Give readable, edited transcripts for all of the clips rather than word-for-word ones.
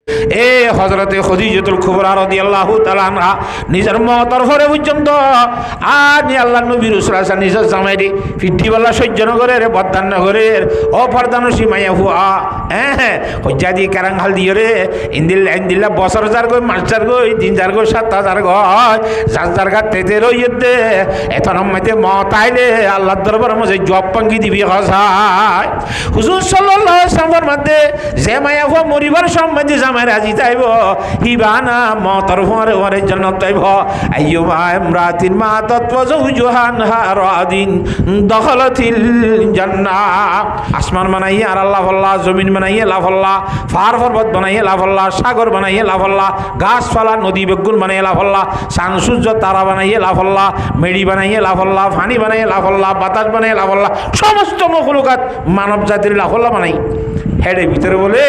এ হযরতে খদিজাতুল কুবরা রাদিয়াল্লাহু তাআলা আনহা নিজের মতর হরে পর্যন্ত আর নি আল্লাহর নবী রাসূল সাল্লাল্লাহু আলাইহি নিজের জামাইরে ফিটিওয়ালা সহ্যনগরের বদানগরের ও পর্দানসী মাইয়া হুয়া হজ্জাদি কারাঙ্গাল দিয়ে রে ইন্দিল্লা বছর যার গই মাস যার গই দিন যার গই ৭,০০০ গয় যার যার গা তেতে রইতে এখন আমাতে মত আইলে আল্লাহর দরবারের মধ্যে জব পাঙ্গি দিবি হসায় হুজুর সাল্লাল্লাহু আলাইহি ওয়াসাল্লামের মধ্যে যে মাইয়া হুয়া মরিবার সম্বন্ধে জামাই রাজি যাইব হিবানা মতর হরে হরে জান্নাত যাইব আইয়ুমা ইমরাতিন মাতাত ওয়া যাওজুহা রাদিন দখলাতিল জান্নাহ আসমান বানাইয়া আর আল্লাহ আল্লাহ জমিন বানাইয়া লাভ আল্লাহ পাহাড় পর্বত বানাইয়া লাভ আল্লাহ সাগর বানাইয়া লাভ আল্লাহ গাছপালা নদী বেগুন বানাইয়া লাভ আল্লাহ চাঁদ সূর্য তারা বানাইয়া লাভ আল্লাহ মেড়ি বানাইয়া লাভ আল্লাহ পানি বানাইয়া লাভ আল্লাহ বাতাস বানাইয়া লাভ আল্লাহ সমস্ত মখলুকাত মানব জাতির লাভ আল্লাহ বানাই হেডে ভিতরে বলে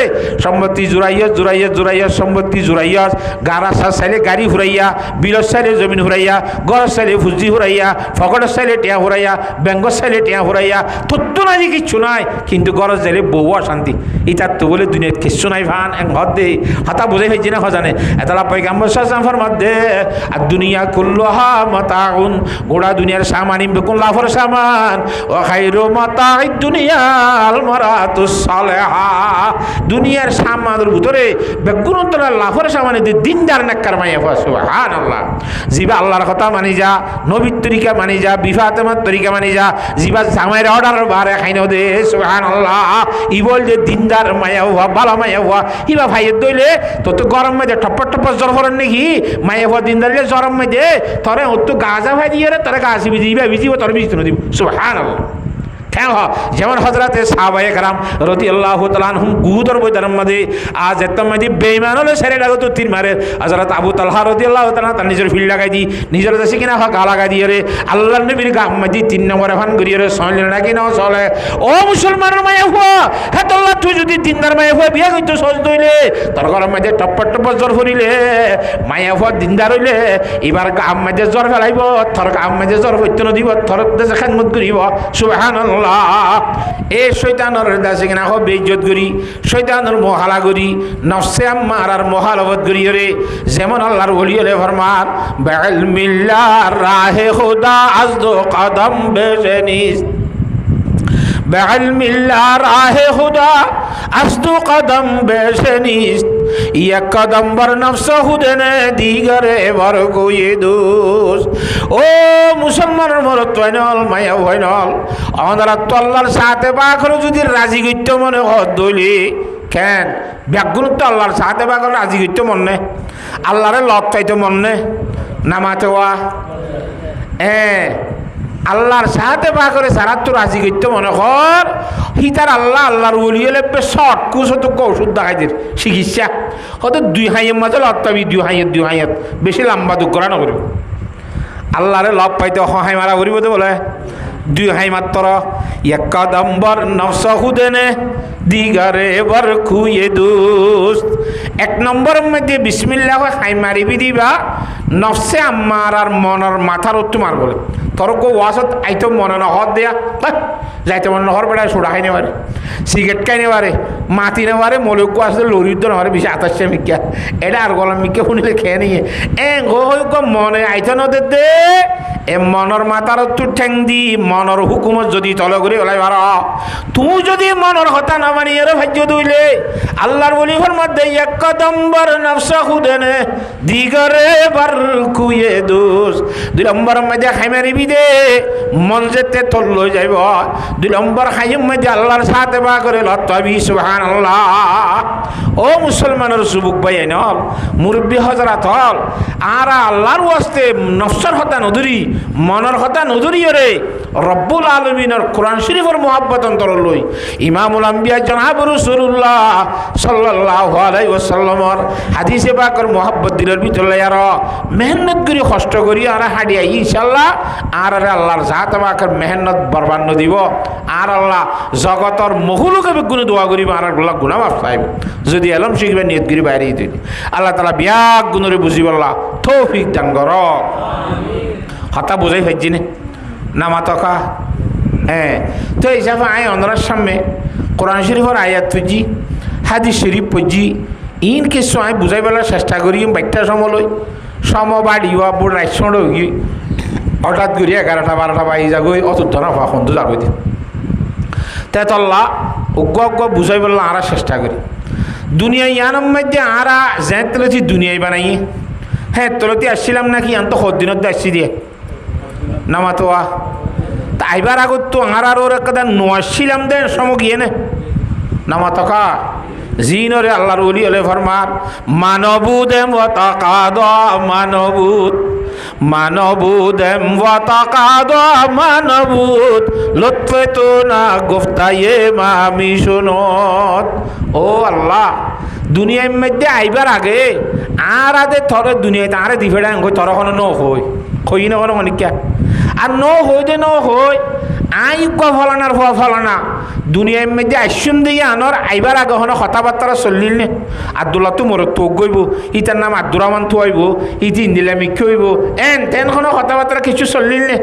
সম্পত্তি জুড়াইয়া সম্পত্তি জুড়াইয়া গাড়া চাইলে গাড়ি ফুরাইয়া বিলর চাইলে জমিন ফুরাইয়া গড়ের চাইলে ফুজি ফুরাইয়া ফকটের চাইলে টিয়া ফুরাইয়া বেঙ্গর চাইলে টিয়া ফুরাইয়া তত্ত্ব নাই কিচ্ছু নাই কিন্তু গড়ের চাইলে বউ অশান্তি ইতার তো বলে দুনিয়াত কিচ্ছু নাই ভান এক ঘর দে হাতা বোঝাই হয়েছে না হজানে এতলা পয়গাম্বর সাল্লাল্লাহু মধ্যে আর দুনিয়া কুল্লুহা মাতাউন গোড়া দুনিয়ার সামানিম বেকুন লাফর সামান ও খাইরু মাতাইদ দুনিয়া আল মারাতুস সালেহা দুনিয়ার সামানের ভিতরে বেগুনতলা লাফর সামানে দিনদার নাক্কার মাইয়া সুবহানাল্লাহ জিবা আল্লাহর কথা মানি যা নবীর তরিকা মানি যা বিফাতেমার তরিকা মানি যা জিবা জামাইর অর্ডার বারে খাইনো দে সুবহানাল্লাহ ই বল যে দিনদার মায়া হওয়া বালা মায়া হওয়া ইবা ভাইয়ের দইলে তো তো গরম মধ্যে টপ্পর জ্বর করেন নাকি মায়া হওয়া দিনদারে জ্বরম মধ্যে তোরে তো গাজা ভাই দিয়ে রে তোরা গাছি ভিজিব তোর ভিজিতে দিব সুবহানাল্লাহ কেন যেমন হজরতে সাহাবায়ে কেরাম রাদিয়াল্লাহু তাআলা আনহুম গুহুদর বৈদার মধ্যে আজ এত মধ্যে বেঈমান হলে সেরে লাগো তো তীর মারে হযরত আবু তালহা রাদিয়াল্লাহু তাআলা তার নিজের ফিল লাগাই দি নিজের দেশে কিনা গা লাগাই দিয়ে রে আল্লাহর নবীর গা মধ্যে ৩ নম্বরে ফান করিয়ে রে সলে নাকি না চলে ও মুসলমানের মায়া হুয়া হে আল্লাহ তুই যদি দিনদার মায়া হুয়া বিয়া কইতো সহজ দইলে তোর ঘরের মধ্যে টপ্পর জ্বর ফরিলে মায়া হুয়া দিনদার হইলে এবার গা মধ্যে জ্বর ফেলাইব তোর গা মধ্যে জ্বর হইতো না দিব তোর দেশে খেদমত করিব সুবহানাল্লাহ এ শয়তানের দাসে কিনা হবে ইজ্জত করি শয়তানের মহালা করি নফসে আম্মার আর মহালবত করি রে যেমন আল্লাহর ওলি রে ফরমান বিলমিল্লাহ রাহে খুদা আজদো কদম বেশনিস বিলমিল্লাহ রাহে খুদা আজদো কদম বেশনিস এক কদম বর নফস হুদেনে দিগরে বর কোয়ে দোষ ও মুসলমানের মরত হয়নল মায়া হয়নল আমাদের তো আল্লাহর সাথে বাখরো যদি রাজি করতে মনে হত দইলি কেন ব্যাগুন তো আল্লাহর সাথে বাখরো রাজি করতে মনে আল্লাহরে লত চাইতে মনে নামাতে ওয়া আল্লাহর সাথে বা করে সারা তো রাজি করতে মনে কর হিতার আল্লাহর ওলি হলে শর্ট কুশত ওষুধ দেখাই দির চিকিৎসা হয়তো 2 হাইয়ের মাঝে লত পাবি 2 হাইয়ের বেশি লম্বা দুঃখ করা নকরিব আল্লাহরে লব পাইতে হাই মারা করিব তো বলে 2 হাই মাত্র এক কদম্বর নফস হুদেনে দিগারে বর খুয়ে দোস্ত 1 নম্বরের মধ্যে বিসমিল্লাহ হাই মারিবি দিবা নফসে আম্মার আর মনের মাথার উত্তু মার বলে তোর কো ওয়াসত আইতো মনে না হত দেয়া যাইতে মনে হর বেড়ায় সোডা খাই নেবারে সিগারেট খাই নেবারে মাতি নেবারে মলক্য আসলে লরিদ্র নেবারে বেশি 28 মিক্কা এটা আর গলাম মিক্কা শুনিলে খেয়ে নিয়ে গো মনে আইতো নদে দে এ মনের মাথার উত্তু ঠেং দি মনের হুকুমত যদি তলে করে ওলাই ভার তুই যদি মনের হতা না মানি এর ভাগ্য দইলে আল্লাহর বলিফর মধ্যে এক কদম্বর নফসা খুদেনে দিগরে বার কুয়ে দোষ 2 নম্বর মধ্যে খাই মারিবি দে মন যেতে তোর লই যাইব 2 নম্বর খাইম মধ্যে আল্লাহর সাথে বা করে লতাবি সুবহানাল্লাহ ও মুসলমানের যুবক ভাই নল মুরব্বী হযরত হল আর আল্লাহর ওয়াস্তে নফসর হতা নদুরি মনের হতা নদুরি রে রব্বুল আলামিনের কোরআন শরীফের মুহাব্বত অন্তর লই ইমামুল আম্বিয়া জনাব রাসূলুল্লাহ সাল্লাল্লাহু আলাইহি ওয়াসাল্লামের হাদিসে পাকের মুহাব্বত দিলের ভিতর আর মেহনত করি কষ্ট করি আর হাডিয়া ইনশাআল্লাহ আর আল্লাহর জাত পাকের মেহনত বরবাদ দিব আর আল্লাহ জগতর মখলুকে বেগুন দোয়া করিব আর আল্লাহ গুনাহ মাফ চাইব যদি এলম শিখবে নিয়ত করি বাইরে দিই আল্লাহ তাআলা বিয়াক গুণরে বুঝিব আল্লাহ তৌফিক দান কর আমিন হতা বুঝাই ফাইজি না নামাতকা তো হিসাবে আয় অনরার সামনে কোরআন শরীফের আয়াত পুজি হাদিস শরীফ পুজি ইন কিছু আমি বুঝাই পেলার চেষ্টা করি বাইকটা সময় সমবাড়ি বা বোর রাইসড় গিয়ে হঠাৎ করি 11টা-12টা বাজি যাগই অতুদ্ধ না পাখন তো যাবই দিন তেতল্লা অজ্ঞ অজ্ঞ বুঝাই পেলাম আর চেষ্টা করি দুনিয়া ইয়ানোর মধ্যে আরা জেঁ তুলেছি দুনিয়ায় বানাই হ্যাঁ তোলতে আসছিলাম নাকি আন তো সদিনত আসছি দিয়ে নামাতোয়া তা আইবার আগত তো আর ওর একটা নোয়াছিলাম দেন সম গিয়ে নে নামাতকা জিনরে আল্লাহর ওলি হলে ফরমার মানবুদ এম ওয়াতাকাদ মানবুদ মানবুদ এম ওয়াতাকাদ মানবুদ লুৎফে তো না গুফতায়ে মামি শুনত ও আল্লাহ দুনিয়ার মধ্যে আইবার আগে আর আদে থরে দুনিয়ায় তারে দিফেড়া থর কোনো ন হই কই না কোনো অনেক আর ন হই দে ন হই আই ফলানার ফলানা দুনিয়ার মধ্যে আইসুন দিয়ে আনর আইবার আগে হন কথাবার্তা চলিল নে আব্দুল্লাহ তো মোর তোক গইব ইতার নাম আব্দুর রহমান তো হইব ইতি ইন্দিলামিক হইব এন তেন হন কথাবার্তা কিছু চলিল নে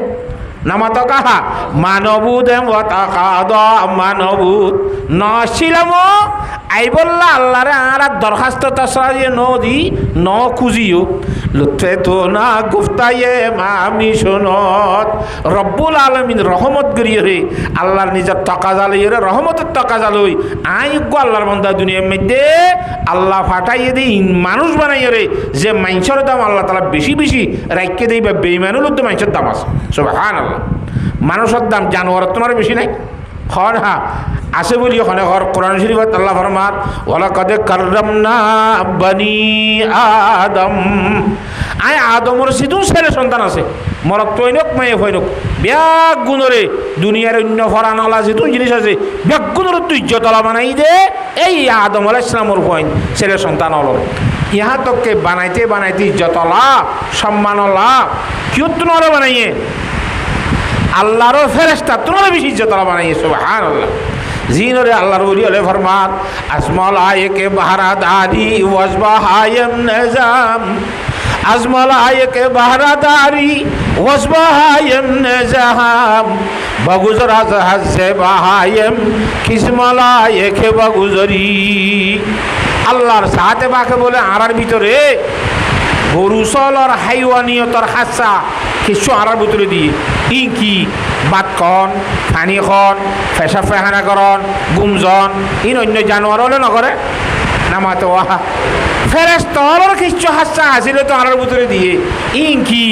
নামাত কাহা মানবুদ ওয়াতাকাদ মানবুদ নছিলাম আইবল্লা আল্লাহরে আর দরখাস্ত তাসরায়ে নদি ন খুঁজিও লুৎফে তো না গুফতায়ে মামি শুনত রব্বুল আলামিন রহমত করিয়ে রে আল্লাহর নিজের তকাজা লইয়ে রে রহমতের তকাজা লই আইগো আল্লাহর বান্দা দুনিয়ার মধ্যে আল্লাহ ফাটাইয়ে দিই মানুষ বানাইয়ে রে যে মাইনসের দাম আল্লাহ তাআলা বেশি বেশি রাইখে দেই বা বেঈমানুল তো মাইনসের দাম আছে সুবহানাল্লাহ মানুষের দাম জানোয়ারের তোমার বেশি নাই হন হা আছে বলি ওখানে ঘর কোরআন শরীফত আল্লাহ ফরমার ওয়ালাকাদ কাররামনা বনি আদম আয় আদমর সিধু ছেলে সন্তান আছে মরক তৈনক মায়ে হইনক ব্যাগ গুণরে দুনিয়ার অন্য ফরানলা যেহেতু জিনিস আছে ব্যাগ গুণর তুই ইজ্জতলা বানাই দে এই আদম আলাইহিস সালামর হইন ছেলে সন্তান হল ইহা তোকে বানাইতে বানাইতে ইজ্জতলা সম্মানলা কিয় তোমরা বানাইয়ে আল্লাহর ফেরেশতা তোমরা বেশি ইজ্জতলা বানাইয়ে সুবহানাল্লাহ জিনরে আল্লাহর ওলি হলে ফরমান আজমাল আয়েকে বাহারাদারি ওয়াজবাহায়ম নিজাম আজমাল আয়েকে বাহারাদারি ওয়াজবাহায়ম নিজাম বাগুজরা জাহাজে বাহায়ম কিসমাল আয়েকে বাগুজরি আল্লাহর সাথে বাকে বলে আরার ভিতরে গরুসলর হাইওয়ানিয়তর হাসা কিছু আরার ভিতরে দিয়ে ই কি বাতকন পানীখন ফেসা ফেহানাকরণ গুমজন ইন অন্য জানোয়ার হলে নকরে নামাতে ওয়াহা ফেরেশতার কিছু হাসা আছিল তো আরার ভিতরে দিয়ে ইন কি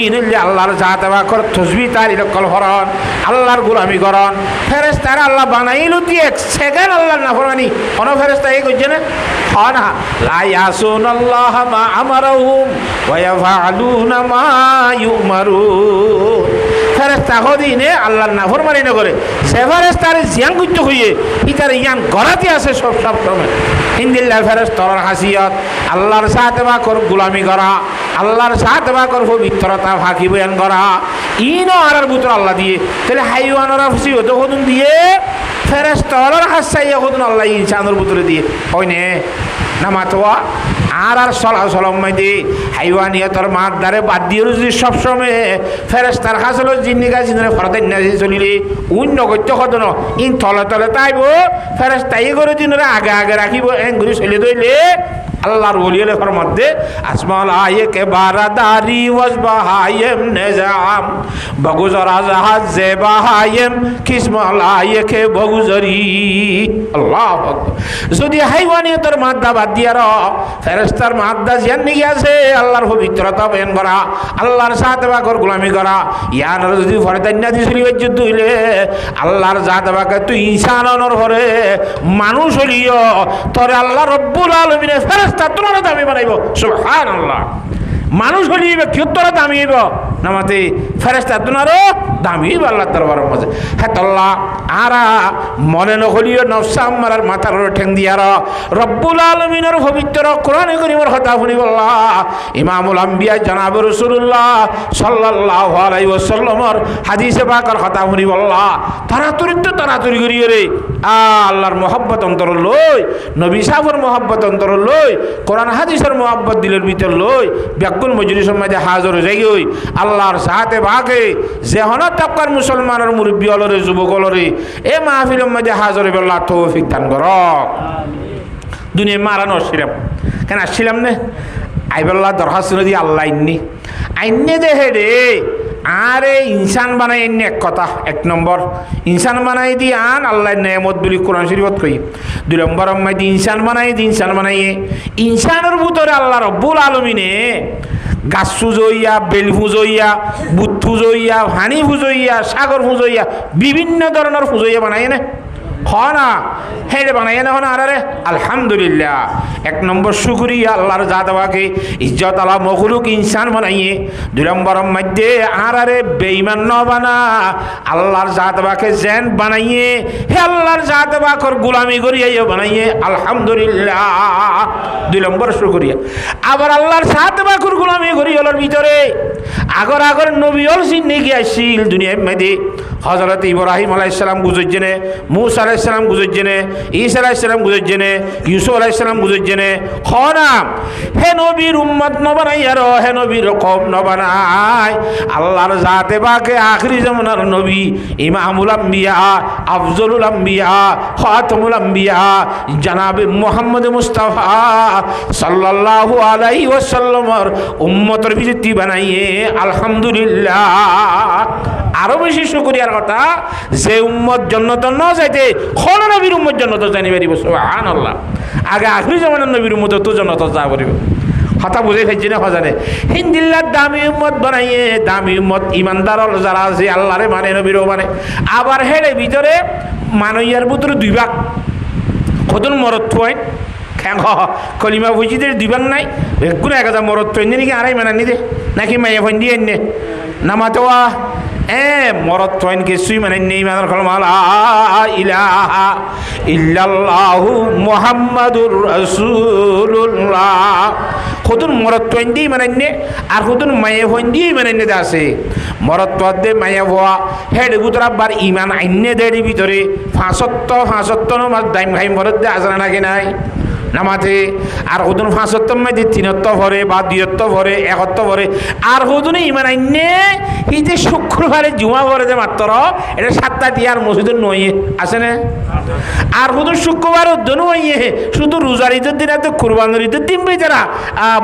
ইনলে আল্লাহর জাত বাকর তসবিহ তালিল কলহরণ আল্লাহর গোলামি করন ফেরেশতার আল্লাহ বানাইলো দিয়ে এক সেকেন্ড আল্লাহর নাফরমানি কোন ফেরেশতা এই কইছে না না লা ইয়াসুনাল্লাহ মা আমারহুম ওয়া ইয়াফআলুনা মা ইউমারুন ফেরেশতা হদিনে আল্লাহর নাফরমানি না করে সে ফেরেশতার জিয়ান কইতে হইয়ে ইতার ইয়ান গরাতে আছে সব সময় ইন্দিল্লাহ ফেরেশতার হাসিয়ত আল্লাহর সাথে বাকর গোলামি করা আল্লাহর সাথে বাকর পবিত্রতা ফাঁকি বয়ান করা ইনো আরার ভিতর আল্লাহ দিয়ে তাহলে হাইওয়ানরা খুশি হতো কদুন দিয়ে ফেরেশতার হাসাইয়া কদুন আল্লাহ ইনসানের ভিতরে দিয়ে হয় নে নামাতোয়া আর চলাচলম মাইদি হাইওয়ানিয়তর মাদ্দারে বাদ দিয়ে যদি সবসময় ফেরেশতার হাসল জিন্নিকা জিন্দরে ফরদাই নাজি চলিলে অন্য গত্য কদন ইন তলে তলে তাইব ফেরেশতাই করে দিনরে আগে আগে রাখিব এঙ্গুরি চলে দইলে আল্লাহর ওলিয়ে ফরমাতে আসমাল আয়েকে বারাদারি ওয়াজবাহায়ম নিজাম বাগুজরা জাহাজ জেবাহায়ম কিসমাল আয়েকে বাগুজরি আল্লাহু আকবার যদি হাইওয়ানিয়তের মাদ্দা বাদ দিয়া র ফেরেশতার মাদ্দা জিয়ান নিয়ে আছে আল্লাহর পবিত্রতা বয়ান করা আল্লাহর সাথে বাকর গোলামি করা ইয়ান যদি ফরদান্না দি শুনি যুদ্ধ হইলে আল্লাহর জাত বাকে তুই ইনসানর পরে মানুষ হলিও তোরে আল্লাহ রব্বুল আলামিন ফেরেশতা তোরা দামি বানাইব সুবহানাল্লাহ মানুষ হলিবে কিয়তরা দামি হইব নামাতে ফেরেশতা তোনারও দামি হইব আল্লাহর দরবারের মাঝে হ্যাঁ আল্লাহ আরা মনে নহলিও নফসা আমারার মাথার ঠেং দিয়ার রব্বুল আলামিনের পবিত্র কোরআনে কারীমের কথা শুনিব আল্লাহ ইমামুল আম্বিয়া জনাব রাসূলুল্লাহ সাল্লাল্লাহু আলাইহি ওয়াসাল্লামের হাদিসে পাকের কথা শুনিব আল্লাহ তাড়াতাড়ি করিও রে আল্লাহর মহব্বত অন্তর লই নবী সাহেবের মহব্বত অন্তর লই কোরআন হাদিসের মহব্বত দিলের ভিতর লই ব্যাকুল মজলিসের মাঝে হাজির হয়ে যাই আল্লাহর সাথে বাকে যে হন তাপকার মুসলমানের মুরব্বী অলরে যুবক অলরে এ মাহফিলের মাঝে হাজির হইবে আল্লাহ তৌফিক দান করক দুনিয়ায় মারানো আসছিলাম কেন আসছিলাম না আইবল্লা দরখাস্ত নদী আল্লাহ আইননি আইনে দেখে রে আরে ইনসান বানাই এনে এক কথা এক নম্বর ইনসান বানাই দি আন আল্লাহ নেয়ামত বলি কোরআন শরীফত কই 2 নম্বর আম্মাই দি ইনসান বানাইয়ে ইনসানের ভিতরে আল্লাহ রব্বুল আলমিনে গাছ ফুজইয়া বেল ফুজইয়া বুট ফুজইয়া হানি ফুজইয়া সাগর ফুজইয়া বিভিন্ন ধরনের ফুজইয়া বানাই না না হেরে বানাই না হন আরে আলহামদুলিল্লাহ এক নম্বর শুকরিয়া আল্লাহর জাতবাকে ইজ্জত আলা মখলুক ইনসান বানাইয়ে 2 নম্বর মধ্যে আরে বেঈমান ন বানা আল্লাহর জাতবাকে জেন বানাইয়ে হে আল্লাহর জাতবাকর গোলামি করিয়ে বানাইয়ে আলহামদুলিল্লাহ 2 নম্বর শুকরিয়া আবার আল্লাহর জাতবাকর গোলামি করিয়লার ভিতরে আগর নবী হল সিন্নি গিয়াছিল দুনিয়ার মধ্যে হযরত ইব্রাহিম আলাইহিস সালাম গুজরজেনে মুসা আলাইহিস সালাম গুজরজেনে ঈসা আলাইহিস সালাম গুজরজেনে ইউসুফ আলাইহিস সালাম গুজরজেনে খনা হে নবীর উম্মত ন বানাই আর হে নবীর কওম ন বানাই আল্লাহর জাতে পাকে আখিরি জামানার নবী ইমামুল আম্বিয়া আফজলুল আম্বিয়া খাতামুল আম্বিয়া জনাবে মুহাম্মদ মুস্তাফা সাল্লাল্লাহু আলাইহি ওয়াসাল্লামের উম্মতের ভিত্তি বানাইয়ে আলহামদুলিল্লাহ আরো বেশি শুকরিয়ার কথা যে উম্মত জান্নাত ন যাইতে কোন নবীর উম্মত জান্নাত জানি পারিব সুবহানাল্লাহ আগে আখিরি জামানার নবীর উম্মত তো জান্নাত যা পারিব কথা বুঝে ফেলছি না হজানে হিন্দিল্লার দামি উম্মত বানাইয়ে দামি উম্মত ইমানদার যারা আছে আল্লাহরে মানে নবীরও মানে আবার হেড়ে ভিতরে মানইয়ার ভিতরে 2 ভাগ কতন মরদ থয় কলিমা বুঝিদের 2 ভাগ নাই কোনো 1000 মরদ থয় নাকি আড়াই মানানি দে নাকি মাইয়া ফন্দি এনে নামাতোয়া মরদ থইন কিছুই মানে নেই মাদার কলমা লা ইলাহা ইল্লাল্লাহু মুহাম্মাদুর রাসূলুল্লাহ খুদুন মরদ থইন দি মানে নে আর খুদুন মায়ে হইন দি মানে নে আছে মরদ তো দে মায়ে হওয়া হেড গুতরা বার ঈমান আইনে দেরি ভিতরে 5 নামাজ দাইম খাই মরদ দে আজরা নাকি নাই নামাতে আর হুদুন 5 মধ্যে 3 ভরে বা 2 ভরে 1 ভরে আর হুদুন ইমান আইনে এই যে শুক্রবারে জুমা ভরে যে মাত্র এটা 7টা দিয়ে আর মসজিদের নইয়ে আছে না আর হুদুন শুক্রবার উদ্দন হইয়ে শুধু রোজার ঈদের দিন এত কুরবানির ঈদের দিন বই যারা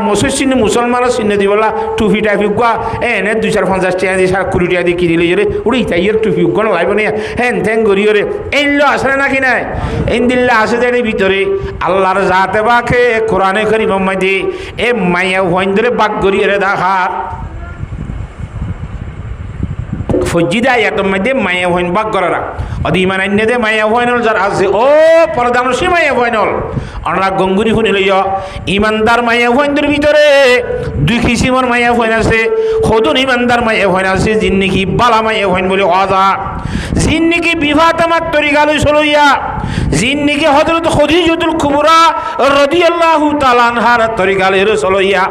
মসজিদ চিহ্ন মুসলমানের চিহ্ন দিবলা টুপি টাইপি গুয়া এনে 250 টাকা দিয়ে 20 টাকা দিয়ে কিনে লইরে উড়ি তাই এর টুপি গুণ লাগবে না হ্যাঁ থ্যাং করিও রে এইলো আসে নাকি নাই এই দিল্লা আছে যে ভিতরে আল্লাহর জাতে বাকে কোরআনে কারীম মধ্যে এ মাইয়া হইন্দরে বাক করিয়ে রে দেখার ফজিদা আয়াতের মধ্যে মায়া হইন বাক করারা অদি ইমান আইনে দে মায়া হইনল যার আছে ও পরদানসী মায়া হইনল আমরা গঙ্গুরি শুনি লইয়া ইমানদার মায়া হইনদের ভিতরে 2 কিসিমর মায়া হইন আছে খোদন ইমানদার মায়া হইন আছে জিন্নিকি বালা মায়া হইন বলে আজা জিন্নিকি বিভাতামাত তরিকা লই চলইয়া জিন্নিকি হযরত খদিজাতুল কুবরা রাদিয়াল্লাহু তাআলা আনহার তরিকা লই চলইয়া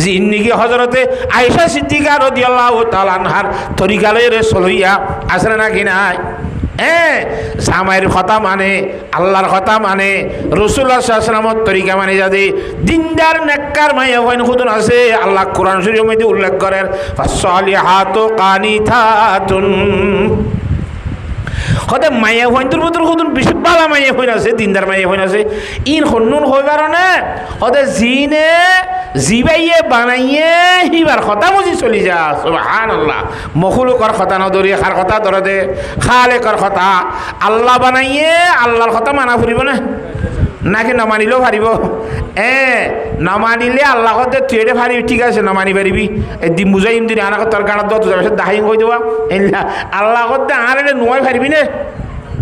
জিন্নিকি হযরতে আয়েশা সিদ্দিকা রাদিয়াল্লাহু তাআলা আনহার তরিকা লই চলইয়া আসরে নাকি নাই জামাইয়ের কথা মানে আল্লাহর কথা মানে রাসূলুল্লাহ সাল্লাল্লাহু আলাইহি ওয়াসাল্লামের তরিকা মানে যাদের দিনদার নেককার মাইয়া হইন খুদন আছে আল্লাহ কোরআন শরীফের মধ্যে উল্লেখ করেন ফাসসালিহাতু কানিতাতুন হতে মাইয়া হইনদের ভিতর খুদন বেশি বালা মাইয়া হইন আছে দিনদার মাইয়া হইন আছে ইন হন্নুন হইবার না হতে জিনে জিবাইয়ে বানাইয়ে হিবার কথা বুঝি চলি যা সুবহানাল্লাহ মখলুকর কথা না ধরি খার কথা ধরে দে খালেকর কথা আল্লাহ বানাইয়ে আল্লাহর কথা মানা ফুরিব না নাকি নমানিলেও পারিব নমানিলে আল্লাহ কথা তুই এটা পারিবি ঠিক আছে নমানি পারিবি এদিন বুঝাইম দিন আনা তোর গাড়াত দত যাবে দাহিং কই দেবা আল্লাহ কথা আর এটা নয় পারিবি না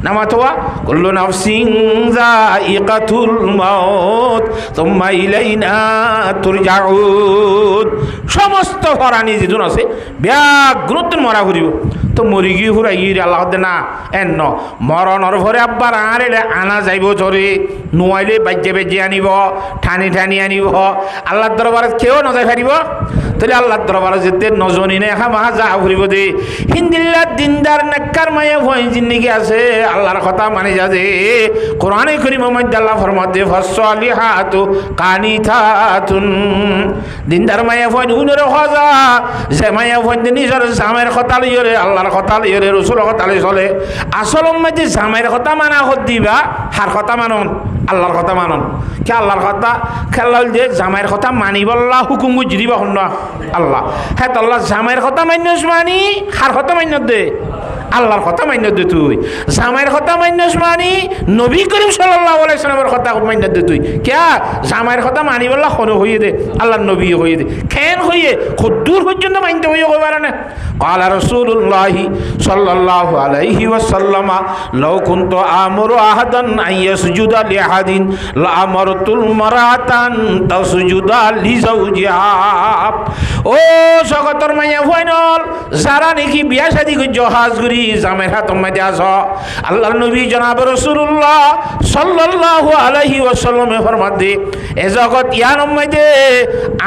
নামাতোয়া কুল্লু নাফসিন যায়িকাতুল মাউত সুম্মা ইলাইনা তুরজাউন সমস্ত প্রাণী যেজন আছে ব্যাঘ্রত মরা ঘুরিব তো মরি গিয়ে ঘুরাই আল্লাহ না ন মরণর ভরে আব্বার আর এলে আনা যাইব ধরে নোয়াইলে বাজ্যে বেজে আনিব ঠানি ঠানি আনিব আল্লাহর দরবারে কেউ নজাই পারিব তাহলে আল্লাহর দরবারে যেতে নজনী নে এখা মাহা যা ঘুরিব দে হিন্দিল্লা দিনদার নেককার মায়ে ভয় জিন্দিগি আছে আল্লাহর কথা মানে যা যে কোরআনে কারীম মধ্যে আল্লাহ ফরমাতে ফাসসালিহাতু কানিতাতুন দিনদার মায়ে ভয় উনরে হজা যে মায়ে ভয় নিজের জামের কথা লইরে আল্লাহর আল্লাহর কথা লইরে রসুলের কথা লই চলে আসল উম্মতে জামাইয়ের কথা মানা হত দিবা হার কথা মানন আল্লাহর কথা মানন কে আল্লাহর কথা খেলা যে জামাইয়ের কথা মানি বললা হুকুম বুঝি দিবা হন আল্লাহ হ্যাঁ তো আল্লাহ জামাইয়ের কথা মান্যস মানি হার কথা মান্য দে আল্লাহর কথা মান্য দে তুই জামাইয়ের কথা মান্যস মানি নবী করিম সাল্লাল্লাহু আলাইহি ওয়াসাল্লামের কথা মান্য দে তুই কে জামাইয়ের কথা মানি বললা হন হইয়ে দে আল্লাহর নবী হইয়ে দে কেন হইয়ে দূর পর্যন্ত মানতে হইয়ে কইবার না قال رسول الله صلى الله عليه وسلم لو كنت آمر أحدا أن يسجد لأحد لأمرت المرأة أن تسجد لزوجها ও জগতর মাইয়া ফাইনাল যারা নাকি বিয়া শাদী করে জহাজ করি জামের হাত মধ্যে আস আল্লাহর নবী জনাব রাসূলুল্লাহ সাল্লাল্লাহু আলাইহি ওয়াসাল্লাম ফরমাতে এ জগৎ ইয়ার মধ্যে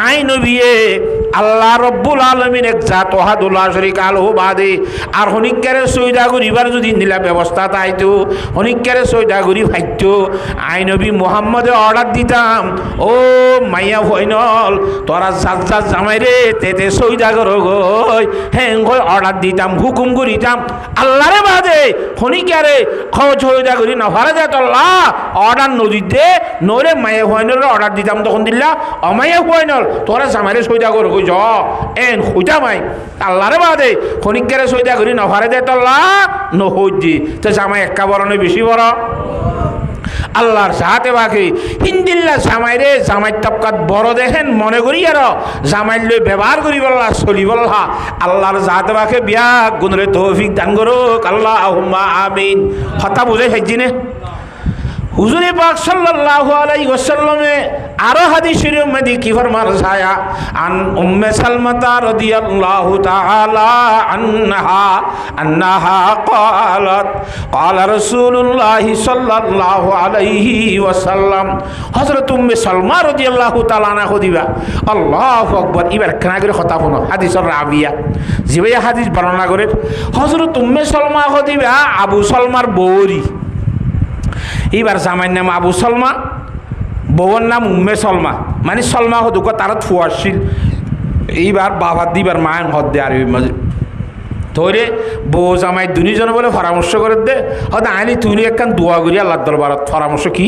আই নবীয়ে আল্লাহ রব্বুল আলামিন এক জাত ওয়াহাদুল্লাহ শরীক আলহু বাদে আর হনিকারে সৈদা করিবার যদি নিলা ব্যবস্থা তাইতো হনিকারে সৈদা করি ফাইতো আই নবী মুহাম্মদে অর্ডার দিতাম ও মাইয়া ফাইনাল তোরা জাত জামাই রে তেতে সৈদা করো গই হ্যাঁ অর্ডার দিতাম হুকুম করিতাম আল্লাহরে বাদে হনিকারে খোঁজ সৈদা করি না ভাড়া যায় তোল্লা অর্ডার নদীতে নরে মাইয়া ফাইনালের অর্ডার দিতাম তখন দিল্লা অমাইয়া ফাইনাল তোরা জামাইরে সৈদা করো গই জ এন হইতা মাই আল্লাহরে বাদে খনিকারে সৈদা করি না ভাড়া যায় তোল্লা নহজি তো জামাই একা বড় নয় বেশি বড় আল্লাহর সাথে বাকি হিন্দিল্লা জামাই রে জামাই তবকাত বড় দেখেন মনে করি আর জামাই লই ব্যবহার করি বললা চলি বললা আল্লাহর সাথে বাকি বিয়া গুণরে তৌফিক দান করুক আল্লাহুম্মা আমিন কথা বুঝে খাইছিনে হুজুরে পাক সাল্লাল্লাহু আলাইহি ওয়াসাল্লামে আরো হাদিসের মধ্যে কি ফরমান ছায়া আন উম্মে সালমাতা রাদিয়াল্লাহু তাআলা আন্নাহা ক্বালাত ক্বালা রাসূলুল্লাহি সাল্লাল্লাহু আলাইহি ওয়াসাল্লাম হযরত উম্মে সালমা রাদিয়াল্লাহু তাআলা আনহা কদিবা আল্লাহু আকবার এবার কানা করে কথা বলো হাদিসের রাবিয়া জিবে হাদিস বর্ণনা করে হযরত উম্মে সালমা কদিবা আবু সালমার বউরি এইবার জামাইর নাম আবু সালমা বউর নাম উম্মে সালমা মানে সালমা হদুক তারা থুয়াছিল এইবার বাবার দিবার মায়ের হদ দে আর মাঝে ধরে বউ জামাই দুজন বলে পরামর্শ করে দে হয়তো আইনি তুই একখান দোয়া করি আল্লাহ দরবারত পরামর্শ কি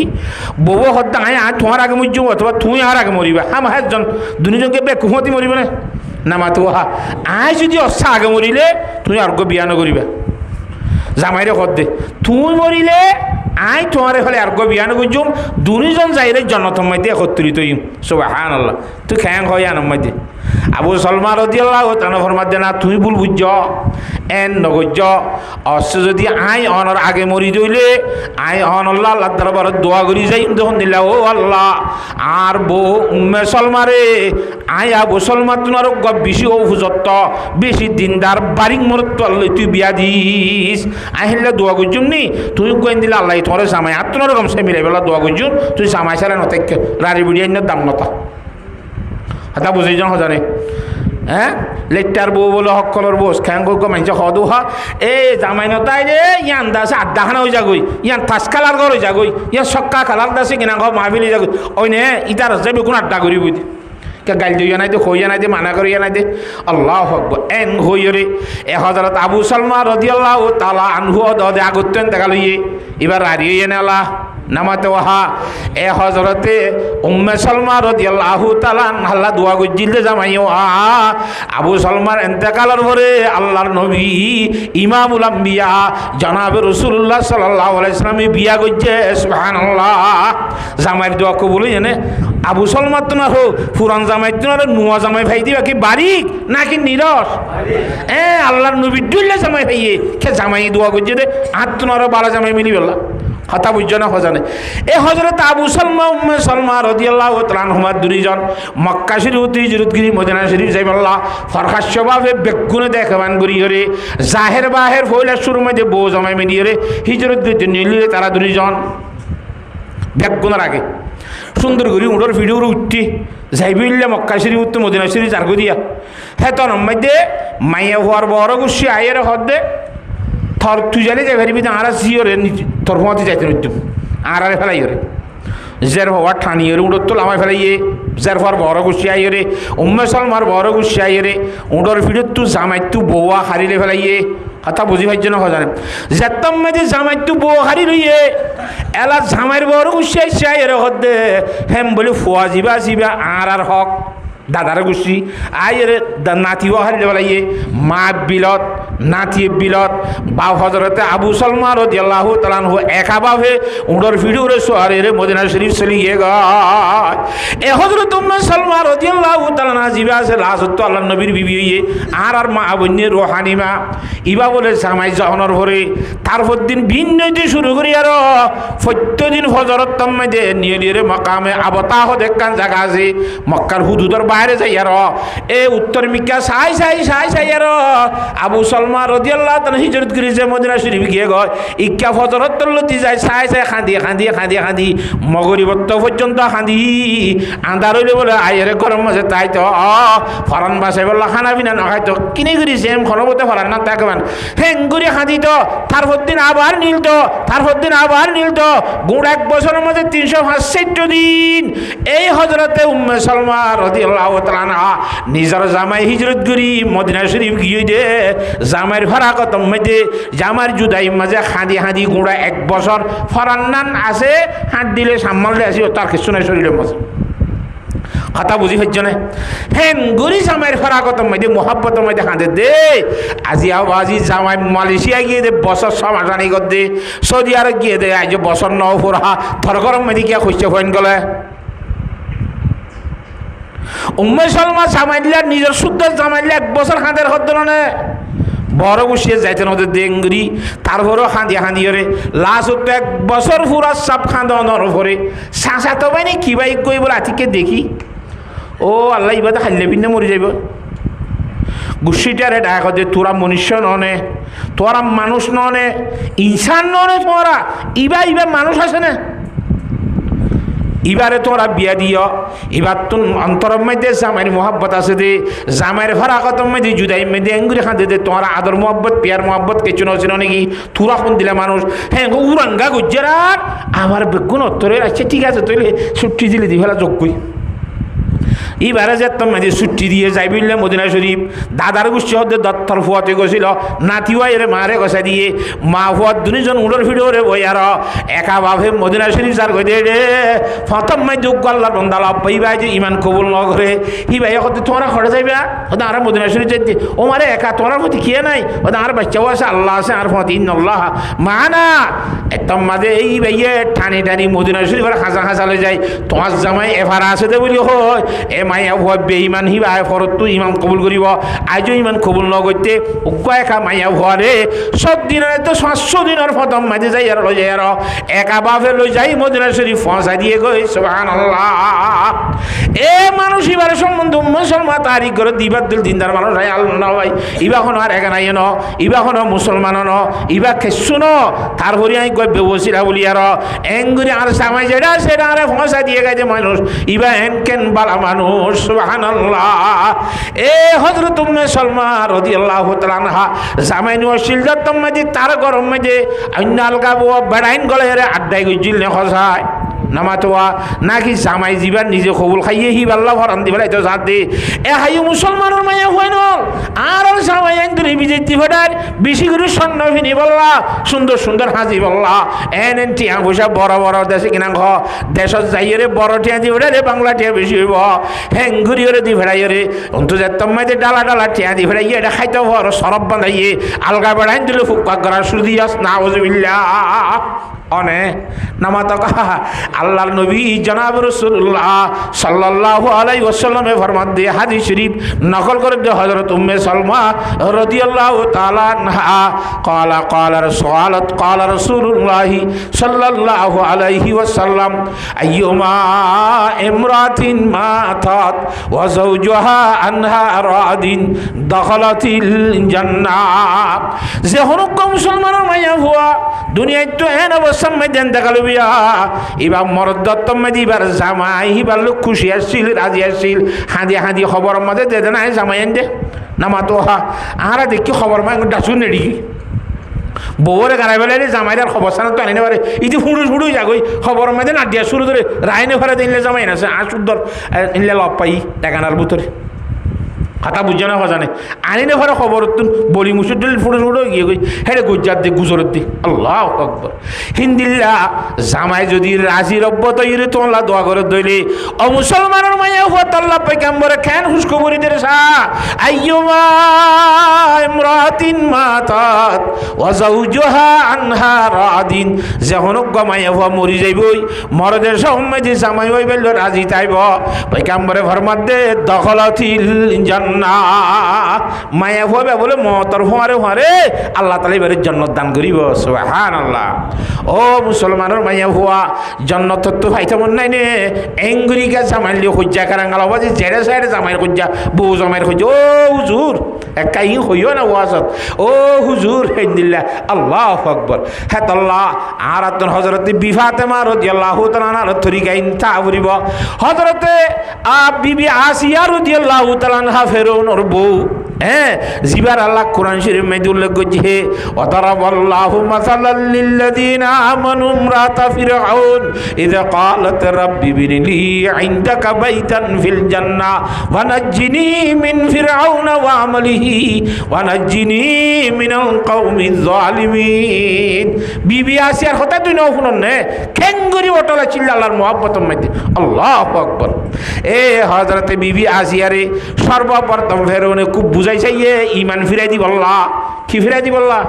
বউ হত্যা আই তোমার আগে মরিব অথবা তুই আর আগে মরিবা হ্যাঁ মাহেরজন দুজনকে বেকুমতি মরিব না মা তো হা আই যদি অসা আগে মরিলে তুই আর বিয়া নকরিবা জামাইরে হদ দে তুই মরিলে আই তোমার হলে আর বিয়ান গুজুম দুজন যাইলে জন্নতম মধ্যে একত্রিত হইম সুবহানাল্লাহ তুই খ্যাং হয় আনম মধ্যে আবু সালমা রাদিয়াল্লাহু তাআলা ফরমাতে না তুই ভুল বুঝছ এন নগজ অস যদি আই অনর আগে মরি দইলে আই অন আল্লাহ দরবার দোয়া করি যাই তখন দিলা ও আল্লাহ আর বউ উম্মে সালমারে আই আবু সালমা তোমার বেশি ঔফুজত্ব বেশি দিনদার বারিং মরত আল্লাহ তুই বিয়া দিস আহিলে দোয়া করছুম নি তুই কইন দিলে আল্লাহ তোমার জামাই আর তোমার রকম সে মিলাই বেলা দোয়া করছুন তুই জামাই সারা নতে রাড়ি বিড়িয়ার দাম নতা হাতা বুঝেই যাও জানে হ্যাঁ লেটার বউ বলো হকলর বস খ্যাং মানছে হদু হা এ জামাই নতাই রে ইয়ান দাসে আড্ডাখানা হয়ে যাগই ইয়ান থাস কালার ঘর হয়ে যাগই ইয়ান সক্কা কালার দাসে কিনা ঘর মাহফিলি যাগই ওই নে ইতার যাবে কোন আড্ডা করি বুঝি কে গাইল দিয়ে নাই দে হইয়া নাই দে মানা করিয়া নাই দে আল্লাহু আকবার এন হইরে এ হযরত আবু সালমা রাদিয়াল্লাহু তাআলা আনহু দে আগতেন দেখা লইয়ে এবার রাড়িয়ে নেলা নামাতে ওহা এ হজরতে উম্মে সালমা রাদিয়াল্লাহু তাআলা আল্লাহ দোয়া গজিলে জামাইও আবু সালমার ইন্তেকালের পরে আল্লাহর নবী ইমামুল আম্বিয়া জনাবে রাসূলুল্লাহ সাল্লাল্লাহু আলাইহি ওয়াসাল্লাম বিয়া গজে সুবহানাল্লাহ জামাইর দোয়া কবুল জানে আবু সালমা তো না হো পুরান জামাই তো না নুয়া জামাই ভাই দিবা কি বারিক নাকি নিরস এ আল্লাহর নবী দুইলা জামাই ভাইয়ে কে জামাই দোয়া গজে দে হাত তো না বালা জামাই মিলি বললা হতা বুঝছো না হজানে এ হজরত আবু সালমা উম্মে সালমা রাদিয়াল্লাহু তাআলা আনহুমা দুইজন মক্কা শরীফ হিজরত গিরি মদিনা শরীফ যাইবাল্লাহ ফরখাসভাবে বেগুনে দেখাবান গরি হরে জাহের বাহের ফয়লা শুরু মধ্যে বউ জামাই মিলি হরে হিজরত দিতে নিলে তারা দুইজন বেগুনের আগে সুন্দর করে উড়োর ভিডিও উঠতি যাইবিল্লে মক্কা শরীফ উঠতে মদিনা শরীফ চার দিয়া হ্যাঁ তোর মধ্যে মাইয়া হওয়ার বড় গুছি আইয়ের হদে থর তুই জানি যাই ভাবি আর জিওরে তোর ফোঁতে যাইতে নতুন আর ফেলাই রে জের হওয়া ঠানি রে উড়োর তোল আমায় ফেলাইয়ে জের হওয়ার বড় গুছি আই রে উম্মে সালমার বড় গুছি আই রে উড়োর ভিডিও তু জামাই তু বউয়া হারিলে ফেলাইয়ে কথা বুঝি ভাই জন্য হজানে যেতাম মেয়েদের জামাই তো বউ হারি রইয়ে এলা জামাইয়ের বড় গুছিয়ে চাই এর হদ্দে হেম বলে ফুয়া জিবা আর হক দাদার গুছি আয়ের নাতিও হারিয়ে বেলাইয়ে মা বিলত নাতি বিলত বা হজরতে আবু সালমা রাদিয়াল্লাহু তাআলা আনহু একা বাভে উড়র ভিড়ুরে সোয়ারে মদিনা শরীফ চলে গিয়ে গায় এ হজরত উম্মে সালমা রাদিয়াল্লাহু তাআলা না জিবা আছে লাজত আল্লাহ নবীর বিবি হইয়ে আর মা বন্যে রোহানিমা ইবা বলে জামাই জহনর ভরে তারপর দিন ভিন্ন হইতে শুরু করি আর প্রত্যেকদিন ফজরত তম্মাইদে নিয়ে নিয়ে মকামে আবতাহ দেখান জায়গা আছে মক্কার হুদুদর বাইরে যাই আর এ উত্তর মিকা সাই আর আবু সালমা রাদিয়াল্লাহু তাআলা হিজরত করে যে মদিনা শরীফ গিয়ে গয় ইক্কা ফজরত তল্লতি যায় সাই খান্দি মগরিবত্ত পর্যন্ত খান্দি আন্ধার হইলে বলে আয়ের গরম মাঝে তাই তো ফরান বাসায় বললো খানা পিনা না খাইতো কিনে করেছে এম খনবতে ফরান না তাকবেন হেঙ্গুরি খাঁদি তো তারপর দিন আবার নীল তো গুড় 1 বছরের মধ্যে 365 দিন এই হজরতে উম্মে সালমা রাদিয়াল্লাহু তাআলা আনহা নিজের জামাই হিজরত করি মদিনা শরীফ গিয়ে দে জামাইয়ের ফারাকত মধ্যে জামার জুদাই মাঝে হাঁদি গুঁড়া 1 বছর ফরান্নান আছে হাত দিলে সামাল দিয়ে আসি তার কিছু নাই শরীরের মাঝে কথা বুঝি হচ্ছে না হেন গুরি জামাইয়ের ফারাকত মধ্যে মোহাব্বত মধ্যে হাঁদে দে আজি জামাই মালয়েশিয়া গিয়ে দে বছর সমাধানি কর দে সৌদি আরব গিয়ে দে আজ বছর নফুরা থর গরম মধ্যে গিয়া খুঁজছে ফোন গলে উম্মে সালমা জামাইলা নিজের শুদ্ধ জামাইলা 1 বছর হাঁদের হদ্দনে বড় বসিয়ে যাইতেন ওদের দেঙ্গুরি তারপরও হাঁদি রে লাস্ট 1 বছর পুরা সব খাঁদনর ভরে শাঁসা তো বাইনি কি বাই কই বলে আতিকে দেখি ও আল্লাহ ইবাদে হাল্লে পিন্নে মরে যাইব গুসিটারে ডাক যে তোরা মনুষ্য ননে তোরা মানুষ ননে ইনসান ননে তোরা ইবা মানুষ আছে না এবারে তোরা বিয়া দিও এবার তো অন্তরের মধ্যে জামাইয়ের মোহাব্বত আছে দে জামাইয়ের ফারাকতের মধ্যে জুদাই মধ্যে এঙ্গুরি খাঁদে দে তোরা আদর মোহাব্বত পিয়ার মোহাব্বত কিছু নছিল নাকি তোরা কোন দিলে মানুষ হ্যাঁ উরাঙ্গা গুজরাট আমার বেগুন উত্তরে আচ্ছা ঠিক আছে তৈলে ছুটি দিলে দি ফেলা যোগ্যই এবারে যেতাম মাঝে ছুটি দিয়ে যাই বললে মদিনা শরীফ দাদার গোষ্ঠী হতে দত্তর ফুয়াতে গেছিল নাতিওয়া এর মারে গসা দিয়ে মা ফুয়ার 2জন উড়োর ফিডোরে বই আর একা ভাবে মদিনা শরীফ যার গই দে রে প্রথম মাই যোগ্য আল্লাহর বন্দা লাভ পাইবা যে ইমান কবুল ন করে হি ভাই হতে তোমরা খড়ে যাইবা হতে আর মদিনা শরীফ যাইতে ও মারে একা তোমার প্রতি খেয়ে নাই ওদের আর বাচ্চাও আছে আল্লাহ আছে আর ফতি ইন্নাল্লাহ মানা একদম মাঝে এই ভাইয়ে টানি মদিনা শরীফের হাসা লই যায় তোমার জামাই এফারা আছে দে বলি হয় এ মাইয়া ভুয়া বেঈমান হিবা ফরত তুই ইমান কবুল করিব আজও ইমান কবুল ন করতে একা মাইয়া ভুয়া রে সব দিনের তো 500 দিনের প্রথম মাঝে যাই আর লই যায় আর একা বাপে লই যাই মদিনা শরীফ পৌঁছা দিয়ে গই সুবহানাল্লাহ এ মানুষ ইবারে সম্বন্ধ মুসলমান তারিখ করে দিবার দিল দিনদার মানুষ হয় আল্লাহ ভাই ইবা কোনো আর একা নাই ন ইবা কোনো মুসলমান ন ইবা খেসু ন তারপরে আমি কই বেবসিরা বলি আর এঙ্গুরি আর সামাই যেটা সেটা আরে পৌঁছা দিয়ে গেছে মানুষ ইবা এনকেন বালা মানুষ সুবহানাল্লাহ এ হযরত উম্মে সালমা রাদিয়াল্লাহু তাআলা আনহা জামাই নিওয়াশিল যাতম মাঝে তার গরম মাঝে অন্য আলগা বউ বেড়াইন গলে রে আড্ডাই গইছিল নে খসায় নামাতোয়া নাকি জামাই জীবান নিজে কবুল খাইয়ে হি আল্লাহ ভরান দি ফেলাই তো জাত দে এ হাই মুসলমানের মায়া হয় নল আর জামাই এন্দ্রি বিজেতি ফেডার বেশি করে স্বর্ণ ফিনি বললা সুন্দর হাজি বললা এন টিয়া পয়সা বড় দেশে কিনা ঘ দেশত যাইয়ে রে বড় টিয়া দি ফেডারে বাংলা টিয়া বেশি হইব হেঙ্গুরি রে দি ফেড়াই রে অন্ত যেতাম মাঝে ডালা টিয়া দি ফেড়াই এটা খাইতে বড় সরব বাঁধাইয়ে আলগা বেড়াইন দিলে ফুকা করার সুদিয়াস না ওজুবিল্লাহ অনে নামাতা আল্লাহর নবী জনাব রাসূলুল্লাহ সাল্লাল্লাহু আলাইহি ওয়াসাল্লামে ফরমান দিয়ে হাদিস শরীফ নকল করে দিয়ে হযরত উম্মে সালমা রাদিয়াল্লাহু তাআলা আনহা قال رسول الله صلى الله عليه وسلم ايما امراه ماتت وزوجها عنها راض دخلت الجنه যে হরক মুসলমানের মাইয়া হুয়া দুনিয়ায় তো এন অবস্থা মেদেন দেখালো বিয়া এবার মরদত্ত মেদিবার জামাই হিবার লোক খুশি আসছিল রাজি আসছিল হাঁদি খবর মধ্যে দে না জামাই এন দে নামা তো আরা দেখি খবর মা ডাসুন নেড়ি বউরে গাড়াই বেলা জামাইদার খবর সানা তো আনি পারে ইতি ফুড়ু যাগই খবর মধ্যে না দিয়া শুরু ধরে রায়নে ফেরা দিনলে জামাই না আর সুন্দর ইনলে লব পাই টাকানার ভিতরে কথা বুঝছে না জানে আনি না ঘরে খবর বলি মুসুদ্দিন ফুটো ফুটো গিয়ে গই হেরে গুজার দি গুজরত দি আল্লাহ আকবর হিন্দিল্লা জামাই যদি রাজি রব্ব তৈরি তোমলা দোয়া করে দইলে ও মুসলমানের মায়া হুয়া তাল্লা পয়গম্বরে কেন খুশখবরি দে সা আইয়ুমা ইমরাতিন মাতাত ওয়া যাওজুহা আনহা রাদিন যখন মায়া হুয়া মরি যাইবই মরদের সময় যে জামাই হই বলল রাজি তাইব পয়গম্বরে ফরমাত দে দখলাতিল জান্নাহ মায়া হুয়া বলে মতর হুয়ারে হুয়ারে আল্লাহ তাআলা এবারে জান্নাত দান করিব সুবহানাল্লাহ ও মুসলমানের মায়া হুয়া জান্নাত তো পাইতে মন নাই নে এঙ্গুরিকা জামাইলি খুঁজা কারাঙ্গাল বাজি জেরে সাইরে জামাইর খুঁজা বউ জামাইর খুঁজা ও হুজুর একাই হইও না ওয়াজত ও হুজুর হিন্দিল্লাহ আল্লাহু আকবার হাত আল্লাহ আর আতন হযরত ফাতেমা রাদিয়াল্লাহু তাআলা আনহার তরিকাইন তাবরিব হযরত বিবি আসিয়া রাদিয়াল্লাহু তাআলা আনহা ফেরাউনের বউ হ্যাঁ জিবার আল্লাহ কোরআন শরীফ মধ্যে উল্লেখ করছে ওয়াদারাবাল্লাহু মাসালাল লিল্লাযিনা আমানু ইমরাতা ফিরআউন ইযা ক্বালাত রাব্বি বিনিলি ইনদাকা বাইতান ফিল জান্নাহ ওয়া নাজ্জিনি মিন ফিরআউনা ওয়া আমালিহি ওয়া নাজ্জিনি মিনাল কওমিজ জালিমিন বিবি আসিয়ার কথা তুই নাও শুনন নে খেঙ্গুরি ওটলা চিল্লা আল্লাহর মহব্বতের মধ্যে আল্লাহু আকবার এ হযরত বিবি আসিয়ারে সর্বপ্রথম ফেরাউনে খুব বুঝাই চাইয়ে ইমান ফিরাই দি বললা কি ফিরাই দি বললা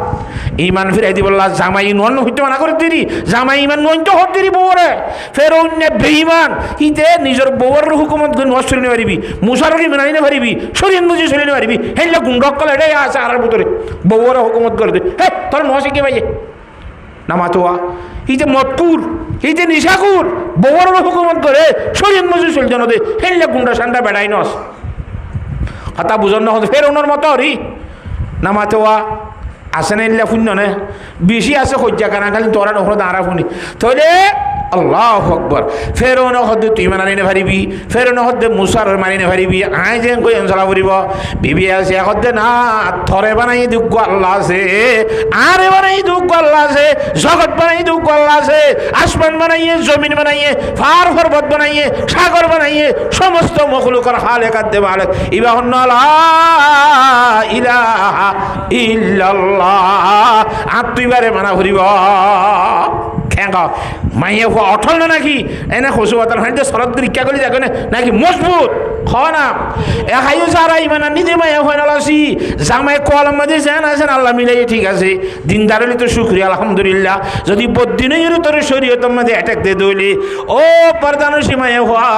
ইমান ফিরাই দি বললা জামাই নন হইতে মানা করে দিরি জামাই ইমান নন তো হত দিরি বউরে ফেরাউন নে বেঈমান হিতে নিজের বউর হুকুমত নষ্ট করে পারিবি মুসার কি মানাই না পারিবি শরীয়ত বুঝি চলে না পারিবি হেল্লা গুন্ডক কল এটাই আছে আর ভিতরে বউর হুকুমত করে দে হে তোর নসে কি ভাইয়ে নামাতোয়া হিতে মতকুর হিতে নিশাকুর বউর হুকুমত করে শরীয়ত বুঝি চলতে না দে হেল্লা গুন্ডা সান্ডা বেড়াই নস কথা বুঝন না হতো ফের ওনার মতো হরি নামাতে ওয়া আসে না ইল্লা শূন্য নে বেশি আছে সজ্জা কানা খালি তোরা নখর দাঁড়া শুনি তইলে আল্লাহু আকবার ফের ওনা হদ্দে তুই মানি নে পারিবি ফের ওনা হদ্দে মুসার মানি নে পারিবি আই যেন কই অঞ্চলা করিব বিবি আছে হদ্দে না থরে বানাই দুঃখ আল্লাহ আছে আরে বানাই দুঃখ আল্লাহ আছে জগৎ বানাই দুঃখ আল্লাহ আছে আসমান বানাইয়ে জমিন বানাইয়ে ফার পর্বত বানাইয়ে সাগর বানাইয়ে সমস্ত মখলুকের খালেকাত দে মালিক ইবাহুন লা ইলাহা ইল্লাল্লাহ আত্মীবারে মানা করিব খেঙ্গা মাইয়া হওয়া অটল না নাকি এনে খসু বাতাল হাঁটতে শরৎ পরীক্ষা করে দেখো নাকি মজবুত খাওয়া না এ হাইও সারা ইমানা নিজে মাইয়া হয় নালাসি জামাই কলম মাঝে যেন আছেন আল্লাহ মিলাই ঠিক আছে দিনদার হলে তো শুক্রিয়া আলহামদুলিল্লাহ যদি বদিনে তোর শরীয়তের মধ্যে অ্যাটাক দিয়ে দইলে ও পর্দানুষী মাইয়া হওয়া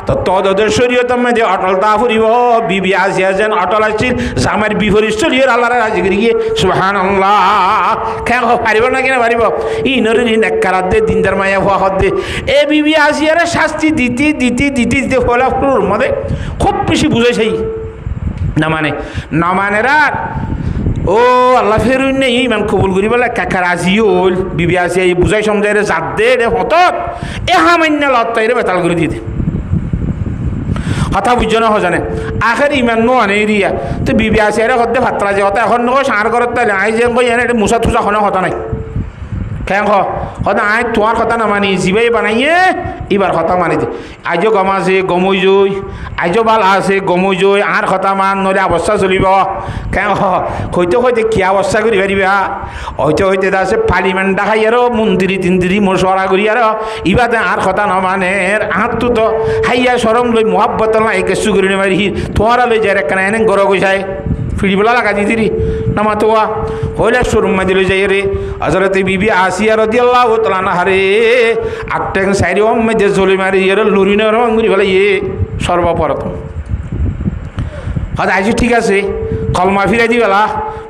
তো তোদের শরীয়তের মধ্যে অটল তা ফুরিব বিবি আসিয়া যেন অটল আসছিল জামাইয়ের বিপরীত শরীয়ত আল্লাহ রাজি করে গিয়ে সুবহানাল্লাহ খেঁ পারিব না কিনা পারিব ই নরিন নেককারাত দে দিনদার মাইয়া হওয়া হদ্দে এ বিবি আসিয়ারে শাস্তি দিতে দিতে দিতে দিতে ফলাফলের মধ্যে খুব বেশি বুঝাইছে না মানে রাত ও আল্লাহ ফেরুন নেই ইমান কবুল করি বলে কাকা রাজি হল বিবি আসি এই বুঝাই সমঝাই রে জাত দে রে হতত এ হামান্য লত্তাই রে বেতাল করে দিতে কথা বুঝছো না জানে আখের ইমান নো আনে এরিয়া তো বিবি আসি আরে হদ্দে ভাতরা যে হতা এখন নয় সার করত তাইলে আই যে কই এনে মুসা তুসা খনা হতা নাই কেন হতা আই তোমার কথা না মানি জিবাই বানাইয়ে এবার কথা মানি দে আইজো গম আছে গমই জই আইজো বাল আছে গমই জই আর কথা মান নলে অবস্থা চলিব কেন হইতে হইতে কি অবস্থা করি পারিবা হইতে হইতে আছে পার্লিমেন্ট দেখাই আর মন্ত্রী তিন্ত্রী মশরা করি আর ইবাতে আর কথা ন মানে আঁততো তো হাইয়া সরম লই মোহাব্বত না একেসু করি নে মারি তোমারা লই যায় একখানা এনে গর গৈছাই ফিরিবলা লাগা দিদি নামাতোয়া হইলে শোরুম দিল যাই রে হযরত বিবি আসিয়া রাদিয়াল্লাহু তাআলা আনহা রে আটটেন সাইডে ওম যে জলি মারি এর লুরিনা রঙুরি বলে ইয়ে সর্বপ্রথম হয়তো আইসি ঠিক আছে কলমা ফিরাই দিবেলা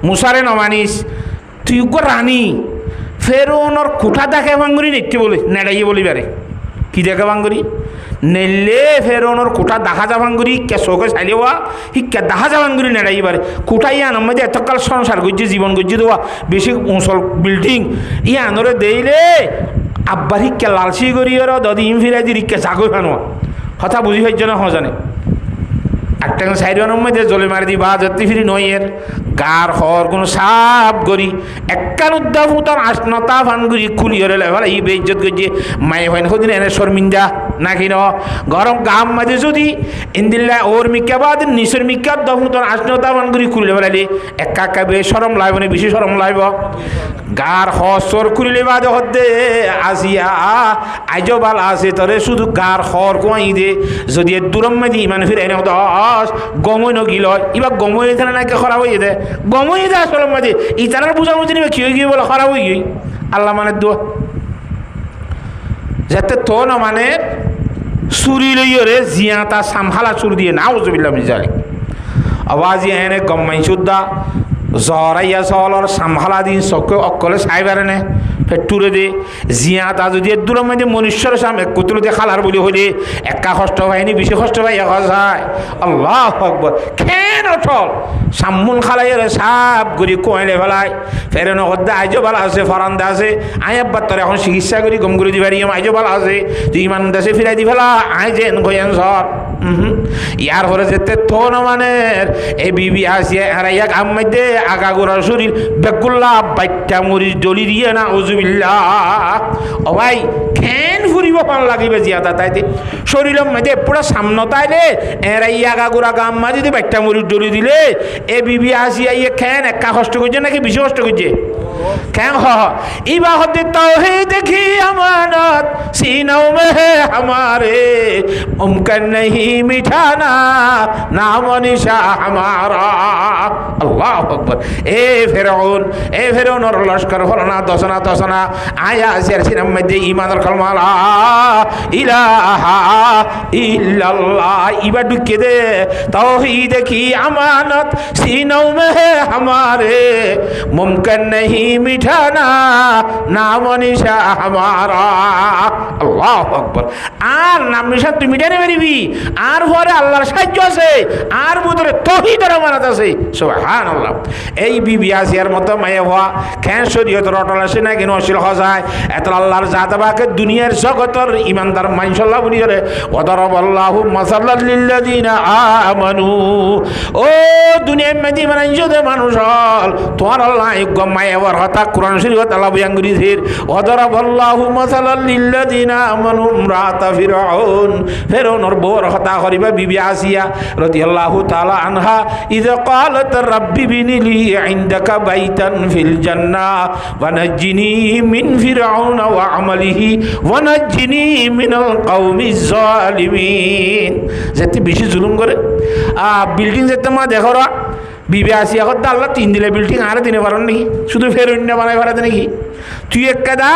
মুসারে নমানিস তুই রানী ফেরোনর কুঠা দেখে ভাঙ্গুরি নেটে বলে নেড়াইয়ে বলিবারে কি দেখে ভাঙ্গুরি নেলে ফেরোনর কোঠা দেখা যাবাঙ্গুরি কে চোখে চাইলেওয়া শিক্ষা দেখা যাবাঙ্গুরি নেড়াইবারে কোঠাই আনার মধ্যে এতকাল সংসার করছে জীবন করছে দেওয়া বেশি উঁচল বিল্ডিং ই আনরে দেইলে আব্বার শিক্ষা লালসি করি আর দদি ইম ফিরাই দি রিক্ষা জাগই ফানোয়া কথা বুঝি হইছে না জানে আটটাং সাইডনের মধ্যে জলে মারি দিবা যাতে ফিরি নয়ের গার হর কোনো সাপ গরি একান উদ্দা ফুতার আসনতা ফানগুড়ি খুলি হরে লেভার এই বেইজ্জত করছে মায়ে হয় না এনে শর্মিন্দা নাকি ন গরম গাম মাঝে যদি ইন্দিল্লা ওর মিকা বাদ নিচের মিকা দফুতার আসনতা ফানগুড়ি খুলি লেভার একা একা বে সরম লাইব না বেশি সরম লাইব গার হর খুলিলে বাদে হদ্দে আসিয়া আইজ বাল আছে তরে শুধু গার হর কোয়াই দে যদি দূরম মেদি ইমান ফিরে এনে দশ গমই নগিল এবার গমই এখানে নাকি খারাপ হয়ে দে গমই দে আসলে মাঝে ইতারার বুঝাবুঝি নিবে কি হয়ে গিয়ে বলে খারাপ হয়ে গিয়ে আল্লাহ মানে দোয়া যাতে তো না মানে চুরি লইরে জিয়া তা সামহালা চুর দিয়ে না উজুবিল্লাহ মিজালি আওয়াজ এনে গম্মাই সুদ্দা জরাইয়া চলর সামহালা দিন চকে অকলে চাই পারে নে ফেটুরে দে জিয়া তা যদি দূর মধ্যে মনুষ্যর সাম এক কুতুল দিয়ে খালার বলি হলে একা কষ্ট হয়নি বেশি কষ্ট পাই এক যায় আল্লাহ আকবর খেন অটল সামুন খালাইয়ের সাপ গড়ি কোয়াইলে ফেলায় ফেরে নগদে আইজো ভালো আছে ফরান্দা আছে আই আব্বার তোর এখন চিকিৎসা করি গম করে দিবারি আইজো ভালো আছে তুই ইমান দেশে ফিরাই দি ফেলা আই যেন গয়েন সর ইয়ার পরে যেতে তো মানে এই বিবি আসিয়া হারাইয়া গাম মধ্যে আগা গোড়ার শরীর বেগুল্লা বাইটা মরিচ ডলি দিয়ে না উজুবিল্লাহ ও ভাই খেন ফুরিব পান লাগিবে জিয়াদা তাইতে শরীরের মধ্যে পুরো সামনে তাইলে এরাইয়া আগা গোড়া গাম মাঝে যদি বাইটা মরিচ ডলি দিলে এ বিবি আসিয়া ইয়ে খেন একা কষ্ট করছে নাকি বেশি কষ্ট করছে কেন ইবা হতে তাওহীদ কি আমানত सीनों में है हमारे मुमकिन नहीं मिटाना नाम निशा हमारा अल्लाह अकबर ए फिरौन और लश्कर फलना दसना आया सिरसिनम में दे ईमान और कलमा ला इलाहा इल्लल्लाह इबा डुके दे तौहीद की अमानत सीनों में है हमारे मुमकिन नहीं मिटाना नाम निशा हमारा আল্লাহু আকবার আর নাম নিশান তুমি মিটাতে পারবি আর পরে আল্লাহর সাহায্য আছে আর ভিতরে তাওহীদের আমানত আছে সুবহানাল্লাহ এই বিবি আসিয়ার মতো মায়া হওয়া কেন শরীয়ত রটল আসে না কেন অশীল হজায় এত আল্লাহর জাতবাকে দুনিয়ার জগতের ইমানদার মানসাল্লাহ বলি করে ওয়াদারাবাল্লাহু মাসাল্লাল লিল্লাযিনা আমানু ও দুনিয়ার মধ্যে মানুষদের মানুষ হল তোমার আল্লাহ মায়া হওয়ার কথা কোরআন শরীফত আল্লাহ বয়ান করেছে ওয়াদারাবাল্লাহু মাসাল্লাল লিল্লাযিনা আমানু ইমরাতা ফিরআউনের বউর কথা করিবা বিবি আসিয়া রাদিয়াল্লাহু তাআলা আনহা ইযা ক্বালাত রাব্বি বিনিলি ইনদাকা বাইতান ফিল জান্নাহ ওয়া নাজ্জিনি মিন ফিরআউন ওয়া আমালিহি ওয়া নাজ্জিনি মিনাল কওমিজ জালিমিন যেতে বেশি জুলুম করে বিল্ডিং যেতে মা দেখো বিবি আসিয়া কথা আল্লাহ 3 দিলে বিল্ডিং আর দিনে পারেন নাকি শুধু ফেরুন্না বানাই পারে নাকি তুই একটা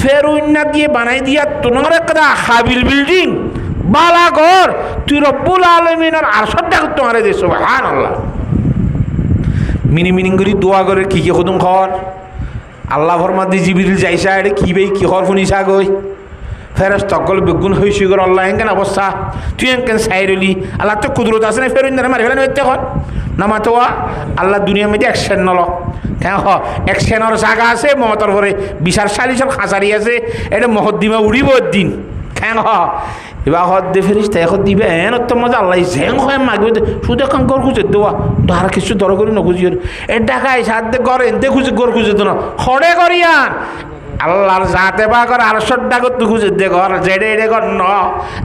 ফেরুন্না দিয়ে বানাই দিয়া তোমার একটা হাবিল বিল্ডিং বালা ঘর তুই রব্বুল আলামিনের আরশটা তোমার দে সুবহানাল্লাহ মিনিং করি দোয়া করে কি খুদুম খর আল্লাহ ফরমাদি জিবরিল যাইসা এটা কি ভাই কি খর শুনিসা গই ফেরেশতা সকল বেগুন হইছি গর আল্লাহ এঙ্কেন অবস্থা তুই এঙ্কেন সাইরলি আল্লাহ তো কুদরত আছে না ফেরুন্না মারি ফেলেন হইতে কর নামা তো আল্লাহ দুনিয়ার মধ্যে অ্যাকশন নল হ্যাঁ অ্যাকশনের জায়গা আছে মমতার পরে বিশাল সালিশাল খাঁচারি আছে এটা মহদ্দিমা উড়িব দিন হ্যাঁ এবার হদ্দে ফেরিস তাই এখন দিবে এন তো মজা আল্লাহ ঝ্যাং হয় মাগবে শুধু এখন গড় খুঁজে দেওয়া আর কিছু দর করি না খুঁজি এর ডাকাই সাথে গড় এনতে খুঁজে গড় খুঁজে তো না খড়ে করিয়ান আল্লাহর জাতে বা কর আর সড্ডা করতে খুঁজে দে ঘর জেডে এডে কর ন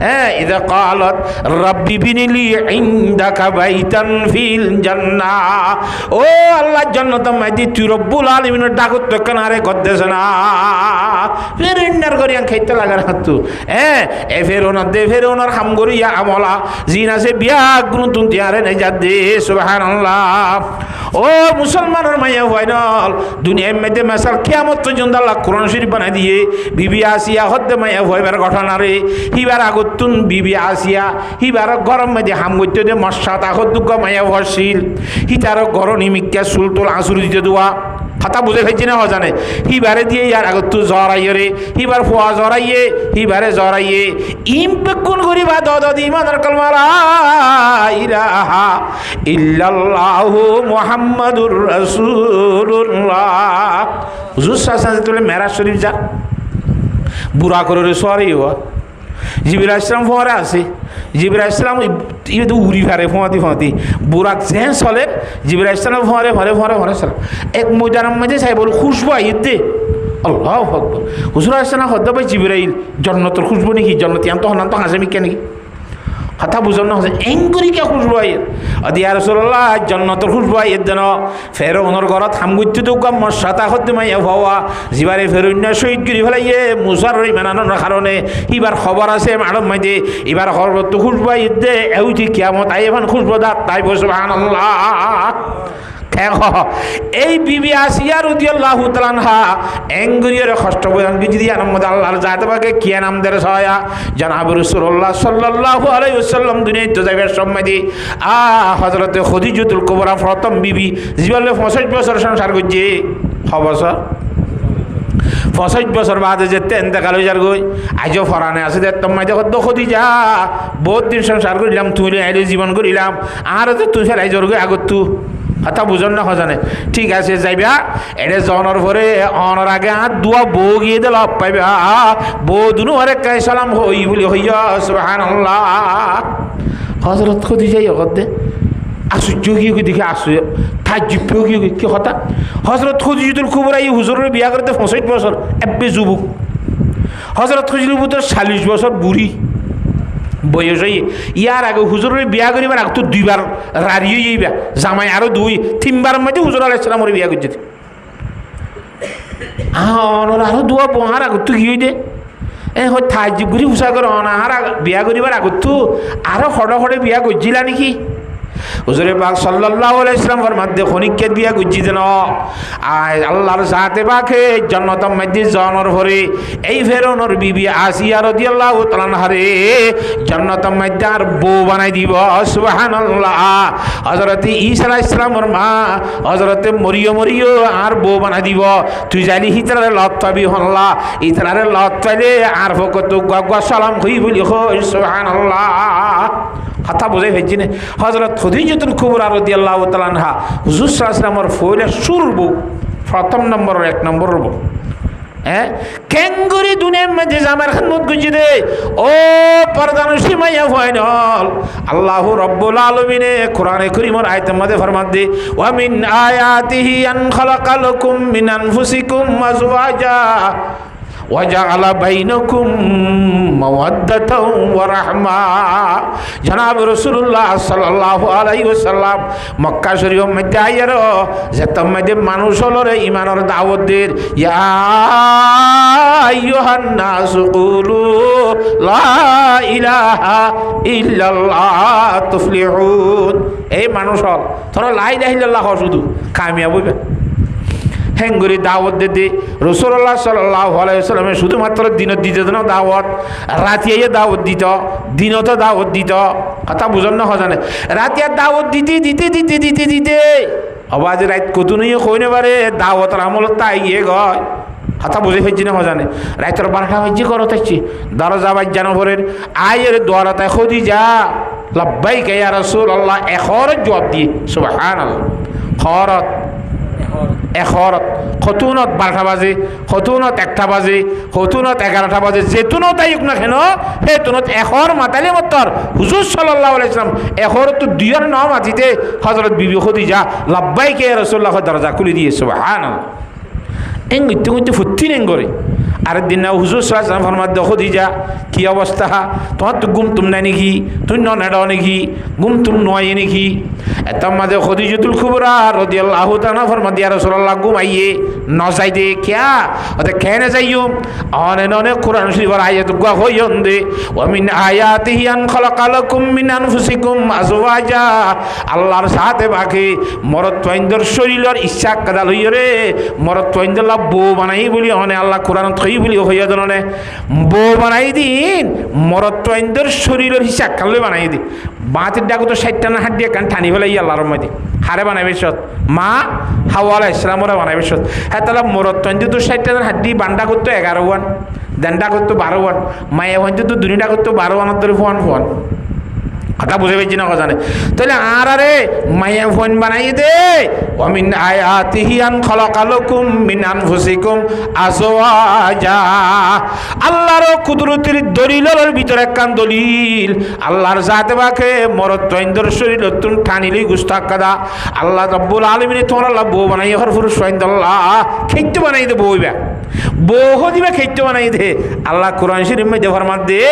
হ্যাঁ ইদা ক্বালাত রাব্বি বিনিলি ইনদাকা বাইতান ফিল জান্নাহ ও আল্লাহ জান্নাত মাইদি তুই রব্বুল আলামিনের ডাকত তো কানারে গদ্দেছ না ফেরেন্ডার করিয়ান খাইতে লাগার হাতু হ্যাঁ এ ফেরোনার হাম করিয়া আমলা জিন আছে বিয়া গুণ তুন তিয়ারে নাই যা দে সুবহানাল্লাহ ও মুসলমানের মাইয়া হয়নল দুনিয়ার মধ্যে মাসাল কিয়ামত পর্যন্ত আল্লাহ কোরআন শরীফ বানাই দিয়ে বিবি আসিয়া হদ্দে মাইয়া হইবার ঘটনা রে হিবার আগতুন বিবি আসিয়া হিবার গরম মধ্যে হাম করতে দে মশা তাহত দুঃখ মাইয়া হরছিল হিতার গরম নিমিক্কা সুলতুল আসুর দিতে দেওয়া কথা বুঝে খাইছি না জানে হিবারে দিয়ে ইয়ার আগত জরাইয়ে রে হিবার ফোয়া জরাইয়ে হিবারে জরাইয়ে ইম বেগুন করিবা দদি ইমানের কলমা লা ইলাহা ইল্লাল্লাহু মুহাম্মাদুর রাসূলুল্লাহ হুজুর সাল্লাল্লাহু আলাইহি ওয়াসাল্লাম মেরাজ শরীফ যা বুড়া করে রে সরি হওয়া জিবরাইল ইসলাম ফোঁয়ারে আছে জিবরাইল ইসলাম তো উড়ি ফারে ফোঁয়াতি বুড়াক যেন চলে জিবরাইল ইসলাম ফোঁয়ারে চলে এক ময়দানের মাঝে চাই বল খুশবু আইয়ে দে আল্লাহ আকবার হুজুর আসলাম হদ্দা ভাই জিবরাইল জন্নতর খুশবু নাকি জন্নতি আম তো হনান তো হাসে মিকে নাকি কথা বুঝান না হচ্ছে এঙ্গুরি কে খুশবু আইয়ে দিয়া রাসূলুল্লাহ জন্নতর খুশবু আইয়ে দেন ফের ওনর ঘরত হামগুত্তি তো কাম মশাতা হদ্দে মাইয়া ভাওয়া জিবারে ফেরুন্না শহীদ গিরি ফেলাইয়ে মুসার রই মানানোর কারণে এবার খবর আছে ম্যাডাম মাইদে এবার খবর তো খুশবু আইয়ে দে এউটি কিয়ামত আই এখন খুশবু দাঁত তাই সুবহানাল্লাহ এই বিবি আসিয়া রাদিয়াল্লাহু তাআলা আনহা এঙ্গুরিয়র কষ্ট বয়ানকে যদি আনমদ আল্লাহর জাতে পাকে কি নাম দের সয়া জনাব রাসূলুল্লাহ সাল্লাল্লাহু আলাইহি ওয়াসাল্লাম দুনিয়াতে যাইবার সময় দি হযরতে খাদিজাতুল কুবরা প্রথম বিবি জীবনে 65 বছর সংসার করছে 6 বছর 65 বছর বাদে যেতে ইন্তেকাল হয়ে যার গই আজও ফরানে আছে তোমায় দেখো খাদিজা বহুত দিন সংসার করিলাম তুই আইলে জীবন করিলাম আর তো তুই ফেলাই জোর গই আগত তুই হাতা বুঝন না হজানে ঠিক আছে যাইবা এটা জনের পরে অনর আগে দুয়া বউ গিয়ে দিল পাইবা বউ দুনু হরে কাই সালাম হই বলি হইয়া সুবহানাল্লাহ হযরত খাদিজা ইয়গদে আশ্চর্য গিয়ে দেখে আসে তাজ্জুব গিয়ে কি কথা হযরত খাদিজাতুল কুবরা এই হুজুরের বিয়া করতে 65 বছর এব্বে যুবক হযরত খাদিজাতুল কুবরা 40 বছর বুড়ি বয়স হয়ে ইয়ার আগে হুজুরের বিয়া করিবার আগে তো 2বার রাড়ি হইবা জামাই আরো 2-3বার মধ্যে হুজুর আলাইহিস সালামের বিয়া করছে আরো দুয়া বহার আগে তো কি হইতে হয় তাজ্জুব করে হুসা করে অনাহার বিয়া করিবার আগে তো আরো খড়ে বিয়া করছিলা নাকি হুজুরে পাক সাল্লাল্লাহু আলাইহি ওয়াসাল্লামের মধ্যে খনিকে বিয়া গুজি দেন আর আল্লাহর সাথে পাকে জান্নাতের মধ্যে জানোর ভরে এই ফেরৌনের বিবি আসিয়া রাদিয়াল্লাহু তাআলা আনহারে জান্নাতের মধ্যে আর বউ বানাই দিব সুবহানাল্লাহ হযরত ঈসা আলাইহিস সালামের মা হযরত মরিয়ম আর বউ বানাই দিব তুই জানি হিতরারে লত পাবি হল্লা ইতরারে লত পাইলে আর ফকত গগা সালাম হই বলি হই সুবহানাল্লাহ কথা বুঝাই হয়েছি না হযরত খাদিজাতুল কুবরা রাদিয়াল্লাহু তাআলা আনহা হুজুর সাল্লাল্লাহু আলাইহি ওয়াসাল্লামের ফয়লা শুরু প্রথম নম্বর 1 নম্বর কেঙ্গুরি দুনিয়ার মধ্যে জামার খাদমত গুঁজি দে ও পর্দানুশী মাইয়া ফাইনাল আল্লাহু রাব্বুল আলামিন কোরআনে কারীমের আয়াতের মধ্যে ফরমান দে ওয়া মিন আয়াতিহি আন খালাকালাকুম মিন আনফুসিকুম আজওয়াজা وجعل بينكم مودة ورحمة جناب رسول الله صلى الله عليه وسلم মক্কা শরীফের মধ্যে আইয়ার যেতাম মধ্যে মানুষ হলো রে ঈমানের দাওয়াত দের ইয়া আইয়ুহান নাস কুলু লা ইলাহা ইল্লাল্লাহ তুফলিহুন এই মানুষ হল তোরা লা ইলাহা ইল্লাল্লাহ শুধু কামিয়াব হইবে হেঙ্গুরি দাওয়াত দিতে রাসূলুল্লাহ সাল্লাল্লাহু আলাইহি ওয়াসাল্লাম শুধুমাত্র দিনত দিতে না দাওয়াত রাতিয়া দাওয়াত দিত দিনত দাওয়াত দিত কথা বুঝন না হজানে রাতিয়া দাওয়াত দিতে আওয়াজ রাত কত নিয়ে কইনে পারে দাওয়াতের আমল তাই গয় কথা বুঝে ফেলছি না হজানে রাতের 12টা বাজে করো থাকছি দরজা বাজ্জানো ভরের আয়ের দোয়ারাতে খাদিজা লাব্বাইকা ইয়া রাসূলুল্লাহ এখরত জবাব দিয়ে সুবহানাল্লাহ খরত এখরত খতুনত 12টা বাজে খতুনত 1টা বাজে খতুনত 11টা বাজে যেতুনত আইক না কেন হেতুনত এখর মাতালে মতর হুজুর সাল্লাল্লাহু আলাইহি ওয়াসাল্লাম এখরত তো দুইয়ের নাম আজিতে হযরত বিবি খাদিজা লাব্বাইকা ইয়া রাসূলুল্লাহ দরজা খুলে দিয়ে সুবহানাল্লাহ এঙ্গিতে ফুত্তি নেন করে আরেক দিন না হুজুর সাল্লাল্লাহু আলাইহি ওয়াসাল্লাম ফরমাদ খাদিজা কি অবস্থা তোমার তো ঘুম তুম নাই নাকি তুই ননেডাও নাকি ঘুম তুম নয় নাকি এতার মাঝে খাদিজাতুল কুবরা রাদিয়াল্লাহু তাআলা ফরমাদ ইয়া রাসূলুল্লাহ ঘুমাইয়ে ন যাই দে কিয়া ওতে কেন যাইও অনেক কোরআন শরীফের আয়াত গুয়া হইন দে ওয়া মিন আয়াতিহি আন খালাকালাকুম মিন আনফুসিকুম আজওয়াজা আল্লাহর সাথে বাকি মরদ তৈন্দর শরীরের ইচ্ছা কাদা লইয় রে মরদ তৈন্দর বউ বানাই বলি অনে আল্লাহ কোরআন থই বলি হইয়া দনে বউ বানাই দিন মরদ তৈন্দর শরীরের হিসাব কালে বানাই দি বাতের ডাকু তো 60টা না হাত দিয়ে কান টানি ফেলাই আল্লাহর মধ্যে হারে বানাইবে সত মা হাওয়া আলাইহিস সালামরা বানাইবে সত হ্যাঁ তাহলে মরদ তৈন্দর তো 60টা হাত দিয়ে বান্ডা করতো 11 ওয়ান দেনটা করতো 12 ওয়ান মায়ে হইতে তো দুনিটা করতো 12 ওয়ান ধরে ফোন কথা বুঝে পেয়েছি না জানে তাহলে আর আরে মাইয়া ফোন বানাই দে ওমিন আয়াতিহি আন খালাকালাকুম মিন আনফুসিকুম আজওয়াজা আল্লাহর কুদরতের দলিলের ভিতরে একখান দলিল আল্লাহর জাতে বাকে মরদ তৈন্দর শরীর তুন ঠানিলি গুস্তাক কাদা আল্লাহ রাব্বুল আলামিন তোমরা আল্লাহ বউ বানাই হর পুরুষ আল্লাহ খেতে বানাই দে বউবা বউ দিবা খেতে বানাই দে আল্লাহ কোরআন শরীফ মধ্যে ফরমান দে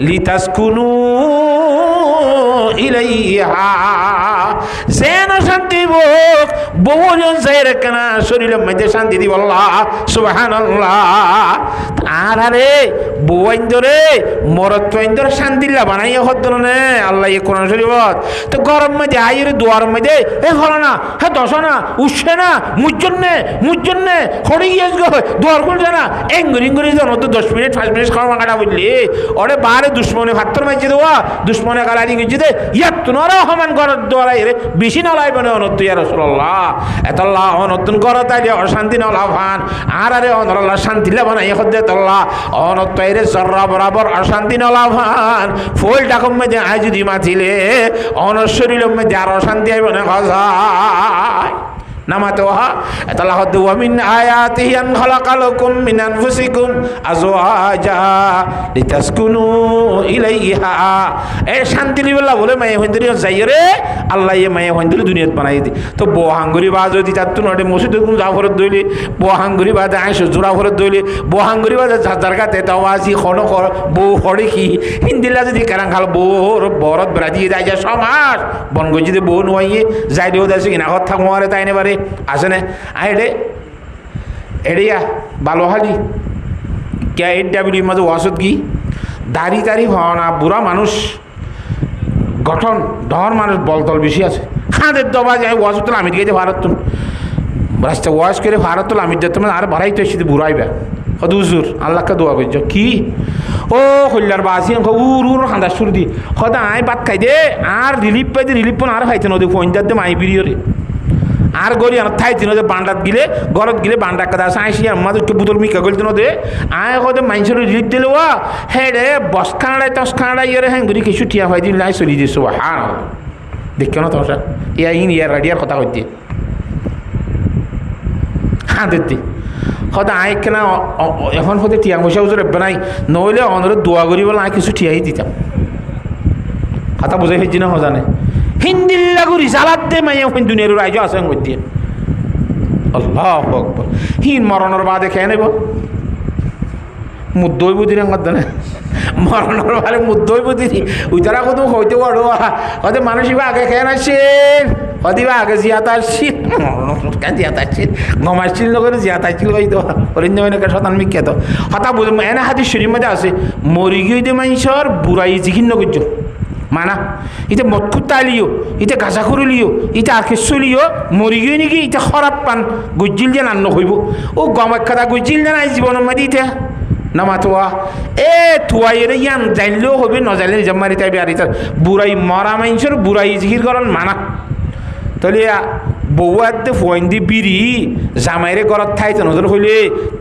লিতাসকুনু ইলাইহা যেন শান্তি হোক বহুজন যাই রেখে না শরীরের মধ্যে শান্তি দিব আল্লাহ সুবহানাল্লাহ আর আরে বউইন্দরে মরত্বইন্দর শান্তি লা বানাইয়া হদ্দল নে আল্লাহ এই কোরআন শরীফত তো গরম মধ্যে আইরে দুয়ার মধ্যে এ হলো না হে দশ না উঠছে না মুজন্নে খড়ি গিয়ে দুয়ার খুলছে না এঙ্গুরি জন তো 10 মিনিট 5 মিনিট খাওয়া কাটা বললি ওরে বারে দুশ্মনে ভাত্তর মাইছে দেওয়া দুশ্মনে গালারি গিয়ে দে ইয়াত তোনারা সমান ঘরের দোয়ারাই রে বেশি নলাইব না অনত ইয়া রাসূলুল্লাহ এতাল্লাহ অনতুন ঘর তাইলে অশান্তি নলাভান আর আরে অনরাল্লাহ শান্তি লাভান এই হদ্দে তাল্লাহ অনত তাইরে জররা বরাবর অশান্তি নলাভান ফুল ডাকম মধ্যে আই যদি মাথিলে অনশরীর মধ্যে আর অশান্তি আইব না খাজায় নামাতোহা এতাল্লাহ ওয়া মিন আয়াতিহি আন খালাকালাকুম মিন আনফুসিকুম আজওয়াজা লিতাসকুনু ইলাইহা এ শান্তি লিবল্লা বলে মায়ে হইন্দরি যাইরে আল্লাহ এ মায়ে হইন্দরি দুনিয়াত বানাই দি তো বহাঙ্গুরি বাজ যদি তাত নডে মসজিদ কোন জাফরত দইলে বহাঙ্গুরি বাজ আইসো জোরাফরত দইলে বহাঙ্গুরি বাজ জারগাতে তাওয়াজি খনো কর বউ হড়ে কি হিন্দিলা যদি কারাং খাল বউর বরত ব্রাজি যাই যা সমাজ বনগজি দে বউ নইয়ে যাইলেও দাসি কিনা কথা থাকমারে তাইনে বারে আসে না আইডে এড়িয়া বালোহালি কে AW মাঝে ওয়াসত কি দাড়ি তাড়ি হওয়া না বুড়া মানুষ গঠন ডর মানুষ বলতল বেশি আছে খাঁদের দবা যায় ওয়াসত আমি দিকে ভারত তুন রাস্তা ওয়াশ করে ভারত তুল আমি যেতে আর বাড়াইতে এসে বুড়াইবা হদুজুর আল্লাহকে দোয়া করছ কি ও হল্লার বাসি উর খাঁদা সুর দি হদা আয় বাদ খাই দে আর রিলিফ পাই দে রিলিফ আর খাইতে নদী ফোনটার দে মাই বিরিয়রে আর গরি আর থাই দিন বান্ডাত গিলে গরত গিলে বান্ডা কাদা আইসি আমাদেরকে বুতল মিকা গল দিন দে আয় হতে মানুষের রিলিফ দিলে ও হে রে বস খাঁড়ায় তস খাঁড়ায় ইয়ে হ্যাঁ গরি কিছু টিয়া হয় দিন লাই চলি দিছো হ্যাঁ দেখো না তোমার ইয়া ইন ইয়ার রাডিয়ার কথা হইতে হ্যাঁ দিদি হয়তো আয় কেনা এখন হতে টিয়া পয়সা উজুর রেবে নাই নইলে অনরে দোয়া করি বলে আয় কিছু টিয়াই দিতাম কথা বুঝাই ফেলছি না হজানে হিন্দিল্লা গুরি জালাত দে মাইয়া ওখানে দুনিয়ার রাজ্য আছে দিয়ে আল্লাহ আকবার হিন মরণের বাদে খেয়ে নেব মুদ্দই বুদ্ধি রাঙ্গার দেনে মরণের বাদে মুদ্দই বুদ্ধি ওই তারা কত হইতে পারো হয়তো মানুষ আগে খেয়ে আসছেন হদিবা আগে জিয়াত আসছিল জিয়াত আসছিল গমাইছিল নগরে জিয়াত আসছিল হয়তো অরিন্দ মাইনকে শতান বিখ্যাত হতা বুঝ এনে হাতি শরীর মধ্যে আছে মরি গিয়ে মানুষের বুড়াই জিখিন্ন করছ মানা ইতে মতকুত তালিও ইতে গাছা করলিও ইতে আখে চলিও মরি গিয়ে নাকি ইতে খরাব পান গুজিল যেন আন্ন হইব ও গমাক্ষাতা গুজিল যেন আই জীবনের মধ্যে ইতে নামাতোয়া এ থুয়াইরে ইয়ান জানলেও হবে নজানলে নিজম মারি তাই আর ইতার বুড়াই মরা মানুষের বুড়াই জিকির করেন মানা তাহলে বউয়াতে ফোন দি বিড়ি জামাইরে ঘরত থাইতে নজর হইলে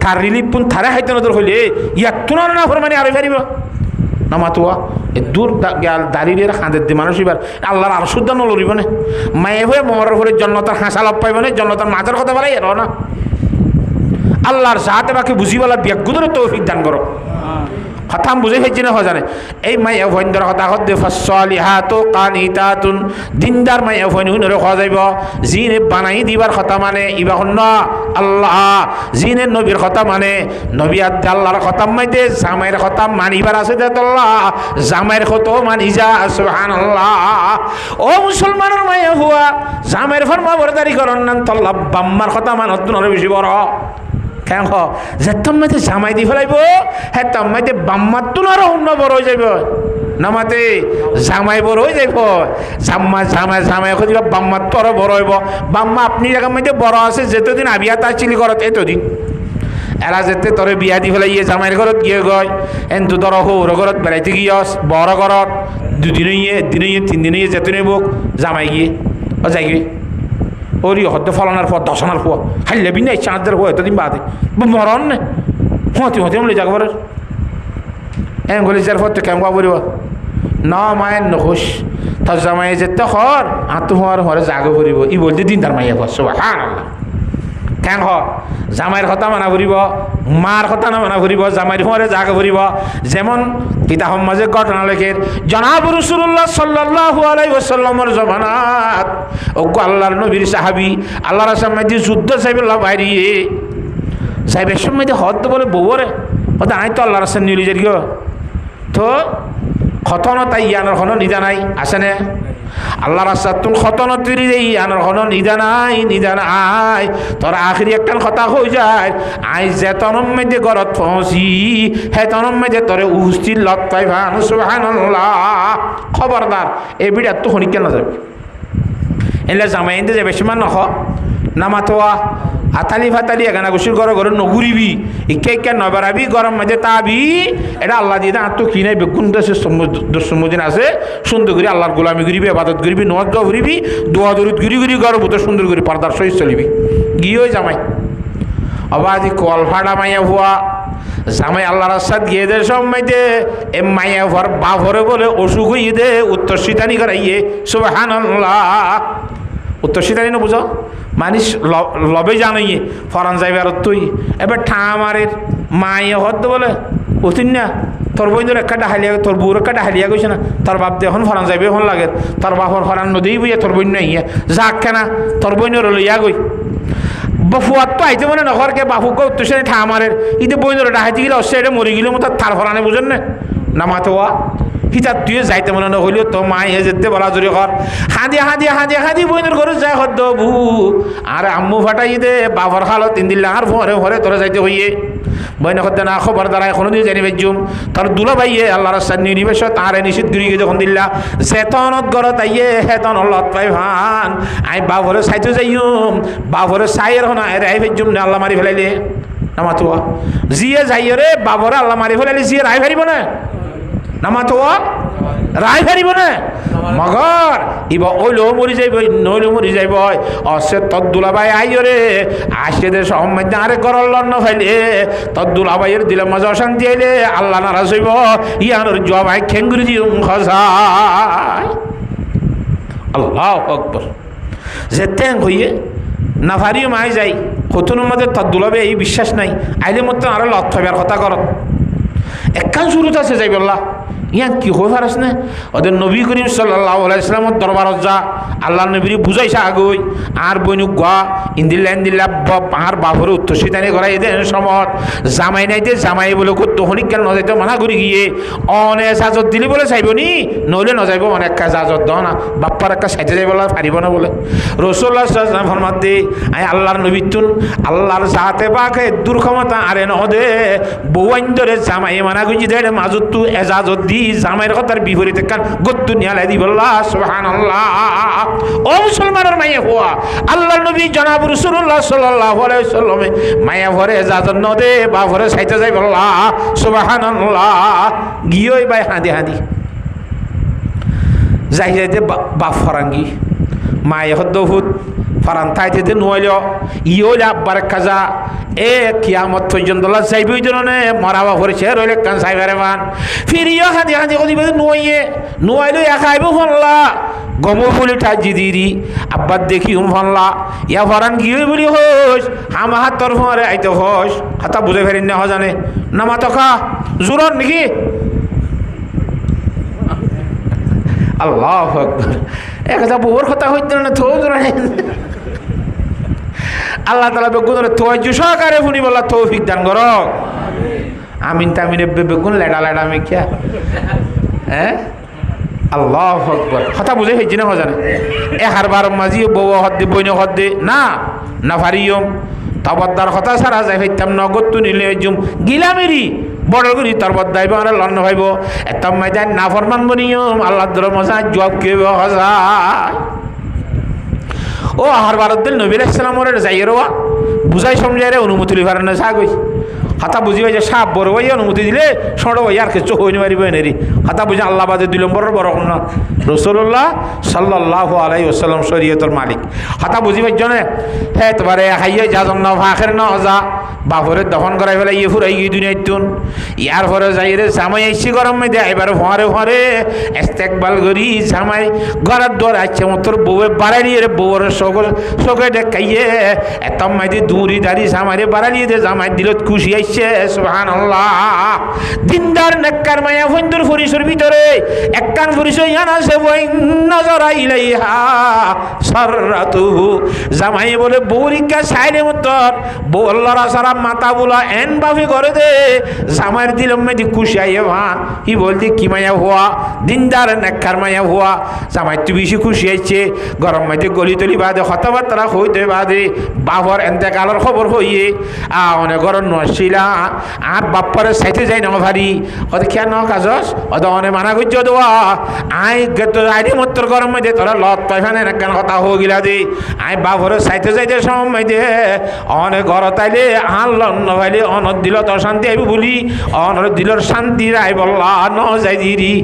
তার রিলিফ পুন থারে হাইতে নজর হইলে ইয়াত তোনার না ফরমানি আরো ফেরিব নামাতোয়া এ দূর দাঁড়িয়ে খাঁদের দি মানুষ এবার আল্লাহর আর শুদ্ধ নলরিব না মায়ে হয়ে মরার পরে জন্নতার হাসা লাভ পাইব না জন্নতার মাঝের কথা বলাই এর না আল্লাহর সাথে বাকি বুঝিবালা ব্যাগুদের তৌফিক দান করো কথা বুঝে ফেলছি না জানে এই মাইয়া ভৈন্দর কথা হদ্দে ফাসলিহাতু কানিতাতুন দিনদার মাইয়া ভৈন হুনরে খাওয়া যাইব জিনে বানাই দিবার কথা মানে ইবা হন আল্লাহ জিনে নবীর কথা মানে নবী আদ আল্লাহর কথা মাইতে জামাইয়ের কথা মানিবার আছে দে আল্লাহ জামাইয়ের কথা মানি যা সুবহানাল্লাহ ও মুসলমানের মাইয়া হুয়া জামাইয়ের ফরমা বরদারি করন না আল্লাহ বাম্মার কথা মানত নরে বেশি বড় কেন যে তোমাতে জামাই দি ফেলাইব হ্যাঁ তোমাতে বাম্মার তো আরো অন্য বড় হয়ে যাইব নামাতে জামাই বড় হয়ে যাইব জামাই এখন দিবা বাম্মার তো আরো বড় হইব বাম্মা আপনি জায়গার মধ্যে বড় আছে যেতদিন আবিয়া তার চিলি করত এতদিন এরা যেতে তোরে বিয়া দি ফেলাইয়ে জামাইয়ের ঘরত গিয়ে গয় এন্তু ধর সৌর ঘরত বেড়াইতে গিয়স বড় ঘরত দুদিনে দিনে 3 দিনে যেতে নেব জামাই গিয়ে ও যাই গিয়ে ওরি হতে ফলানোর পর দশনার পর হাইলে বিনা চাঁদের হো এতদিন বাদে মরণ নে হতে আমলে যাকবার এম গলি যার পর তো কেমন বলিব না মায়ের নখোশ তোর জামাই যেতে হর আত্ম হওয়ার হরে জাগে ফুরিব ই বলতে দিন তার মাইয়া করছো হ্যাঁ আল্লাহ কেন হ জামাইয়ের কথা মানা ফুরিব মার কথা না মানা ফুরিব জামাইয়ের হরে জাগে ফুরিব যেমন কিতাব মাঝে ঘটনা লেখের জনাব রাসূলুল্লাহ সাল্লাল্লাহু আলাইহি ওয়াসাল্লামের জমানাত ওগো আল্লাহর নবীর সাহাবী আল্লাহর সামনে যুদ্ধ সাইবুল্লাহ বাইরিয়ে সাহেবের সময় হদ বলে বউরে হতে আই তো আল্লাহর সামনে নিয়ে যাই গো তো খতন তাই ইয়ানোর কোনো নিদা নাই আছে না আল্লাহ রাস্তা তুল খতন তৈরি দেই ইয়ানোর কোনো নিদা নাই তোর আখরি একটা কথা হয়ে যায় আই যে তনম মেদে ঘরত পৌঁছি হে তনম মেদে তোরে উস্তির লত পাই ভান সুবহানাল্লাহ খবরদার এই বিড়া তো হনি কেন যাবে এলে জামাই এনতে যাবে সীমা নখ নামাতোয়া আতালি ফাতালি এখানে গোসল ঘরে ঘরে নঘুরিবি ইকে নবারাবি গরম মাঝে তাবি এটা আল্লাহ দিয়ে আর তো কি নাই বেগুন দেশের দুঃসমদিন আছে সুন্দর করে আল্লাহর গোলামি ঘুরিবি আবাদত ঘুরিবি নজ ঘুরিবি দোয়া দরিদ ঘুরি ঘুরি গরম তো সুন্দর করে পর্দার সহিত চলিবি গিয়ে জামাই আবাদি কল ফাটা মাইয়া ভুয়া জামাই আল্লাহ রাস্তাত গিয়ে দে সময়তে এ মাইয়া ভর বা ভরে বলে অসুখ হইয়ে দে উত্তর শীতানি করাইয়ে সুবহানাল্লাহ উত্তর শীতানি না বুঝো মানিস লবে জানাইয়ে ফরান যাইবে আর তুই এবার ঠামারের মায়ে হদ বলে উঠিন না তোর বইনের একটা ডাহালিয়া তোর বউর একটা ডাহালিয়া গেছে না তোর বাপ দিয়ে এখন ফরান যাইবে এখন লাগে তোর বাপর ফরান নদী বইয়া তোর বইন নাই যাক কেনা তোর বইনের লইয়া গই বাফুয়ার তো আইতে মানে নখরকে বাফুকে উত্তর সে ঠামারের ইতে বইনের ডাহাইতে গেলে অস্ট্রে এটা মরে গেলে মতো তার ফরানে বুঝেন না নামাতোয়া হিতার তুই যাইতে মনে নহলিও তো মায়ে যেতে বলা জোরে কর হাঁদি বইনের ঘরে যায় হদ্দ বু আর আম্মু ফাটাই দে বাবার খালো 3 দিন আর ভরে ভরে তোরা যাইতে হইয়ে বইনে করতে না খবর দ্বারা এখনো দিয়ে জানিবে জুম তোর দুলা ভাইয়ে আল্লাহ রাস্তার নিবেশ তারে নিষিদ্ধ গিয়ে যখন দিল্লা চেতনত ঘরত আইয়ে হেতন লত পাই ভান আই বাবরে চাইতে যাইম বাবরে চাইয়ের হনা এর আই ভেজুম না আল্লাহ মারি ফেলাইলে নামাতোয়া জিয়ে যাইয়ে রে বাবরে আল্লাহ মারি ফেলাইলে জিয়ে রাই ফেরিব না নামাতোয়া রায় ফেরিব না মগর ইব ওইলো মরি যাইব নইলো মরি যাইব অসে তদ্দুলাবাই আইরে আসে দে সম্মান্য আরে করল ন ফাইলে তদ্দুলাবাইয়ের দিলে মজা অশান্তি আইলে আল্লাহ নারাজ হইব ইয়ানোর জবাই খেঙ্গুরি দিউম খসায় আল্লাহু আকবার যে ট্যাং হইয়ে না ফারিও মাই যাই কতনুর মধ্যে তদ্দুলাবে এই বিশ্বাস নাই আইলে মতো আরো লত ফাইবার কথা কর একখান শুরুত আছে যাই বললা ইয়ান কি হয়ে পারাস না ওদের নবী করিম সাল্লাল্লাহু আলাইহি সাল্লামের দরবারত যা আল্লাহ নবীর বুঝাইছে আগই আর বইনু গা ইন্দিল্লা আর বাবরে উত্তর শীতানি করাই দেন সমত জামাই নাইতে জামাই বলে কত হনিক কেন নজাইতে মানা করি গিয়ে অনে এজাজত দিলি বলে চাইব নি নইলে নজাইব অনেক এজাজত দাও না বাপ্পার একটা সাইতে যাই বলে পারিব না বলে রাসূলুল্লাহ সাল্লাল্লাহু আলাইহি ওয়াসাল্লাম ফরমাতে আই আল্লাহর নবী তুন আল্লাহর জাতে পাকে দুর্ক্ষমতা আরে নহদে বউয়াইন্দরে জামাই মানা গুজি দেড় মাজত তু এজাজত দি জামাইয়ের কথার বিপরীতে কান গত্তু নিয়ালাই দিব সুবহানাল্লাহ ও মুসলমানের মাইয়া হওয়া আল্লাহর নবী জনাব রাসূলুল্লাহ সাল্লাল্লাহু আলাইহি ওয়াসাল্লামে মাইয়া ভরে এজাজত ন দে বা ভরে সাইতে যাই বল্লাহ সুবহানাল্লাহ গিয়েই বাই হাঁদি যাই যাইতে বাপ ফরাঙ্গি মায়ে হদ্দহুত ফারান তাইতে নইল ইওলা আব্বার কাজা এ কিয়ামত পর্যন্ত যাইবই জনে মরাবা পড়ছে রইলে কান সাইবারে মান ফিরিও হাদি কদি নইয়ে নইলো একাইব ফনলা গমো বলি ঠাজি দিদি আব্বার দেখি ফনলা ইয়া ফরান গিয়ে বলি হোস হামা হাত তোর ফরে আইতে হোস হাতা বুঝে ফেরিন না জানে নামা তখা জোরন নাকি আল্লাহু আকবার একটা বউর কথা হইতে না থো আল্লাহ তাআলা বেগুনের তোয়াজ্জু সহকারে ফুনি বলা তৌফিক দান করো আমিন তামিনে বেগুন লেডা মিকিয়া হ্যাঁ আল্লাহু আকবার কথা বুঝে হইছে না জানে এ হারবার মাঝি বউ হদ্দে বইন হদ্দে না ফারিয়ম তাবদ্দার কথা সারা যাই হইতাম নগদ তু নিলে জুম গিলামেরি বড় করি তার বদাইব আর লন্ন ভাইব এত ময়দান না ফরমান বনিয়ম আল্লাহ দর মজা জব কে হজায় ও আহার ভারত দিল নবী আলাইহিস সালাম ওরে যাইরো বুঝাই সমঝাইরে অনুমতি লিবার না সাগই হাতা বুঝি ভাই যে সাপ বড় ভাই অনুমতি দিলে ছোট ভাই আর কিছু হইনি পারিব নেরি হাতা বুঝি আল্লাহ বাদে দিলাম বড় বড় না রাসূলুল্লাহ সাল্লাল্লাহু আলাইহি ওয়াসাল্লাম শরীয়তের মালিক হাতা বুঝি ভাই জনে হে তোমারে হাইয়ে যা জন্য ফাখের না যা বাপরে দহন করাই ফেলে ইয়ে ফুরাই গিয়ে দুনিয়ায় তুন ইয়ার পরে যাই রে জামাই আইসি গরম মধ্যে এবার ফরে ফরে ইস্তেকবাল করি জামাই ঘরের দর আছে মতর বউয়ে বাড়াইয়ে রে বউর চোখে দেখাইয়ে এত মাইদি দূরি দাঁড়ি জামাইরে বাড়াইয়ে দে জামাই দিলত খুশি আইছে সুবহানাল্লাহ দিনদার নেককার মায়া ফন্দুর ফরিসের ভিতরে একখান পরিচয় জানা আছে বই নজর ইলাইহা সাররাতুহু জামাই বলে বউরিকা সাইরে মতর বউ আল্লাহর সারা মাথা বলা এন বাফি করে দে জামাইর দিল মেদি খুশি আইয়ে ভান ই বলতে কি মায়া হওয়া দিনদার নেককার মায়া হওয়া জামাই তো বেশি খুশি আইছে গরম মাইতে গলি তলি বাদে কথাবার্তা হইতে বাদে বাপর এন্তেকালের খবর হইয়ে অনেক গরম নছিলা আর বাপ্পারে সাইতে যাই না ভারি ওদের খেয়াল ন কাজস ওদের অনেক মানা করছে দেওয়া আই আইডি মত্র গরম মাইতে তোরা লত পাইফানে একখান কথা হয়ে গিলা দে আই বাপরে সাইতে যাইতে সময় দে অনেক ঘর তাইলে আনলন নভাইলে অনর দিল তোর শান্তি আইবি বলি অনর দিলর শান্তি রাই বললা ন যাই দিরি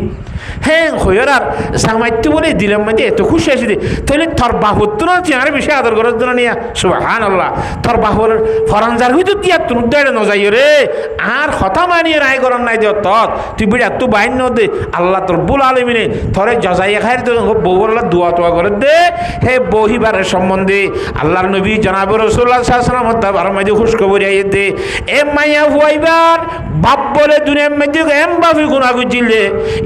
হ্যাঁ হইয়ার আর জামাইতে বলে দিলাম মানে এত খুশি আসি দে তাহলে তোর বাহুর তো না চেয়ারে বেশি আদর করার জন্য নিয়া সুবহানাল্লাহ তোর বাহুর ফরানজার হইতো তিয়া তুন দেড় ন যাই রে আর কথা মানিয়ে রায় করার নাই দেও তত তুই বিড়া তুই বাইন ন দে আল্লাহ তোর বুল আলমিনে থরে জজাইয়া খাই তো বউরলা দোয়া তোয়া করে দে হে বহিবারের সম্বন্ধে আল্লাহর নবী জনাব রাসূলুল্লাহ সাল্লাল্লাহু আলাইহি ওয়াসাল্লাম তার মধ্যে খুশখবরি আইয়ে দে এ মাইয়া হুয়াইবার বাপ বলে দুনিয়ার মধ্যে এম বাফি গুনাহ গুজিলে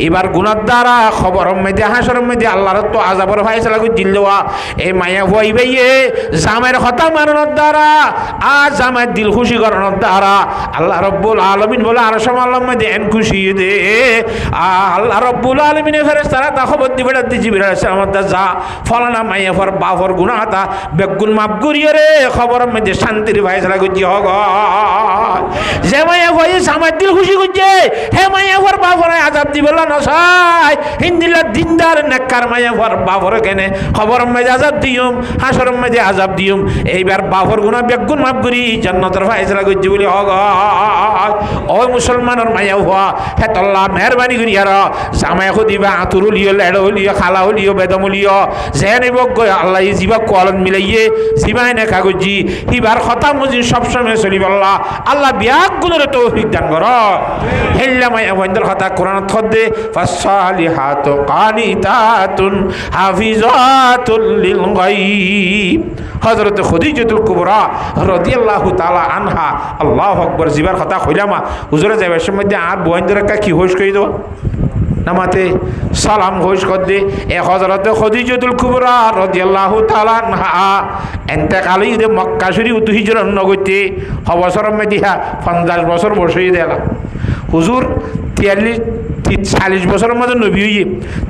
এবার গুনাহ দ্বারা খবরের মধ্যে হাসরের মধ্যে আল্লাহর তো আযাবের ফায়সালা গুজিলওয়া এ মাইয়া হুয়াইবাইয়ে জামাইর কথা মানানোর দ্বারা আর জামাইর দিল খুশি করানোর দ্বারা আল্লাহ রাব্বুল আলামিন বলে আর সমাল্লার মধ্যে এন খুশি দে আল্লাহ রাব্বুল আলামিনের ফেরেশতারা তা খবর দিবে জিবরাইল আলাইহিস সালাম যা ফলানা মাইয়া ফর বাফর গুনাহটা বেগুন মাফ করিয়ে রে খবরের মধ্যে শান্তির ফায়সালা গুজি হগ যে মাইয়া হয়ে জামাইর দিল খুশি করছে হে মাইয়া ফর বাফরে আযাব দিবেল না সাই হিন্দিলা দিনদার নেককার মাইয়া ফর বাফরে কেনে খবরের মধ্যে আযাব দিউম হাসরের মধ্যে আযাব দিউম এইবার বাফর গুনাহ বেগুন মাফ করি জান্নাতের ফায়সালা গুজি বলি হগ ও মুসলমানের মাইয়া হওয়া হে আল্লাহ মেহরবানি করি আর জামাই দিবা আতুর লিও লেড় লিও খালা লিও বেদম লিও জেনে বগ আল্লাহ জিবা কোয়ালন মিলাইয়ে জিবাই না কাগজি হিবার কথা মুজি সব সময় চলিব আল্লাহ আল্লাহ বিয়াক গুণের তৌফিক দান কর হেল্লা মাইয়া বন্ধর কথা কোরআন থদে ফাসালিহাতু কানিতাতুন হাফিজাতুল লিল গায়ব হযরত খাদিজাতুল কুবরা রাদিয়াল্লাহু তাআলা আনহা আল্লাহু আকবার জিবার কথা কইলামা হুজুরে যাইবার সময় আর বন্ধর কা কি হোশ কই দাও নামাতে সালাম ঘোষ কর দে এ হযরত খাদিজাতুল কুবরা রাদিয়াল্লাহু তাআলা আনহা ইন্তেকাল ইদে মক্কা শরীফ উত হিজরত নগতে অবসর মেদিহা 50 বছর বসে দেলা হুজুর 40 বছরের মধ্যে নবী হইয়ে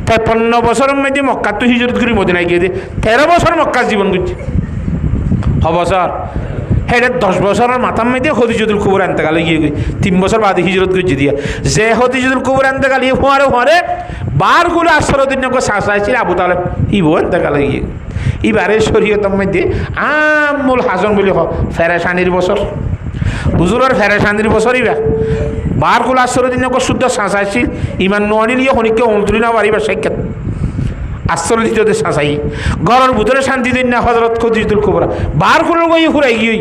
53 বছরের মধ্যে মক্কা তো হিজরত করে মদিনায় গিয়ে 13 বছর মক্কা জীবন করছে অবসর হেডে 10 বছরের মাথার মধ্যে খাদিজাতুল কুবরা ইন্তেকাল গিয়ে 3 বছর বাদে হিজরত করছে দিয়া যে খাদিজাতুল কুবরা ইন্তেকাল হওয়ারে হওয়ারে বারগুলো আসরদিন সাসাইছিল আবু তালেব ইবো ইন্তেকাল গিয়ে এবারে শরীয়তের মধ্যে আমুল হাসান বলি ফেরেশানির বছর হুজুরের ফেরেশানির বছর ইবা বারগুলো আসরদিন শুদ্ধ সাসাইছিল ইমান নোয়ানিলিয়ে হনিকে অন্তরি না পারিবা সাক্ষাৎ আশ্চর্য দিতে সাঁচাই ঘরের ভিতরে শান্তি দিন না হযরত খাদিজাতুল কুবরা বারগুলো গিয়ে ফুরাই গিয়ে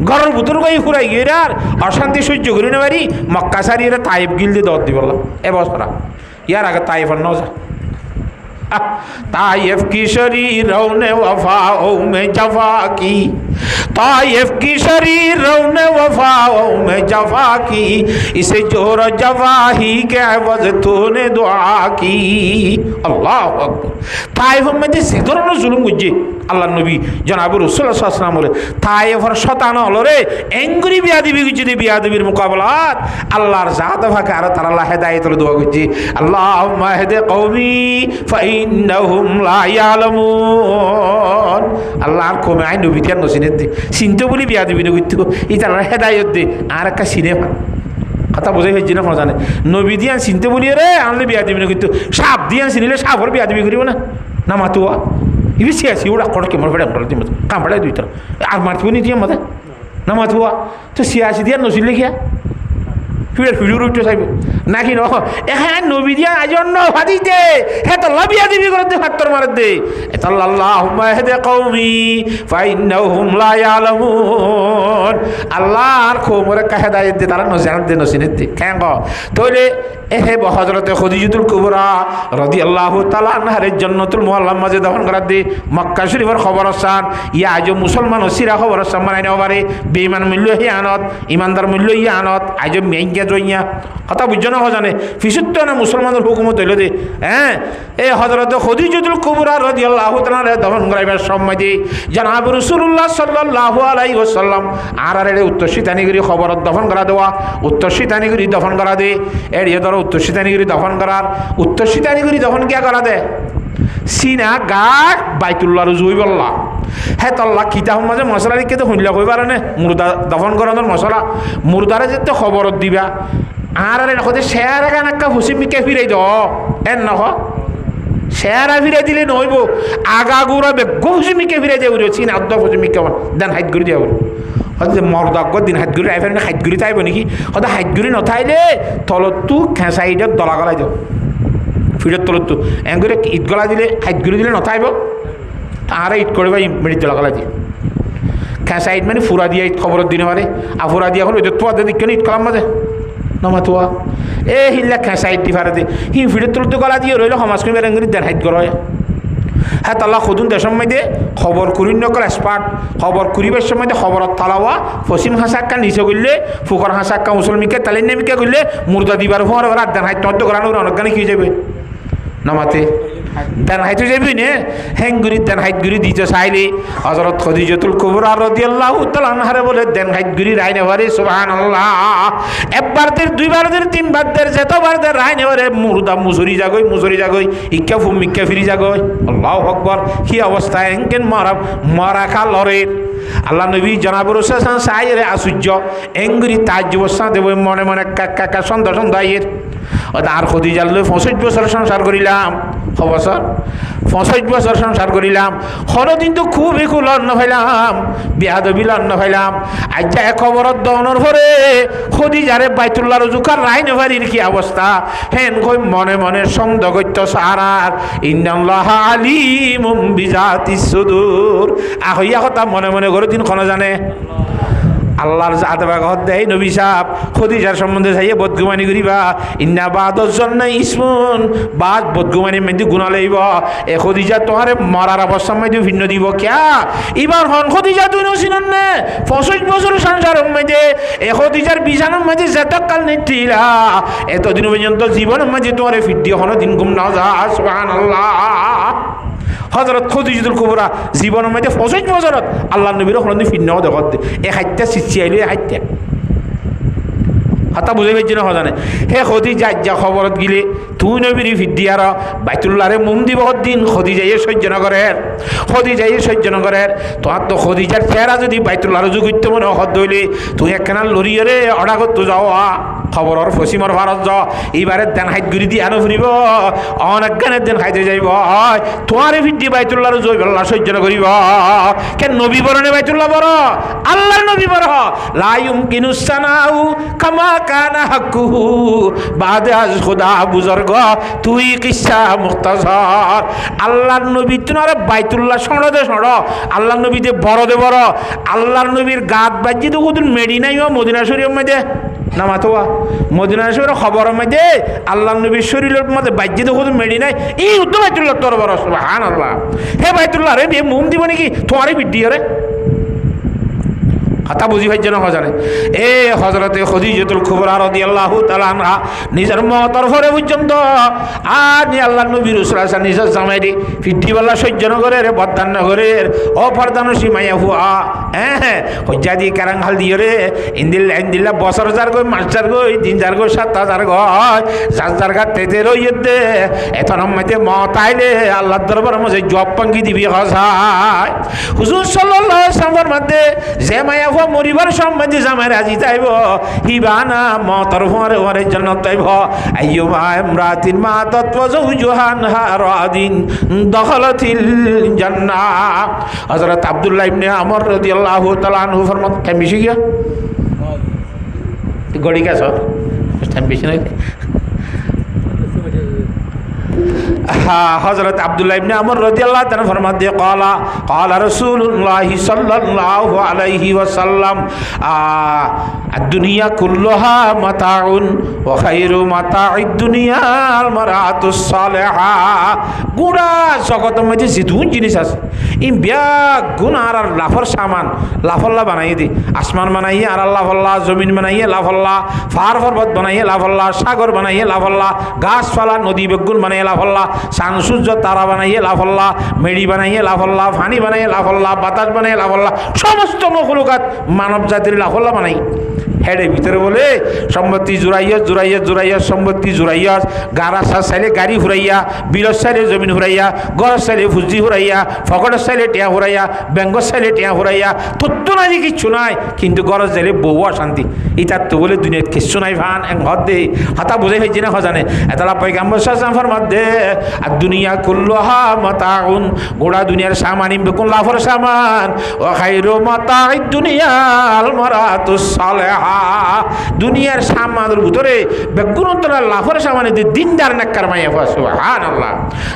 ঘরের ভিতরে গিয়ে ফুরাই গিয়ে আর অশান্তি সহ্য করি না পারি মক্কা সারি এরা তাইফ গিলতে দর দি বললাম এবছরা ইয়ার আগে তাইফ আর নজা ताइफ की शरीर रौने वफाओं में जफा की ताइफ की शरीर रौने वफाओं में जफा की इसे जोर जफा ही के अवज तूने दुआ की अल्लाह अकबर ताइफ में যে ধরনের জুলুম করছে আল্লাহ নবী জনাব রাসূলুল্লাহ সাল্লাল্লাহু আলাইহি ওয়াসাল্লাম বলে তাইফের শতান হলো রে এঙ্গুরি বিয়াদবি করছে বিয়াদবির মোকাবেলাত আল্লাহর জাত ফাকে আর তার আল্লাহ হেদায়েতের দোয়া করছে আল্লাহুম্মা হদি কওমি ফাইন্নাহুম লা ইয়ালামুন আল্লাহর কমে আই নবী তিয়ান নসিনে দে চিন্তা বলি বিয়াদবি ন করতে এই তার হেদায়েত দে আর একটা সিনেমা কথা বোঝাই হয়েছে না জানে নবী দিয়ান চিনতে বলি রে আনলে বিয়াদবি ন করতে সাপ দিয়ান চিনিলে সাপর বিয়াদবি করিব না মাতুয়া ibi siasi udah korek kemana pada kalau timur kampanye itu itu armati ini dia mata nama tua tu siasi dia nusil lagi ya ফিডুর উঠতে চাইব নাকি ন এখানে নবী দিয়া আজন্য ভাদিতে হে তো লাবিয়া দিবি করে দে ফাত্তর মার দে এতাল্লাহুম্মা ইহদি কওমি ফাইন্নাহুম লা ইয়ালামুন আল্লাহর খবরে কা হেদায়েত দে তারা নজান দে নসিনে দে কেন তাহলে এহে হযরতে খদিজাতুল কুবরা রাদিয়াল্লাহু তাআলা আনহার জান্নাতুল মুআল্লার মাঝে দফন করা দে মক্কা শরীফের খবর আসান ইয়া আজ মুসলমান সিরা খবর আসান মানে নবারে বেঈমান মূল্য হিয়ানত ইমানদার মূল্য হিয়ানত আজ মেঙ্গা জইয়া কথা বুঝছো না জানে ফিসুত্ত না মুসলমানের হুকুমত হইল দে হ্যাঁ এই হযরতে খদিজাতুল কুবরা রাদিয়াল্লাহু তাআলা দফন করাইবার সময় দে জনাব রাসূলুল্লাহ সাল্লাল্লাহু আলাইহি ওয়াসাল্লাম আর উত্তর শীতানিগিরি খবর দফন করা দেওয়া উত্তর শীতানিগিরি দফন করা দে এড়িয়ে ধরো উত্তর শীতানিগিরি দফন করার উত্তর শীতানিগিরি দফন কিয়া করা দে সিনা গাক বাইতুল্লাহ রুজুই বললা হ্যাঁ তল্লা কিতাব মাঝে মশলা লিখে তো শুনলে কই পারে না মুর্দা দফন করানোর মশলা মুর্দারে যেতে খবর দিবা আর দেখতে শেয়ারে গান একটা হুসিমিকে ফিরাই দ এন নখ শেয়ারা ফিরাই দিলে নইব আগা গুড়া বেগ হুসিমিকে ফিরাই যাবো চিন আদ্য হুসিমিকে দেন হাইট করে যাবো হয়তো মরদাগ দিন হাত গুড়ি আইফের হাত গুড়ি তাইব নাকি হয়তো হাত গুড়ি নথাইলে তলতটো খেঁচাইডত দলা গলাই দিও ফিডর তলতটো এম করে ইট গলা দিলে হাত গুড়ি দিলে নথাইব তাহারে ইট করবা মেডিত দলা গলাই দিয়ে খেঁচাইট মানে ফুরা দিয়া ইট খবরের দিনে পারে আর ফুরা দিয়া হলো তোয়া দিকে ইট কলাম মাঝে নমাতোয়া এ হিল্লা খেঁচাইট দি ফারে দে হি ফিডর তলতো গলা দিয়ে রইল সমাজকে বেরেঙ্গি দেন হাত গড় হয় হ্যাঁ তাল্লাহ খুদুন দেশের মধ্যে খবর কুরিন নকল এক্সপার্ট খবর কুরিবার সময় খবরত তালাওয়া পশ্চিম হাসাক্কা নিচে করলে ফুকর হাসাক্কা মুসলমিকে তালিন নেমিকে করলে মুর্দা দিবার ফোয়ার রাত দেন হাইট তত্ত্ব করানো অনেক গানে কি যাবে নামাতে দেন হাইতে যাবি নে হেঙ্গুরি দেন হাইতগুড়ি দিতে চাইলে হযরত খদিজাতুল কুবরা রাদিয়াল্লাহু তাআলা আনহারে বলে দেন হাইতগুড়ি রায় নেবারে সুবহানাল্লাহ একবার দের দুইবার দের তিনবার দের যতবার দের রায় নেবারে মুর্দা মুসরি যাগই ইক্কা ফুমিক্কা ফিরি যাগই আল্লাহু আকবার কি অবস্থা এনকেন মারা খালরে আল্লাহ নবী জনাব রাসূল সাইরে আশুজ্য এঙ্গুরি তাজ্জুবসা দেব মনে মনে কাকা সন্দেহ আইয়ের আর খদিজার লই 65 বছর সংসার করিলাম বছর 65 বছর সংসার করিলাম হরদিন তো খুবই লন্ন ভাইলাম বিয়াদবি লন্ন ভাইলাম আজ যা খবরত দনের পরে খদিজারে বাইতুল্লাহ রুজুকার রাই নেভারির কি অবস্থা হেন কই মনে মনে সন্দেহ করতে সারার ইন্নাল্লাহ আলিমুম বিজাতিস সুদূর আহইয়া কথা মনে মনে করে দিন কোন জানে আল্লাহর জাতে বাগত দেয় নবী সাহেব খদিজার সম্বন্ধে চাইয়ে বদগুমানি করিবা ইন্না বাদর জন্য ইসমুন বাদ বদগুমানি মেদি গুণা লইব এ খদিজা তোমার মরার অবস্থার মধ্যে ভিন্ন দিব কিয়া এবার হন খদিজা তুই নছিলেন না 65 বছর সংসারের মধ্যে এ খদিজার বিছানার মধ্যে যতকাল নিটিলা এতদিন পর্যন্ত জীবনের মধ্যে তোমার ফিরদি হন দিন ঘুম না যা সুবহানাল্লাহ হযরত খদিজাতুল কুবরা জীবনের মধ্যে 65 বছরত আল্লাহ নবীর হরন্দি ফিন্নাও দেখত এ হাইত্যা সিচি আইলে হাইত্যা হাতা বুঝে পেয়েছি না জানে হে খদিজা যা খবরত গিলে তুই নবীর ফিদ্দি আর বাইতুল্লাহরে মুম দিব দিন খদিজাইয়ে সহ্য নগরের তোমার তো খদিজার চেহারা যদি বাইতুল্লাহর যুগিত মনে হদ দইলে তুই একখানা লরিয়ারে অর্ডার করতে যাওয়া খবরের পশ্চিমর ভারত যাও এইবারে দেন হাইত গুড়ি দিয়ে আনো ফুরিব অনেক গানের দেন খাইতে যাইব তোমারে ফিদ্দি বাইতুল্লাহর জয়বাল্লাহ সহ্য করিব কেন নবী বরণে বাইতুল্লাহ বড় আল্লাহর নবী বড় লা ইউমকিনুস সানাউ কামা কানা হাক্কুহু বাদে আজ খোদা বুজুর্গ তুই কিসা মুখতাসার আল্লাহর নবী তোমার বাইতুল্লাহ সড়দে সড় আল্লাহর নবী যে বড় আল্লাহর নবীর গাত বাজি তো কোন মেডি নাই মদিনা শরীফের মধ্যে নামাতোয়া মদিনা শরীফের খবরের মধ্যে আল্লাহর নবীর শরীরের মধ্যে বাজি তো কোন মেডি নাই এই উত্তর বাইতুল্লাহ তোর বড় সুবহানাল্লাহ হে বাইতুল্লাহ রে বিয়ে মুম দিব নাকি তোমারই বিদ্যি রে হাতা বুঝি ভাই যেন হজারে এ হযরতে খদিজাতুল কুবরা রাদিয়াল্লাহু তাআলা আনহা নিজের মতর পরে পর্যন্ত আর আল্লাহর নবী রাসূল নিজের জামাইরে ফিটিওয়ালা সহ্য নগরের বদান নগরের ও ফরদানো সীমায়া হুয়া হ্যাঁ হজ্জাদি কারাঙ্গাল দিয়ে রে ইন্দিল্লা বছর যার গই মাস যার গই দিন যার গই 7000 গই যার গা তেতে রইতে এত নামতে মত আইলে আল্লাহর দরবারে মজে জব পাঙ্গি দিবি হসায় হুজুর সাল্লাল্লাহু আলাইহি ওয়াসাল্লামের মধ্যে যে মায়া মরিবার সম্বন্ধে জামাই রাজি চাইব হিবানা মতর ভরে ভরে জান্নাত চাইব আইয়ুমা ইমরাতিন মাতাত ওয়া যাওজুহান হারাদিন দখলাতিল জান্নাহ হযরত আব্দুল্লাহ ইবনে আমর রাদিয়াল্লাহু তাআলা আনহু ফরমান কেমিশি গিয়া গড়ি গেছ টাইম বেশি নয়। হযরত আব্দুল্লাহ ইবনে আমর রাদিয়াল্লাহু তাআলা ফরমান দিয়ে ক্বালা রাসূলুল্লাহ সাল্লাল্লাহু আলাইহি ওয়াসাল্লাম আদ-দুনিয়া কুল্লুহা মাতাউন ওয়া খায়রু মাতা'id দুনিয়া আল মারআতুস সালিহা। গুড়া জগতের মধ্যে যেতুন জিনিস আছে ই বিয়া গুণ আর লাফর সামান লাফল্লা বানাইয়ে দি, আসমান বানাইয়ে আর লাফল্লা, জমিন বানাইয়ে লাফল্লা, পাহাড় পর্বত বানাইয়ে লাফল্লা, সাগর বানাইয়ে লাফল্লা, গাছপালা নদী বেগুন বানাইয়ে লাফল্লা, চান সূর্য তারা বানাইয়ে লাফল্লা, মেড়ি বানাইয়ে লাফল্লা, পানি বানাইয়ে লাফল্লা, বাতাস বানাইয়ে লাফল্লা, সমস্ত মখলুকাত মানব জাতির লাফল্লা বানাই। হেডে ভিতরে বলে সম্পত্তি জুড়াইয়া সম্পত্তি জুড়াইয়া, গাড়ার চাইলে গাড়ি ফুরাইয়া, বিলর চাইলে জমিন ফুরাইয়া, গড়ের চাইলে ফুজি ফুরাইয়া, ফকটের চাইলে টিয়া ফুরাইয়া, বেঙ্গর চাইলে টিয়া ফুরাইয়া, তত্ত্ব নাই কিচ্ছু নাই, কিন্তু গড়ের চাইলে বউ অশান্তি। ইতার তো বলে দুনিয়াত কিচ্ছু নাই ভান এক ঘর দে হাতা বুঝে হয়েছি না হজানে এতলা পয়গাম্বর সাল্লাল্লাহু মধ্যে আর দুনিয়া কুল্লুহা মাতাউন, গোড়া দুনিয়ার সামান বেকুন লাফর সামান, ও খায়রু মাতা'id দুনিয়া আল মারআতুস সালিহা। দুনিয়ার সামানের ভিতরে বেগুনতলা লাফর সামানে দিনদার নেককার মাইয়া হওয়া। সুবহানাল্লাহ।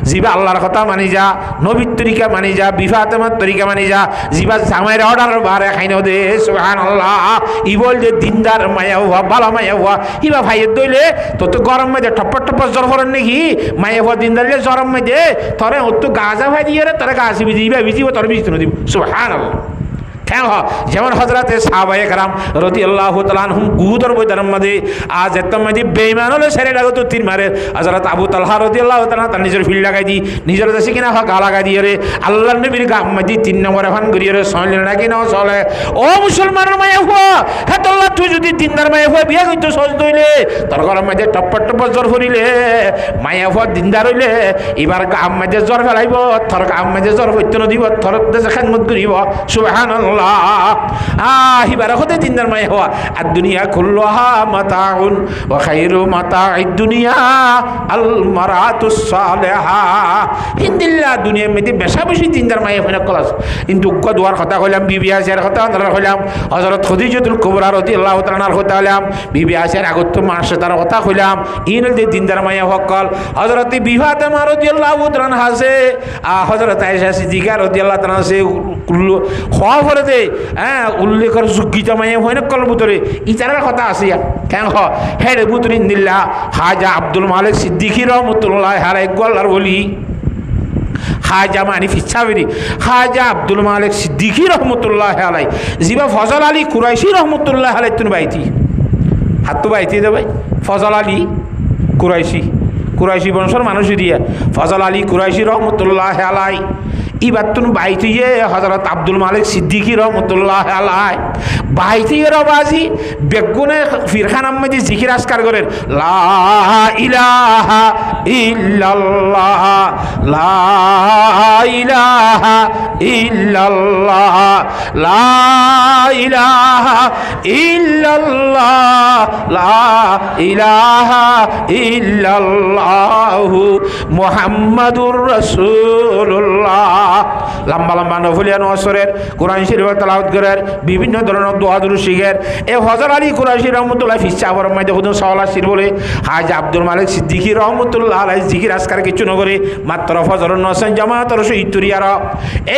জিবা আল্লাহর কথা মানি যা, নবীর তরিকা মানি যা, বিফাতেমার তরিকা মানি যা, জিবা জামাইয়ের অর্ডার বারে খাইন দে। সুবহানাল্লাহ। ই বল যে দিনদার মাইয়া হওয়া, বালা মাইয়া হওয়া, ইবা ভাইয়ের দইলে তো তো গরম মধ্যে টপ্পর টপ্পর জ্বর করেন নাকি মাইয়া হওয়া দিনদারে জ্বরম মধ্যে তরে ও তো গাজা ভাই দিয়ে রে তোরা গাছি বিজিবা বিজিব তোর বিজিত নদীব। সুবহানাল্লাহ। কেন যেমন হজরতে সাহাবায়ে কেরাম রাদিয়াল্লাহু তাআলা আনহুম গুহুদর ময়দানের মধ্যে আজ এত মধ্যে বেঈমান হলে সেরে লাগো তো তীর মারে। হযরত আবু তালহা রাদিয়াল্লাহু তাআলা তার নিজের ফিল লাগাই দি, নিজের দেশে কিনা গা লাগাই দিয়ে রে আল্লাহর নবীর গা মধ্যে 3 নম্বর ফান করিয়ে রে সলে নাকি না চলে। ও মুসলমানের মায়া হুয়া হ্যাঁ আল্লাহ তুই যদি দিনদার মায়া হুয়া বিয়া কইতো সহজ দইলে তোর ঘরের মধ্যে টপ্পর টপ্পর জ্বর হইলে মায়া হুয়া দিনদার হইলে এবার গা মধ্যে জ্বর ফেলাইব, তোর গা মধ্যে জ্বর হইতো না দিব, তোর দেশে খেদমত করিব। সুবহানাল্লাহ। হিবার হতে দিনদার মায়া হওয়া। আর দুনিয়া কুল্লুহা মাতাউন ওয়া খায়রু মাতা'id দুনিয়া আল মারআতুস সালিহা। হিন্দিল্লাহ দুনিয়ার মধ্যে বেশা বেশি দিনদার মায়া হয় না কলাস। কিন্তু দুয়ার কথা কইলাম, বিবি আয়েশার কথা কইলাম, হযরত খাদিজাতুল কুবরা রাদিয়াল্লাহু তাআলার কথা কইলাম, বিবি আয়েশার আগত মাসে তার কথা কইলাম। ইন যে দিনদার মায়া হকল হযরত বিফাতেমা রাদিয়াল্লাহু তাআলা হাসে, হযরত আয়েশা সিদ্দিকা রাদিয়াল্লাহু তাআলা সে হওয়া করে দে উল্লেখের যোগ্যতা মাইয়া হয় না কল ভিতরে ইতারের কথা আছে কেন হে রে বুতরি দিল্লা হাজা আব্দুল মালিক সিদ্দিকী রহমতুল্লাহ আলাইহি গোল্লার বলি খাজা মানিফ ইচ্ছাবেরি খাজা আব্দুল মালিক সিদ্দিকী রহমতুল্লাহ আলাইহি জিবা ফজল আলী কুরাইশি রহমতুল্লাহ আলাইহি তুমি বাইতি হাত তো বাইতি দে ভাই। ফজল আলী কুরাইশি বংশের মানুষ দিয়া ফজল আলী কুরাইশি রহমতুল্লাহ আলাইহি এবার তুমি বাইতিয়ে হযরত আব্দুল মালিক সিদ্দিকী রহমতুল্লাহ আলাইহি বাইতিয়ে রবাজি বেগুনে ফিরখান আহমেদ জিকির আসকার করেন লা ইলাহা ইল্লাল্লাহ লা ইলাহা ইল্লাল্লাহ লা ইলাহা ইল্লাল্লাহ লা ইলাহা ইল্লাল্লাহ মুহাম্মাদুর রাসূলুল্লাহ। লম্বা লম্বা নফলিয়ান ওসরের কোরআন শরীফ তেলাওয়াত করার বিভিন্ন ধরনের দোয়া দুরূদ শিখের এ হযরত আলী কুরাইশি রহমতুল্লাহ ফিসাবর মধ্যে হুদুন সাওয়াল আসির বলে হাজা আব্দুল মালিক সিদ্দিকী রহমতুল্লাহ আলাইহি জিকির আজকার কিছু নগরে মাত্র ফজর নসেন জামাতর সহিতুরিয়ার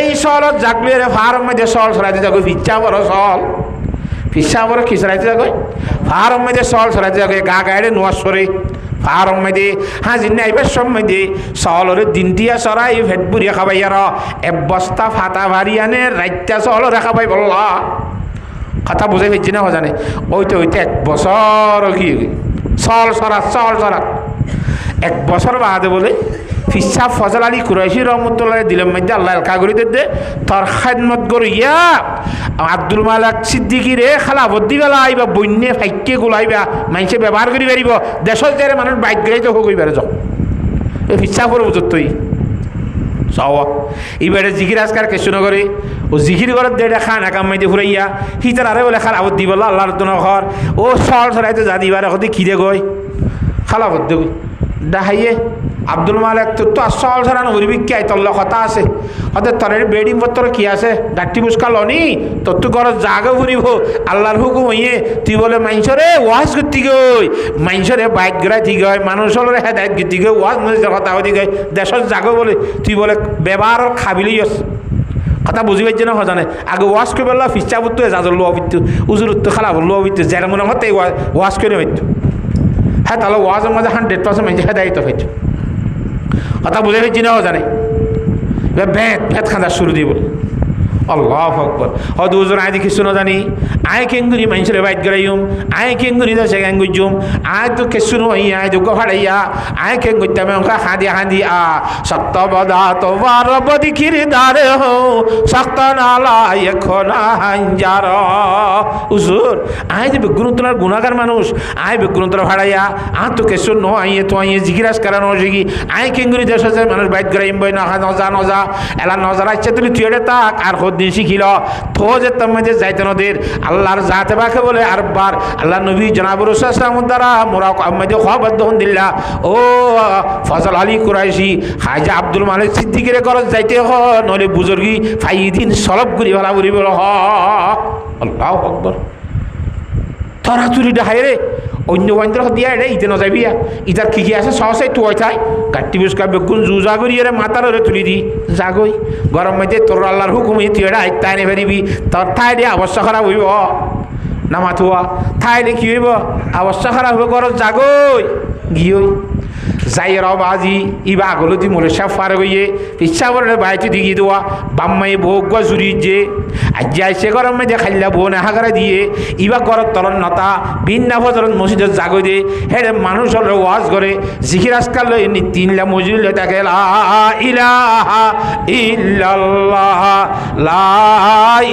এই সলত জাগলিয়ারে ফারম মধ্যে সল সরাইতে যাগো ফিসাবর সল ফিসাবর কি সরাইতে যাগো ফারম মধ্যে সল সরাইতে যাগো গা গায়রে নোয়াসরে ফারম মধ্যে হাজির নাইবার সম্মধ্যে সলরে দিন দিয়া সরাই ভেট বুড়িয়া খাবাইয়ার এক বস্তা ফাতা ভারিয়ানে রাইত্যা সল রেখা পাই বললা কথা বুঝাই ফেলছি না জানে ওইতে এক বছর কি সল সরাত 1 বছর বাদে বলে ফিসা ফজল আলী কুরাইশি রহমতুল্লাহ দিলের মধ্যে আল্লাহ এলকা করি দে তোর খেদমত করিয়া আব্দুল মালিক সিদ্দিকী রে খালা বদ্দি বেলা আইবা বন্যে ফাইকে গোলাইবা মানুষে ব্যবহার করি পারিব দেশের যে মানুষ বাইক গেলেই তো হই পারে যাও এই ফিসা করে বুঝত তুই চাওয়া এইবারে জিকির আজকার কিছু নগরে ও জিকির ঘরের দেড়া খান একাম মাইতে ফুরাইয়া হিতার আরে বলে খালা বদ্দি বলা আল্লাহর তো ঘর ও সল সরাইতে যা দিবার এখন খিদে গই খালা বদ্দি ডাহাইয়ে আব্দুল মালিক তো আসল ছাড়া নবী কি আই তল্ল কথা আছে ওদের তরের বেডিং পত্র কি আছে গাঠি বুসকা লনি তোর তো ঘর জাগা ফুরিব আল্লাহর হুকুম হইয়ে তুই বলে মাইনসরে ওয়াজ করতে গই মাইনসরে বাইক গড়াই ঠিক হয় মানুষ হলে হেদায়ত গীতি গই ওয়াজ মসজিদের কথা হতে গই দেশের জাগো বলে তুই বলে ব্যবহার খাবিলি কথা বুঝি পাইছে না জানে আগে ওয়াজ করে বললা ফিসা বুঝতো এজাজর লোয়া বুঝতো উজুর উত্তর খালা লোয়া বুঝতো যার মনে হতে ওয়াজ করে পাইতো হ্যাঁ তাহলে ওয়াজের মাঝে 100% মাইছে হেদায়িত পাইতো কথা বুঝে পাইছি না জানে ভেদ ভেদ খাঁদা শুরু দিয়ে বলে আল্লাহু আকবার হয়তো ওজন আয় দেখি শুনো জানি আয় কেঙ্গুরি মানুষের বাইট গড়াইম আয় কেঙ্গুরি দা সেখান গুজুম আয় তো কে শুনো আয় তো গড়াইয়া আয় কেঙ্গুরতে আমি অঙ্কা হাঁদি হাঁদি শক্ত বদা তোমার বদিখির দারে হো শক্ত নালা এখন হাঞ্জার উজুর আয় যে বেগুনতলার গুণাগার মানুষ আয় বেগুনতলা ভাড়াইয়া তো কে শুনো আইয়ে তো আইয়ে জিজ্ঞাস করানো শিখি আয় কেঙ্গুরি দেশ মানুষ বাইট গড়াইম বই না নজা নজা এলা নজা রাখছে তুমি তুই এটা তাক আর দিন শিখিল তো যে তোমাদের যাইতে নদীর আল্লাহর জাতে বাকে বলে আরবার আল্লাহ নবী জনাবুর রসুলাম দ্বারা মোরা আমাদের খবর দহন দিল্লা ও ফজল আলী কুরাইশি হাজা আব্দুল মালিক সিদ্দিকের ঘরত যাইতে হ নইলে বুজুর্গি ফাইদিন সলব করি ভালা বলি বল হ আল্লাহু আকবার তোরা চুরিটা হাই রে অন্য বান্ধব দিয়া রে ইতে নজাবিয়া ইতার কি কি আছে সহসাই তুই থাই কাটি বুসকা বেগুন জুজা করি রে মাথার রে তুলি দি জাগই গরম মধ্যে তোর আল্লাহর হুকুমে তুই এটা আইতা এনে ফেরিবি তোর ঠাই দিয়ে অবস্থা খারাপ হইব না মাথুয়া ঠাইলে কি হইব অবস্থা খারাপ হইব ঘর জাগই গিয়েই যাই রাজি ইবা আগলো দি মোরে সাফ ফার গইয়ে ইচ্ছা করে বাইতে দিগি দেওয়া বাম্মাই ভোগ গা জুরি যে আজ যাই সে গরম মধ্যে খাইলা বোন হাগারা দিয়ে ইবা গরত তরন নতা বিন্না ফজরত মসজিদের জাগো দে হেরে মানুষ হলে ওয়াজ করে জিকির আজকাল লই তিনলা মজুর লই তাকে লা ইলাহা ইল্লাল্লাহ লা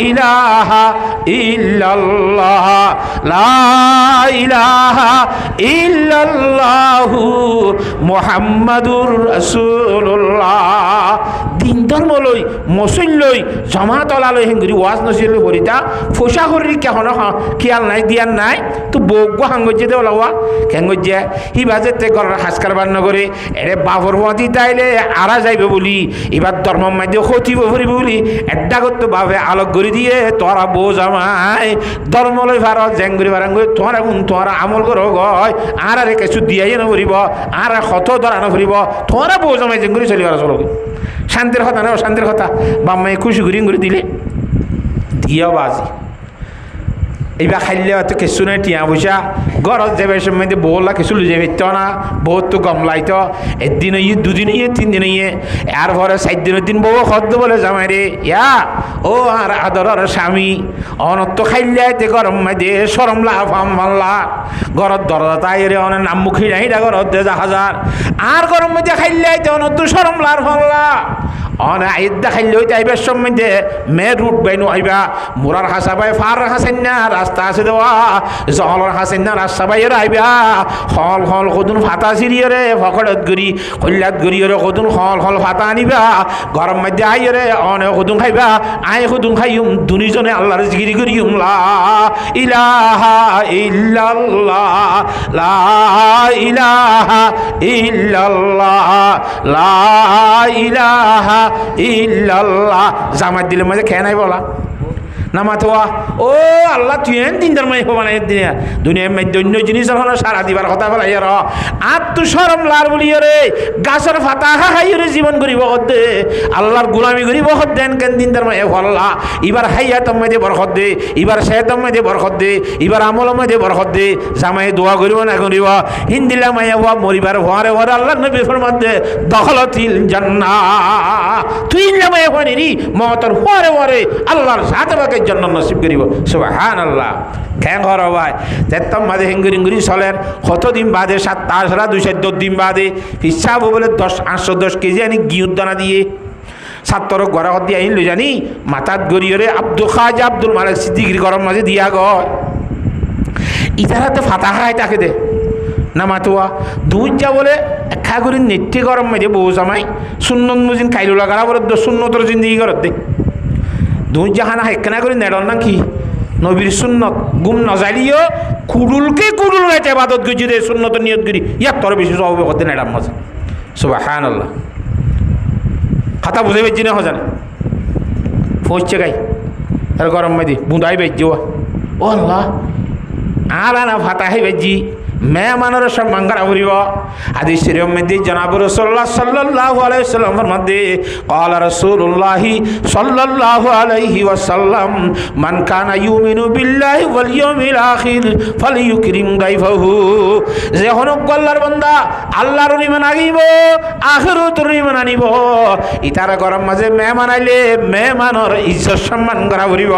ইলাহা ইল্লাল্লাহ লা ইলাহা ইল্লাল্লাহু মুহাম্মাদুর রাসূলুল্লাহ দিন ধর্ম লই মসজিদ লই জমাতলা লই হেঙ্গুরি ওয়াজ নসিল করিতা ফোসা করি কেন খেয়াল নাই দিয়ার নাই তো বগ্য হাঙ্গজ্যে দে ওলাওয়া কেঙ্গজ্যে হি বাজেতে ঘরের হাসকার বান্ন করে এরে বাবর মতি তাইলে আরা যাইবে বলি এবার ধর্ম মাধ্যমে ক্ষতিব ভরিব বলি একটা করতে ভাবে আলোক করে দিয়ে তোরা বউ জামাই ধর্ম লই ভারত জেঙ্গুরি বারাঙ্গুরি তোরা গুণ তোরা আমল করো গয় আর আরে কিছু দিয়াই না ভরিব আর কত ধরানো ফুরিব তোরা বউ জমাই জেঙ্গুরি চলিবার চলবে শান্তির কথা না শান্তির কথা বাম্মাই খুশি ঘুরি ঘুরি দিলে দিয়াও বাজি এইবার খাইলে হয়তো কিছু নাই টিয়া পয়সা ঘরত যাবে সময় বউলা কিছু লুজে ফেরত না বহুত তো গমলাইতো একদিন ইয়ে দুদিন ইয়ে 3 দিন ইয়ে এর পরে 4 দিনের দিন বউ খদ্দ বলে জামাই রে ইয়া ও আর আদরের স্বামী অনত খাইলে আইতে গরম মাঝে সরম লাফাম মাল্লা ঘরত দরজা তাই রে অনেক নাম মুখী নাই ঘরত দে হাজার আর গরম মাঝে খাইলে আইতে অনত সরম লার ফাল্লা অনে আইদা খাইলে হইতে আইবার সময় দে মেয়ের রুট বাইনো আইবা মোরার হাসা বাই ফার হাসেন না রাস্তা আছে দেওয়া জহলর হাসেন না রাস্তা বাইরে আইবা হল হল কদুন ফাতা সিরিয়ে রে ফকড়ত গরি কল্যাত গরিয়ে রে কদুন হল হল ফাতা আনিবা গরম মধ্যে আইয়ে রে অনে কদুন খাইবা আই কদুন খাইম দুনিজনে আল্লাহর জিকির করিম লা ইলাহা ইল্লাল্লাহ লা ইলাহা ইল্লাল্লাহ লা ইলাহা ইল্লাল্লাহ জামাত দিলে মাঝে খেয়ে নাই বলা না মাথোয়া ও আল্লাহ তুই দিন ধর্ম মানে দুনিয়ার মধ্যে অন্য জিনিস হলো সারা দিবার কথা বলা ইয়ার আর তু সরম লার বলি রে গাছের ফাতা হাই রে জীবন করিব দে আল্লাহর গুলামি করিব দেন কেন দিন ধর্ম হল্লা এবার হাইয়া তোমায় দিয়ে বরকত দে এবার সে তোমায় দিয়ে বরকত দে এবার আমল মাই দিয়ে বরকত দে জামাই দোয়া করিব না করিব হিন্দিলা মাইয়া হওয়া মরিবার হওয়ারে হওয়ারে আল্লাহ নবী ফরমাতে দখলতিল জান্নাহ তুই নামাই হওয়ানি রি মতর হওয়ারে হওয়ারে আল্লাহর সাথে বাকে জন্য নসিব করিব সুবহানাল্লাহ কেন ঘর ভাই তেতম মাঝে হিঙ্গুরি হিঙ্গুরি চলেন কতদিন বাদে 27 দিন বাদে হিসাব বলে 810 কেজি আনি গিউর দানা দিয়ে ছাত্র গড়া দিয়ে আইন লই জানি মাথাত গড়িয়ে আব্দুল খাজা আব্দুল মালিক সিদ্দিকির গরম মাঝে দিয়া গয় ইতারাতে ফাতা খায় তাকে দে না মাতুয়া দুধ যা বলে একা করে নেটে গরম মাঝে বউ জামাই সুন্নত মুজিন কাইলো লাগারা বলে সুন্নতর জিন্দিগি করত দে দুই জাহানা হেকনা করে নেড়ন না কি নবীর সুন্নত গুম নজালিও কুডুলকে কুডুল গাইতে বাদত গেছি রে সুন্নত নিয়ত করি ইয়ার তোর বেশি সব করতে নেড়াম মাঝে সুবহানাল্লাহ কথা বুঝে বেজি না হজানে পৌঁছে গাই আর গরম মাদি বুঁদাই বেজি ও আল্লাহ আলা না ফাতা হে বেজি মেহমানের সম্মান করা করিব হাদিস শরীফের মধ্যে জনাব রাসূলুল্লাহ সাল্লাল্লাহু আলাইহি ওয়াসাল্লামের মধ্যে قال رسول الله صلى الله عليه وسلم من كان يؤمن بالله واليوم الاخر فليكرم ضيفه যে হন আল্লাহর বান্দা আল্লাহর ঈমান আনিব আখিরাতের ঈমান আনিব ইতারা গরম মাঝে মেহমান আইলে মেহমানের ইজ্জত সম্মান করা করিব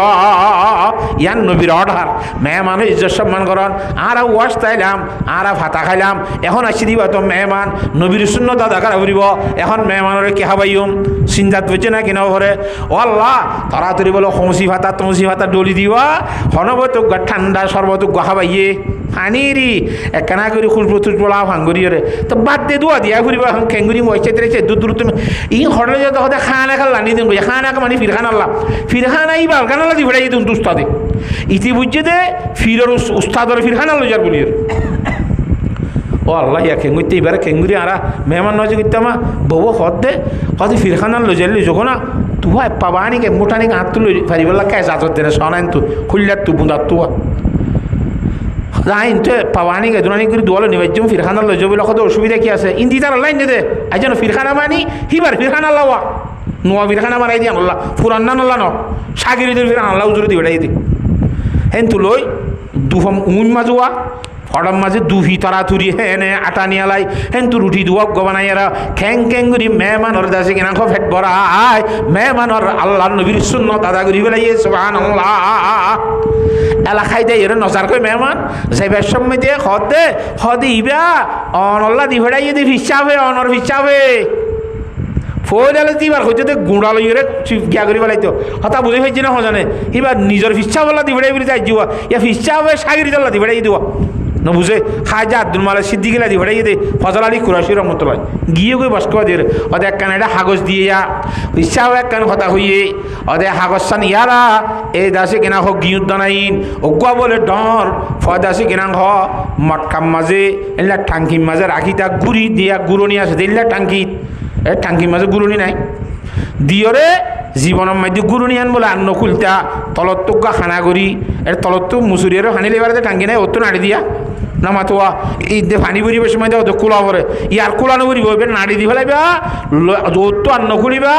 ইয়ান নবীর অর্ডার মেহমানের ইজ্জত সম্মান করন আর ওয়াজ তাইলাম আর ভাতা খাইলাম এখন আসি দিবা তো মেহমান নবীর সুন্নত আদা করা করিব এখন মেহমানের কি খাবাইম চিন্তাত বুঝছে না কিনা ঘরে ও আল্লাহ তাড়াতাড়ি বলো হংসি ভাতা তংসি ভাতা ডলি দিবা হনবত ঠান্ডা সর্বত খাবাইয়ে হানিরি একখানা করে খুশবু টুসবলা ভাঙ্গুরি রে তো বাদ দে দোয়া দিয়া ঘুরিবা খেঙ্গুরি মইছে তেরেছে দূর তুমি ই হরলে যত কথা খানা খাল লানি দিন খানা মানে ফিরখান আল্লাহ ফিরখান আইবা গানালা দি ভেড়াই দিন উস্তাদে ইতি বুঝছে দে ফিরের উস্তাদর ফিরখান আল্লাহ যার বলির ও আল্লাহ ইয়া খেঙ্গুরিতে এবারে খেঙ্গুরি আরা মেহমান নজর করতামা বউ হদ দে হদি ফিরখান আল্লাহ যাইলি যখন না তুয়া পাবানিকে মোটানিকে হাত তুলে ফারিবেলা কে জাতর দেনে সনাইন তু খুললার তু বুঁদার তুয়া লাইন তো পাবানি গে দুনানি করে দোয়ালো নিবাজ্যম ফিরখানা লজো বলে কত অসুবিধা কি আছে ইন্দি তার লাইন দে আই যেন ফিরখানা মানি হিবার ফিরখানা লাওয়া নোয়া ফিরখানা মারাই দিয়ে আল্লাহ ফুরান না নল্লা ন সাগিরিদের ফিরখানা আল্লাহ উজুরে দি বেড়াই দি হেন তু লই দুফম উন মাজুয়া ফড়ম মাঝে দুহি তাড়াতুরি হেনে আটা নিয়ালাই হেন তু রুটি দুয়া গবানাইয়ারা খ্যাং খ্যাং করি মেহমানর দাসে কিনা ফেট বড়া আয় মেহমানর আল্লাহ নবীর সুন্নত আদা করি বেলাইয়ে সুবহানাল্লাহ এলাকায় দেয় এর নজার করে মেহমান যাইবার সময় দিয়ে হদে ইবা অনল্লা দি ভেড়াইয়ে দি ফিসাবে অনর ফিসাবে ফৌজালে দিবার হইতে তো গুঁড়া লইরে গিয়া করি বেলাইতো হতা বুঝে হয়েছে না হজানে এবার নিজের ফিসা বলা দি ভেড়াই বলে যাই যাওয়া ইয়া ফিসা হবে সাগিরি দল্লা দি ভেড়াই দেওয়া না বুঝে খাজা আব্দুল মালিক সিদ্দিকিলা দি ভেড়াই দে ফজল আলী কুরাশি রহমতুল্লাহ গিয়ে গিয়ে বস করে দিয়ে ওদের এক কান এটা হাগজ দিয়ে যা ফিসা এক কান হতা হইয়ে ওদের হাগজ সান ইয়ারা এই দাসে কেনা হোক গিয়ুত দানাইন অগুয়া বলে ডর ফদাসে কেনা হ মটকাম মাঝে এলা টাঙ্কির মাঝে রাখি তা গুড়ি দিয়া গুড়নি আছে দিল্লা টাঙ্কিত এ টাঙ্কির মাঝে গুড়নি নাই দিয়রে জীবনের মধ্যে গুড়নি আন বলে আন্ন খুলতা তলত তো খানা করি এর তলত তো মুসুরিয়ারও হানিলে এবারে টাঙ্কি নাই ওর তো নাড়ি দিয়া নামাতোয়া এই পানি ভরিবার সময় দেওয়া তো কুলা পরে ইয়ার কুলানো ভরিব এবার নাড়ি দি ফেলাইবা ওর তো আন্ন খুলিবা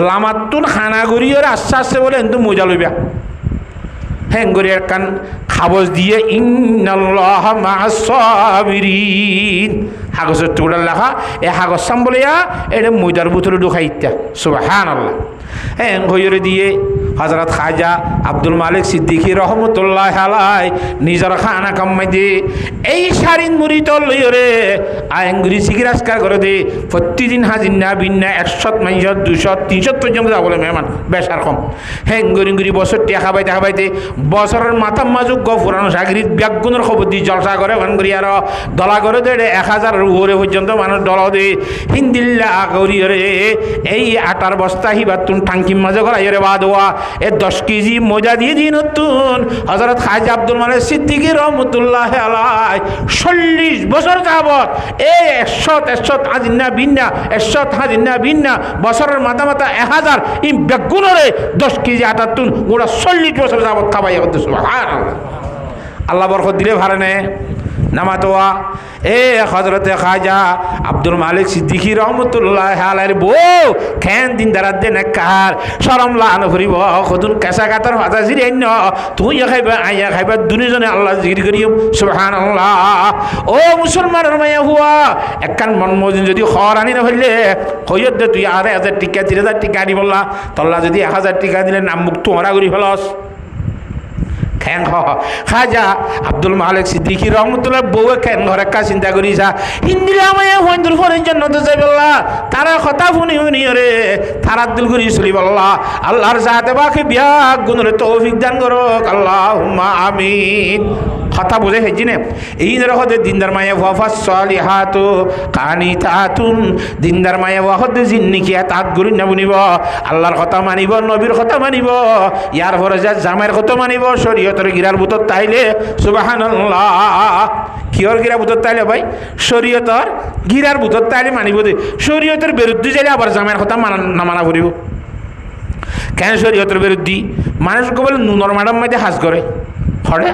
লামাতুন খানা করি ওর আস্তে আস্তে বলে কিন্তু মজা লইবা হ্যাঙ্গরি এক কান খাবজ দিয়ে ইন্নাল্লাহ মা'আস সাবিরিন হাগজের টুকরা লেখা এ হাগজ সাম বলিয়া এটা ময়দার বোতলে ঢুকাইতা সুবহানাল্লাহ হ্যাঁ ঘরে দিয়ে হযরত খাজা আব্দুল মালিক সিদ্দিকী রহমতুল্লাহ আলাই নিজের খানা কামাই দে এই সারিন মুড়ি তল লইরে আঙ্গুরি সিগরাসকার করে দে প্রতিদিন হাজির না বিন্না 100 মাইশত 200 300 পর্যন্ত যা বলে মেহমান বেশার কম হ্যাঁ গরি বছর টিয়া খাবাইতে বছরের মাথা মাজুক গফুরানো সাগরিত ব্যাগুনের খবর দিয়ে জলসা করে ভাঙ্গুরি আর দলা করে দে 1000 উপরে পর্যন্ত মানুষ দলা দে হিন্দিল্লা করি রে এই আটার বস্তা হিবার তুন টাঙ্কির মাঝে করাই রে বাদোয়া এ 10 কেজি মজা দিয়ে দিন নতুন হযরত খাজা আব্দুল মালিক সিদ্দিকী রহমতুল্লাহ আলাই 40 বছর যাবত এই 100 হাজির না বিন্না 100 হাজির না বিন্না বছরের মাথা 1000 ইম বেগুনরে 10 কেজি আটা তুন ওরা 40 বছর যাবত খাবাই সুবহানাল্লাহ আল্লাহ বরকত দিলে ভারে নে নামাতোয়া এ হযরতে খাজা আব্দুল মালিক সিদ্দিকী রহমতুল্লাহ আলাইহির বউ খেন দিন দারাত দে নেকার শরম লান করিব খুদুন কাসা কাতর হাজা জিরেন তুই খাইবা আইয়া খাইবা দুনিজনে আল্লাহ জিকির করিম সুবহানাল্লাহ ও মুসলমানের মায়া হুয়া একখান মন মজিন যদি খর আনি না হইলে কইত দে তুই আর 1000 টাকা 3000 টাকা দি বললা তল্লা যদি 1000 টাকা দিলে নাম মুখ তোমরা করি ফেলস খেন খাজা আব্দুল মালিক সিদ্দিকী রহমতুল্লাহ বউ খেন ঘরে কা চিন্তা করিছা হিন্দিরা মায়া হইন্দুর ফরেন জন্নত যাই বললা তারা কথা শুনি রে তারা দিল করি চলি বললা আল্লাহর সাথে বাকি বিয়া গুণরে তৌফিক দান করো আল্লাহুম্মা আমিন কথা বুঝে হেজি নে এই হতে দিনদার মায়ে ওয়াফাস সালিহাতু কানিতাতুন দিনদার মায়ে ওয়াহদে জিন্নিকি তাত গুরি না বুনিব আল্লাহর কথা মানিব নবীর কথা মানিব ইয়ার পরে যা জামাইয়ের কথা মানিব শরীয়তের গিরার ভিতর তাইলে সুবহানাল্লাহ কিয়র গিরার ভিতর তাইলে ভাই শরীয়তের গিরার ভিতর তাইলে মানিব দে শরীয়তের বিরুদ্ধে যাইলে আবার জামাইয়ের কথা না মানা করিব কেন শরীয়তের বিরুদ্ধে মানুষকে বলে নুনর ম্যাডাম মাইতে হাজ করে হরে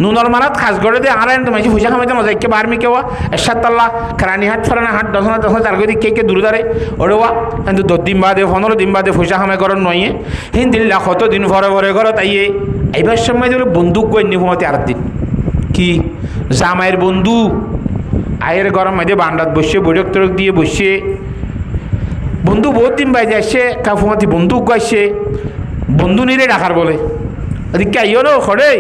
নুনর মারাত খাস করে দে আর মাঝে পয়সা খামাইতে মজা কে বারমি কেওয়া এরশাদাল্লাহ খারানি হাট ফরানা হাট দশনা তার গদি কে দূর দাঁড়ে ওরেওয়া কিন্তু 10 দিন বাদে 15 দিন বাদে পয়সা খামাই করেন নয় হিন্দিল্লা কত দিন ভরে ভরে করো তাইয়ে এইবার সময় দিল বন্দুক গণ্য ঘুমাতে আর দিন কি জামাইয়ের বন্ধু আয়ের গরম মাঝে বান্ডাত বসে বৈঠক টরক দিয়ে বসে বন্ধু বহুত দিন বাইরে আসছে কাফুমাতি বন্দুক গাইছে বন্ধু নিরে ডাকার বলে ওদিকে আইও না খড়ে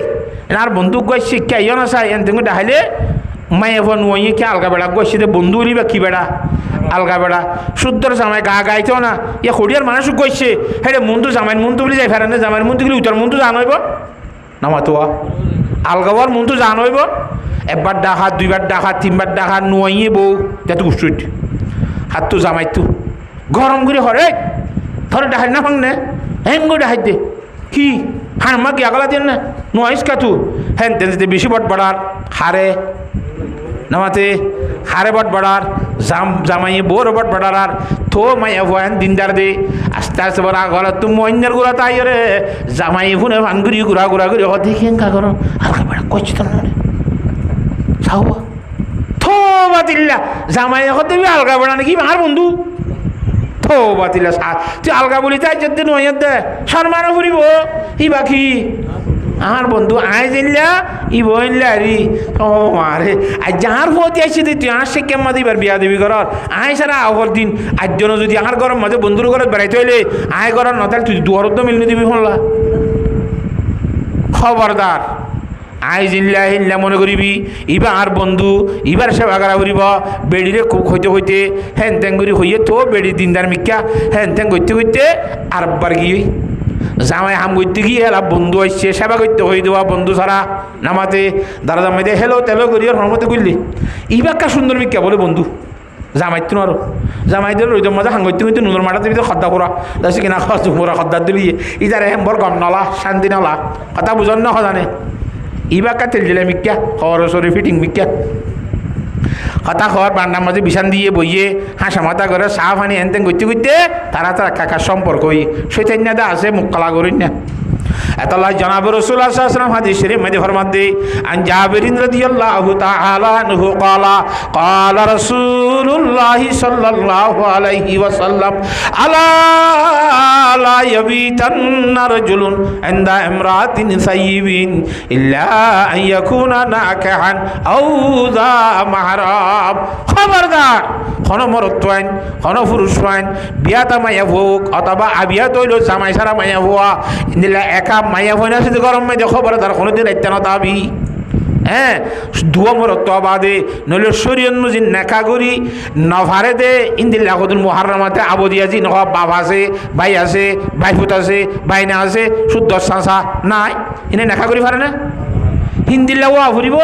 আর বন্দুক গাইছে কে আইও না চাই এন তুমি ডাহাইলে মাই এখন ওই কে আলগা বেড়া গাইছে বন্ধু নিবা কি বেড়া আলগা বেড়া শুদ্ধর জামাই গা গাইতেও না ইয়ে খড়িয়ার মানুষ গাইছে হ্যাঁ মনটু জামাইয়ের মনটু বলে যাই ফেরানে জামাইয়ের মনটু গেলে উত্তর মনটু জান হইব নামাতোয়া আলগাবার মনটু জান হইব একবার ডাকা দুইবার ডাকা তিনবার ডাকা নুয়াইয়ে বউ যাতে উৎসুট হাত তো জামাই তো গরম করে হরে ধরে ডাহাই না ভাঙনে হেম করে ডাহাই দে কি হ্যাঁ মা কি আগলা দেন না নোয়াইস কাতু হ্যাঁ তেন বেশি বট বাড়ার হারে নামাতে হারে বট বাড়ার জামাইয়ে বোর বট বাড়ার আর থো মাইয়া ভয়ান দিনদার দে আস্তে আস্তে বড় গলা তুমি অন্যের গুড়া তাই রে জামাই ফুনে ভাঙ্গুরি গুড়া গুড়া করে হ দেখি কা করো হালকা বেড়া করছি তো না চাও থো বাতিল্লা জামাই এখন তুমি আলগা বেড়া নাকি আর বন্ধু থো বাতিল্লা তুই আলগা বলি তাই যদি নয় দে শর্মানো ফুরিব ই বাকি আমার বন্ধু আয় জিল্লা ই বইলা রি ও মারে আজ যাহার ফতি আসছে তুই আর সে কেমন দিবার বিয়া দিবি ঘর আয় সারা আগর দিন আজ জন যদি আমার ঘরের মাঝে বন্ধুর ঘরে বেড়াইতে হইলে আয় ঘর নতাল তুই দুয়ারত মিলনি দিবি শুনলা খবরদার আই জিল্লা হিল্লা মনে করিবি ইবা আর বন্ধু ইবার সেবা করা করিব বেড়িরে খুব হইতে হইতে হ্যান ত্যাং করি হইয়ে তো বেড়ি দিনদার মিক্কা হ্যান ত্যাং করতে করতে আর বার গিয়ে জামাই হাম করতে গিয়ে এলা বন্ধু আসছে সেবা করতে হয়ে দেওয়া বন্ধু ছাড়া নামাতে দাদা জামাইতে হেলো তেলো করি আর হরমতে করলি ইবাক্কা সুন্দর মিক্কা বলে বন্ধু জামাইতো আরো জামাইদের রইদম মজা হাঙ্গইতে হইতে নুনের মাটা দিবি খদ্দা করা যাচ্ছে কিনা খরা খদ্দার দিলি ইতারে হেম্বর গম নলা শান্তি নলা কথা বুঝন না সজানে ইবাক্কা তেল দিলে মিক্কা খবর সরি ফিটিং মিক্কা কথা খবর বান্নার মাঝে বিছান দিয়ে বইয়ে হাসা মাথা করে চাহ পানি হেনতেন করতে করতে তারা কাকার সম্পর্ক সৈতান্যদা আছে মুখ কালা করিন না এতলাই জনাব রাসূলুল্লাহ সাল্লাল্লাহু আলাইহি ওয়াসাল্লাম হাদিস শরীফ মধ্যে ফরমাতে আন জাবির রাদিয়াল্লাহু তাআলা আনহু ক্বালা রাসূলুল্লাহ সাল্লাল্লাহু আলাইহি ওয়াসাল্লাম আলা লা ইয়াবিতান্না রাজুলুন ইনদা ইমরাতিন সাইয়্যিবিন ইল্লা আন ইয়াকুনা নাকাহান আও যা মাহরাম খবরদার কোন মরত্বাইন কোন পুরুষাইন বিয়াতা মাইয়া হোক অথবা আবিয়া তৈল জামাই সারা মাইয়া হওয়া ইন্দিলা একা মাইয়া হয় না শুধু গরম মাই খবরদার কোনোদিন আইতানো দাবি হ্যাঁ দুয়া মরত্ব বাদে নইলে শরীয়ত মুজিন নেকা করি নভারে দে ইন্দিল্লা কদিন মুহাররমাতে আবদিয়াজি নহ বাপ আছে ভাই আছে ভাইফুত আছে ভাইনা আছে শুদ্ধ সাঁসা নাই এনে নেকা করি পারে না হিন্দিল্লা ওয়া ফুরিব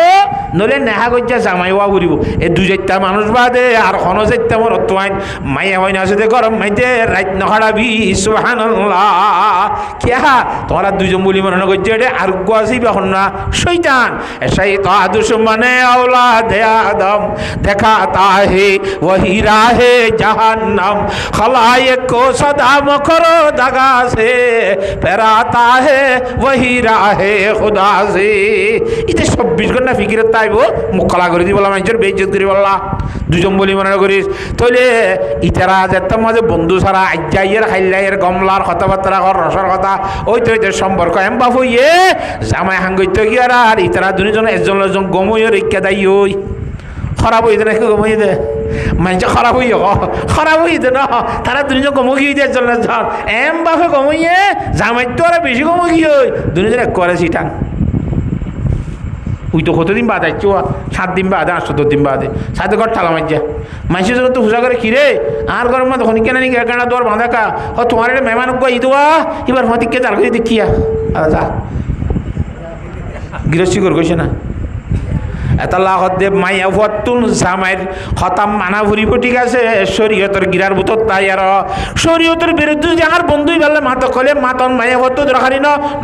নলে নেহা গজ্জা জামাই ওয়া ফুরিব এই দু চারটা মানুষ বাদে আর কোনো চারটা মরত্ব আইন মাইয়া হয় না আছে গরম মাইতে রাত নহারাবি সুবহানাল্লাহ কিয়া তোমরা দুজন বলি মনে করছে এটা আরোগ্য আছে এখন না শৈতান শৈতান দুশ্মনে औलादे आदम दिखाता है वही राहे जहन्नम खलाइक को सदा मकरो दगा से फिराता है वही राहे खुदा से इते 24 घंटा ফিকিরে তাইব মুখলা করে দি বলা মানুষের বেইজ্জত করি বললা দুজন বলি মনে করিস তাইলে ইতারা যেত মাঝে বন্ধু ছাড়া আজ্জাইয়ের খাইলাইয়ের গমলার কথাবার্তা কর রসর কথা ওই তো এদের সম্পর্ক এম বাবু ইয়ে জামাই হাঙ্গইতে গিয়ার আর ইতারা দুজন একজন গমইয়ের ইচ্ছা দাই ওই খারাপ হইতে নাকি গমই দে মানুষ খারাপ হই দে না তারা দুজন গমগিয়ে দিয়ে একজন এম বাপে গমইয়ে জামাই তো আর বেশি গমগিয়ে ওই দুজন এক করে সিটাং ওই তো কতদিন বাদ আসছো 7 দিন বাদে 8 দিন বাদে সাথে ঘর ঠালা মাঝে মানুষের জন্য তো হুসা করে কিরে আর গরম তখন কেন নাকি কেনা দোয়ার বাঁধা কা ও তোমার মেহমান গো ঈদুয়া এবার মাতিকে তার করে দেখিয়া আচ্ছা গৃহস্থী করে কইছে না এতাল্লাহ হদ্দে মাইয়া ভতুন জামাইর হতাম মানা ভরিব ঠিক আছে শরীয়তের গিরার বুতর তাই আর শরীয়তের বিরুদ্ধে যে আমার বন্ধুই বেলে মাত কলে মাতন মাইয়া ভত্তু দরকারি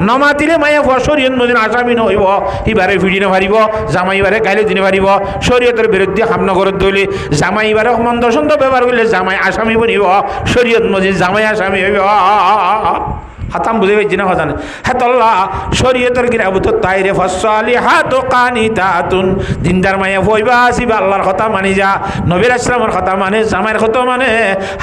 নমাতিলে মাইয়া ভুয়া শরীয়ত মদিন আসামি নহইব ইবারে ফিডি নারিব জামাই ইবারে গাইলে দিনে পারিব শরীয়তের বিরুদ্ধে হামনগরত দইলে জামাই ইবারে মন্দ সন্দ ব্যবহার করলে জামাই আসামি বনিব শরীয়ত মজিদ জামাই আসামি হইব হাতাম বুঝে পেয়েছি না হতানে হ্যাঁ তল্লা শরীয়তের গিরাবুত তাইরে ফসলি হাত কানি তাতুন দিনদার মাইয়া ভইবা আসিবা আল্লাহর কথা মানি যা নবীর আসলামের কথা মানে জামাইয়ের কথা মানে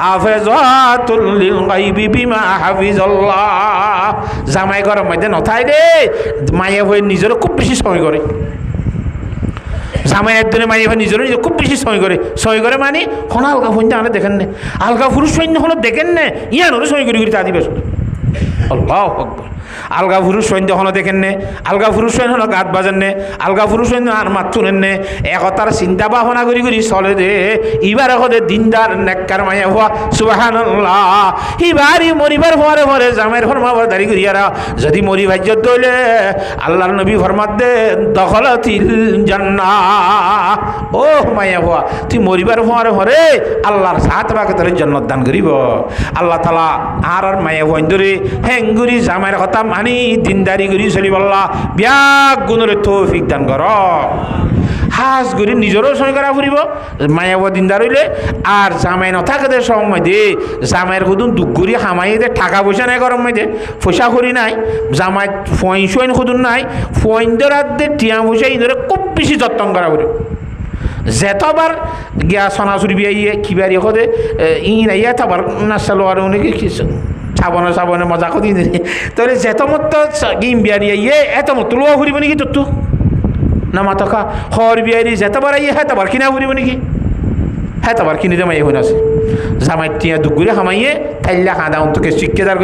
হাফেজাতুল লিল গায়বি বিমা হাফিজাল্লাহ জামাই গরম মধ্যে নথাই দে মাইয়া ভই নিজেরও খুব বেশি সময় করে জামাই একদিনে মাইয়া ভই নিজেরও খুব বেশি সময় করে মানে হন আলগা ফোন আনে দেখেন নে আলগা পুরুষ সৈন্য হলো দেখেন নে ইয়ানোরও সময় করি তা দিবে আল্লাহু আকবার আলগা পুরুষ সৈন্য হলো দেখেন নে আলগা পুরুষ সৈন্য হলো গাত বাজেন নে আলগা পুরুষ সৈন্য আর মাত শুনেন নে একতার চিন্তা ভাবনা করি চলে দে ইবার এখন দিনদার নেককার মাইয়া হওয়া সুবহানাল্লাহ ইবারই মরিবার পরে পরে জামাইয়ের ফরমাবার দাঁড়ি করিয়ারা যদি মরি ভাজ্যত দইলে আল্লাহর নবী ফরমাত দে দখলাতিল জান্নাহ ও মাইয়া হওয়া তুই মরিবার পরে পরে আল্লাহর সাথ বাকে তোর জান্নাত দান করিব আল্লাহ তাআলা আর মাইয়া হওয়া ধরে হেঙ্গুরি জামাইয়ের কথা মানি দিনদারি করি চলি বললা ব্যাগ গুণরে তৌফিক দান কর হাস করি নিজেরও সই করা ফুরিব মায়াব দিনদার হইলে আর জামাই নথাকে সময় দে জামাইয়ের খুদুন দুঃখ করি হামাই দে টাকা পয়সা নাই গরম দে পয়সা করি নাই জামাই ফইন সইন খুদুন নাই ফইন ধরার দে টিয়া পয়সা ইধরে খুব বেশি যত্ন করা ফুরিব যেতবার গিয়া সোনাচুরি বিয়ে কিবারি হদে ইন আইয়া তাবার নাচালো আর উনি কিছু সাবনে মজা করি তাহলে যেত মত গিম বিয়ারি আইয়ে এত মত লোয়া ফুরিব নাকি তোর না মাতকা হর বিয়ারি যেতবার আইয়ে হ্যাঁ তাবার কিনা ফুরিব নাকি হ্যাঁ তাবার কিনে দে মাইয়ে হইন আছে জামাই টিয়া দুগুরে হামাইয়ে থাইলা খাঁদা অন্তকে চিক্কেদার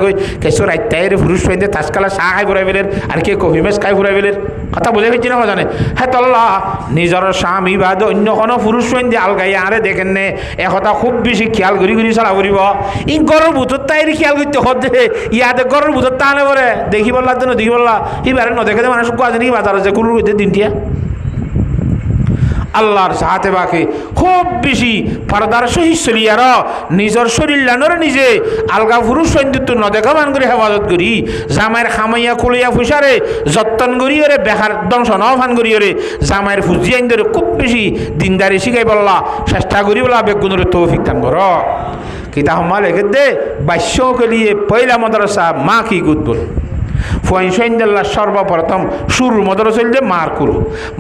গই কেসো রাইতাইরে পুরুষ পাইতে তাজকালা চাহ খাই ফুরাই ফেলের আর কে কফি মেস খাই ফুরাই ফেলের কথা বুঝে ফেলছি না জানে হ্যাঁ তল্লা নিজের স্বামী বাদ অন্য কোনো পুরুষ পাইতে আলগাই আরে দেখেন নে একথা খুব বেশি খেয়াল ঘুরি চলা ফুরিব ই গরর ভূতর তাইরে খেয়াল করতে হতে ইয়াতে গরর ভূতর তা আনে পরে দেখি বললা তো দেখি বললা ইবারে নদেখে মানুষ কোয়া জানি বাজার আছে কুলুর হইতে দিনটিয়া আল্লাহর সাথে বাকে খুব বেশি পর্দার সহিত চলিয়ার নিজের শরীর লানোর নিজে আলগা পুরুষ সৈন্যত্ব নদেখা মান করে হেফাজত করি জামাইয়ের খামাইয়া খুলিয়া ফুসারে যত্ন করিওরে বেহার দংশ ন ফান করিওরে জামাইয়ের ফুজি আইন ধরে খুব বেশি দিনদারি শিখাই বললা চেষ্টা করি বলা বেগুনের তৌফিক দান কর কিতা হমা লেখে দে বাস্য কলিয়ে পয়লা মাদ্রাসা মা কি গুদবল ফইনসইন্দাল্লা সর্বপ্রথম শুরুর মদরসা চলছে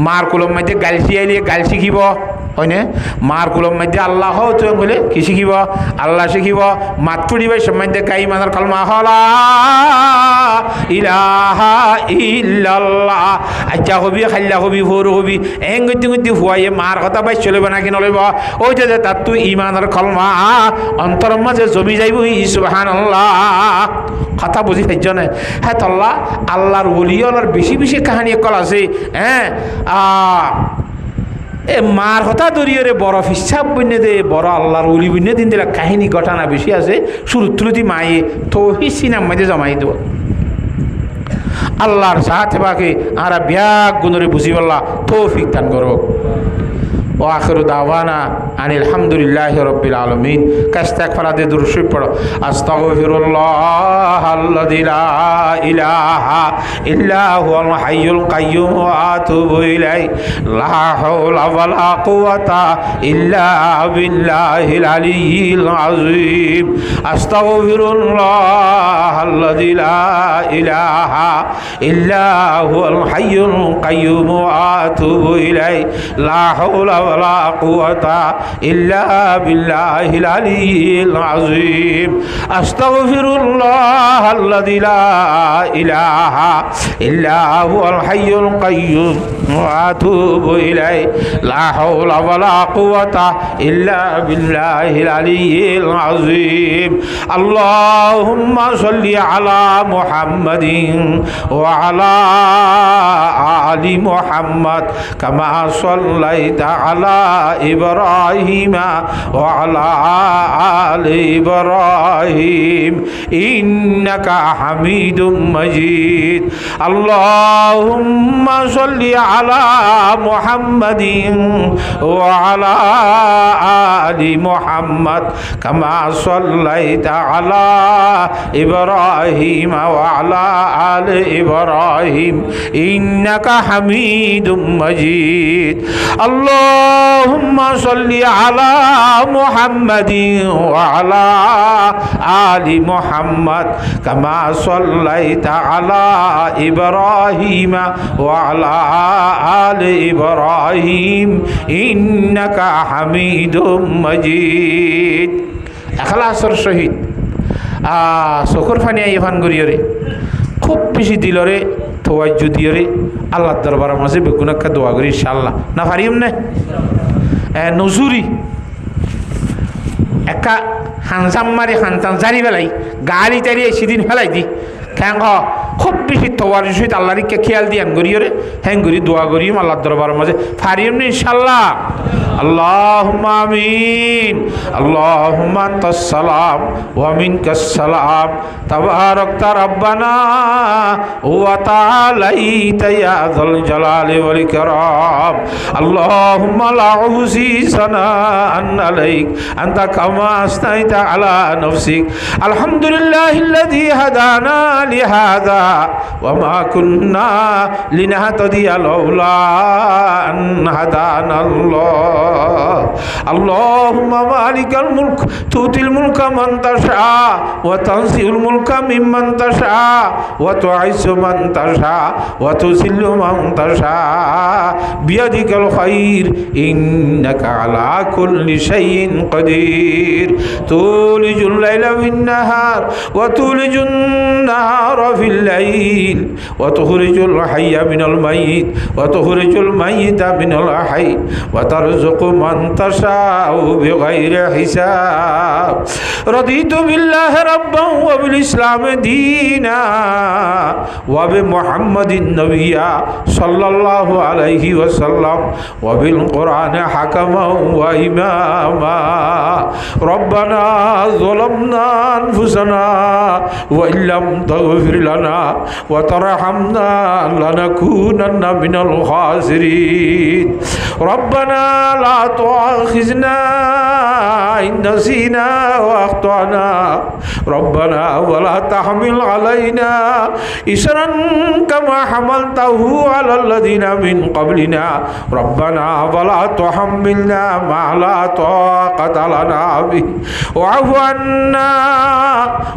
মার কুলম মধ্যে গালসি আইলে গাল শিখিব হয়নে মার কুলম মধ্যে আল্লাহ তুমি বলে কি শিখিব আল্লাহ শিখিব মাত ফুড়িব সম্বন্ধে কাই মাদার কলমা হলা ইলাহা ইল্লাল্লাহ আচ্ছা হবি খাল্লা হবি ভোর হবি এং গতি হুয়াইয়ে মার কথা বাইশ চলিব নাকি নলইব ওই যে তার তুই ইমানের কলমা অন্তর মাঝে জমি যাইব সুবহানাল্লাহ কথা বুঝি পাইছ না হ্যাঁ তল্লা আল্লাহর ওলিয়লার বেশি বেশি কাহানি কল আছে হ্যাঁ এ মার কথা দরিয়রে বড় ফিসাব বন্যে দে বড় আল্লাহর ওলি বন্যে দিন দিলা কাহিনী ঘটনা বেশি আছে শুরুত তুলতি মায়ে তো সিনাম মাঝে জমাই দেব আল্লাহর সাথে বাকে আর ব্যাগ গুণরে বুঝি বললা তৌফিক দান করো وآخر دعوانا أن الحمد لله رب العالمين كاستغفر دي درشي پڑھو استغفر الله الذي لا إله إلا هو الحي القيوم وأتوب إليه لا حول ولا قوة إلا بالله العلي العظيم استغفر الله الذي لا إله إلا هو الحي القيوم وأتوب إليه لا حول ولا قوة إلا بالله العلي العظيم أستغفر الله الذي لا إله إلا هو الحي القيوم وأتوب إليه لا حول ولا قوة إلا بالله العلي العظيم اللهم صل على محمد وعلى آل محمد كما صليت على إبراهيم وعلى آل إبراهيم إنك ইন্নাকা হামিদুম মাজিদ। আল্লাহুম্মা সাল্লি আলা মুহাম্মাদিন ওয়া আলা আলি মুহাম্মাদ কামা সাল্লাইতা আলা ইব্রাহিম ওয়া আলা আলি ইব্রাহিম ইন্নাকা হামিদুম মাজিদ। আল্লাহুম্মা সাল্লি আলা মুহাম্মাদিন ওয়া আলা আলি মুহাম্মাদ কামা সাল্লাইতা আলা ইব্রাহিম ওয়া আলা আলি ইব্রাহিম ইন্নাকা হামিদুম মাজিদ। এখলাসের সহিত চকুর ফানি আইফান করিয়রে খুব বেশি দিলরে তোয়াজ্জু দিয়রে আল্লাহর দরবারের মাঝে বেগুনাক্কা দোয়া করি ইনশাআল্লাহ। না পারিম না নজুরি একা হানজাম মারি হানতাম জারি বেলাই গাড়ি টাড়ি সেদিন ফেলাই দি কেন খুব বেশি তোয়ার সহিত আল্লাহরিকে খেয়াল দিয়ে গরিয়রে হ্যাং করি দোয়া করিম আল্লাহর দরবারের মাঝে পারিম না ইনশাআল্লাহ। আল্লাহুম্মা আমিন। আল্লাহুম্মা আনতাস সালাম ওয়া মিনকাস সালাম তাবারাকতা রাব্বানা ওয়া তাআলাইতা ইয়া যাল জালালি ওয়াল ইকরাম। আল্লাহুম্মা লা উহসি সানাআন আলাইক আনতা কামা আসনাইতা আলা নাফসিক। আলহামদুলিল্লাহিল্লাযী হাদানা লিহাযা ওয়া মা কুন্না লিনাহতাদিয়া লাউলা আন হাদানাল্লাহ। اللهم مالك الملك تؤتي الملك من تشاء وتنزع الملك ممن تشاء وتعز من تشاء وتذل من تشاء بيدك الخير إنك على كل شيء قدير تولج الليل في النهار وتولج النهار في الليل وتخرج الحي من الميت وتخرج الميت من الحي وترزق من تشاء بغير حساب رضيت بالله ربا وبالإسلام دينا وبمحمد نبيا صلى الله عليه وسلم وبالقرآن حكما وإماما ربنا ظلمنا أنفسنا وإن لم تغفر لنا وترحمنا لنكونن من الخاسرين ربنا لا تؤاخذنا إن نسينا وأخطأنا ربنا ولا تحمل علينا إصرا كما حملته على الذين من قبلنا ربنا ولا تحملنا ما لا طاقة لنا به واعف عنا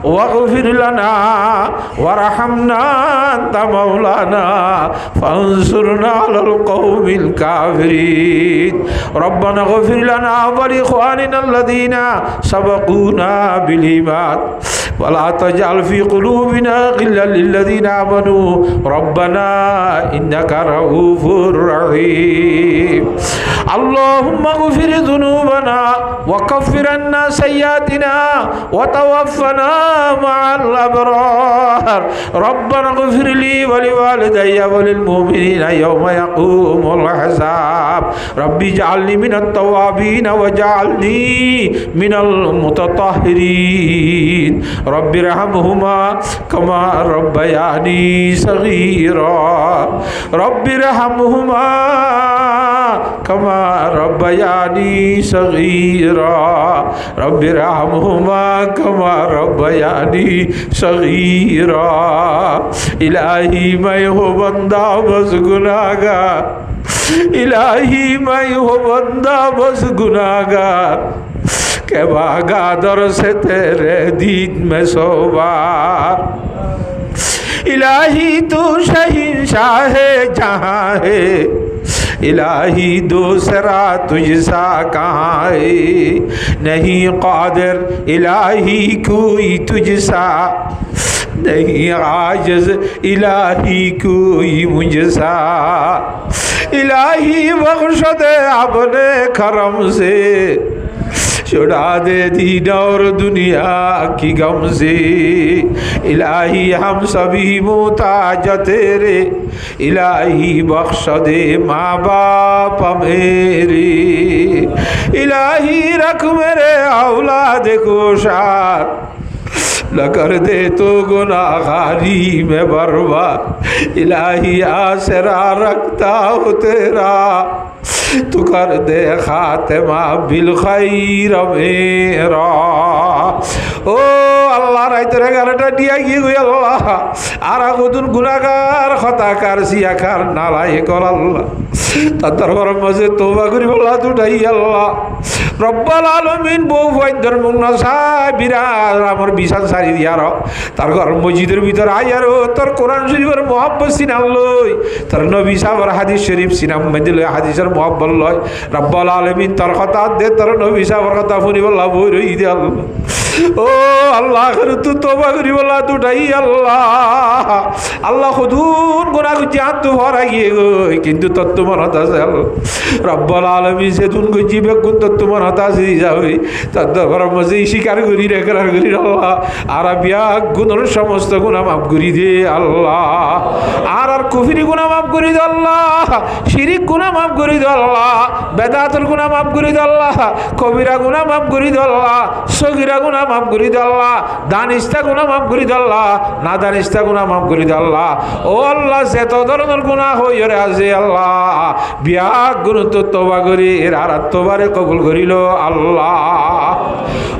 واغفر لنا وارحمنا أنت مولانا فانصرنا على القوم الكافرين ربنا اغفر لنا ولإخواننا الذين سبقونا بالإيمان ولا تجعل في قلوبنا غلا للذين آمنوا ربنا إنك رؤوف رحيم اللهم اغفر ذنوبنا وكفر عنا سيئاتنا وتوفنا مع الأبرار ربنا اغفر لي ولوالدي وللمؤمنين يوم يقوم الحساب ربي اجعلني من التوابين واجعلني من المتطهرين ربي ارحمهما كما ربياني صغيرا ربي ارحمهما كما ربياني صغيرا ربي ارحمهما كما ربياني صغيرا إلهي मैं हो बंदा बस गुनाहगार इलाही मैं हो बंदा बस गुनाहगार के भागा दर से तेरे दीन में सोबार इलाही तू शहंशाह है जहाँ है इलाही दूसरा तुझसा कहाँ है नहीं कादिर इलाही कोई तुझसा नहीं आजिज़ इलाही कोई मुझसा इलाही बख्श दे अपने करम से छुड़ा दे दीन और दुनिया की गम से इलाही हम सभी मोहताज तेरे इलाही बख्श दे माँ बाप मेरे इलाही रख मेरे औलाद को शाद न कर दे तो गुनाहगारी में बर्बाद इलाही आसरा रखता हो तेरा तू कर दे खातिमा बिल खैर मेरा ও আল্লাহ রাইতের 11টা দিয়া গিয়ে গই আল্লাহ আর কতদিন গুনাহগার খতাকার সিয়াকার নালাই কর আল্লাহ তার দরবারের মাঝে তওবা করি আল্লাহ দুটাই আল্লাহ রব্বুল আলামিন বউ ফাইদার মুন্না সাবিরা আমার বিশাল সারি দিয়ার তার ঘর মসজিদের ভিতর আইয়ার তোর কোরআন শরীফের মুহাব্বত সিনাল লই তার নবী সাহেবের হাদিস শরীফ সিনাম মদিল হাদিসের মুহাব্বত লয় রব্বুল আলামিন তার কথা দে তার নবী সাহেবের কথা ফুরি আল্লাহ বই রই দে আল্লাহ ও আল্লাহ তু তওবা করি বলা দুটাই আল্লাহ আল্লাহ খুদুন গুনাহ করছি হাত তো ভরা গিয়ে গই কিন্তু তত্ত্ব মনত আছে আল্লাহ রব্বুল আলামিন সেদিন গজি বেগুন তত্ত্ব মনত আছে যাবে তার দরবারের মাঝে স্বীকার করি রেকরার করি আল্লাহ আর বিয়া গুণের সমস্ত গুনাহ মাফ করি দে আল্লাহ আর কুফরি গুনাহ মাফ করি দে আল্লাহ শিরিক গুনাহ মাফ করি দে আল্লাহ বেদাতের গুনাহ মাফ করি দে আল্লাহ কবিরা গুনাহ মাফ করি দে আল্লাহ সগীরা গুনাহ মাফ করি দে আল্লাহ দানিস্তা গুনাহ মাফ করি দে আল্লাহ না দানিস্তা গুনাহ মাফ করি দে আল্লাহ ও আল্লাহ যত ধরনের গুনাহ হইরে আছে আল্লাহ বিয়া গুণ তো তওবা করি এর আর তওবারে কবুল করিল আল্লাহ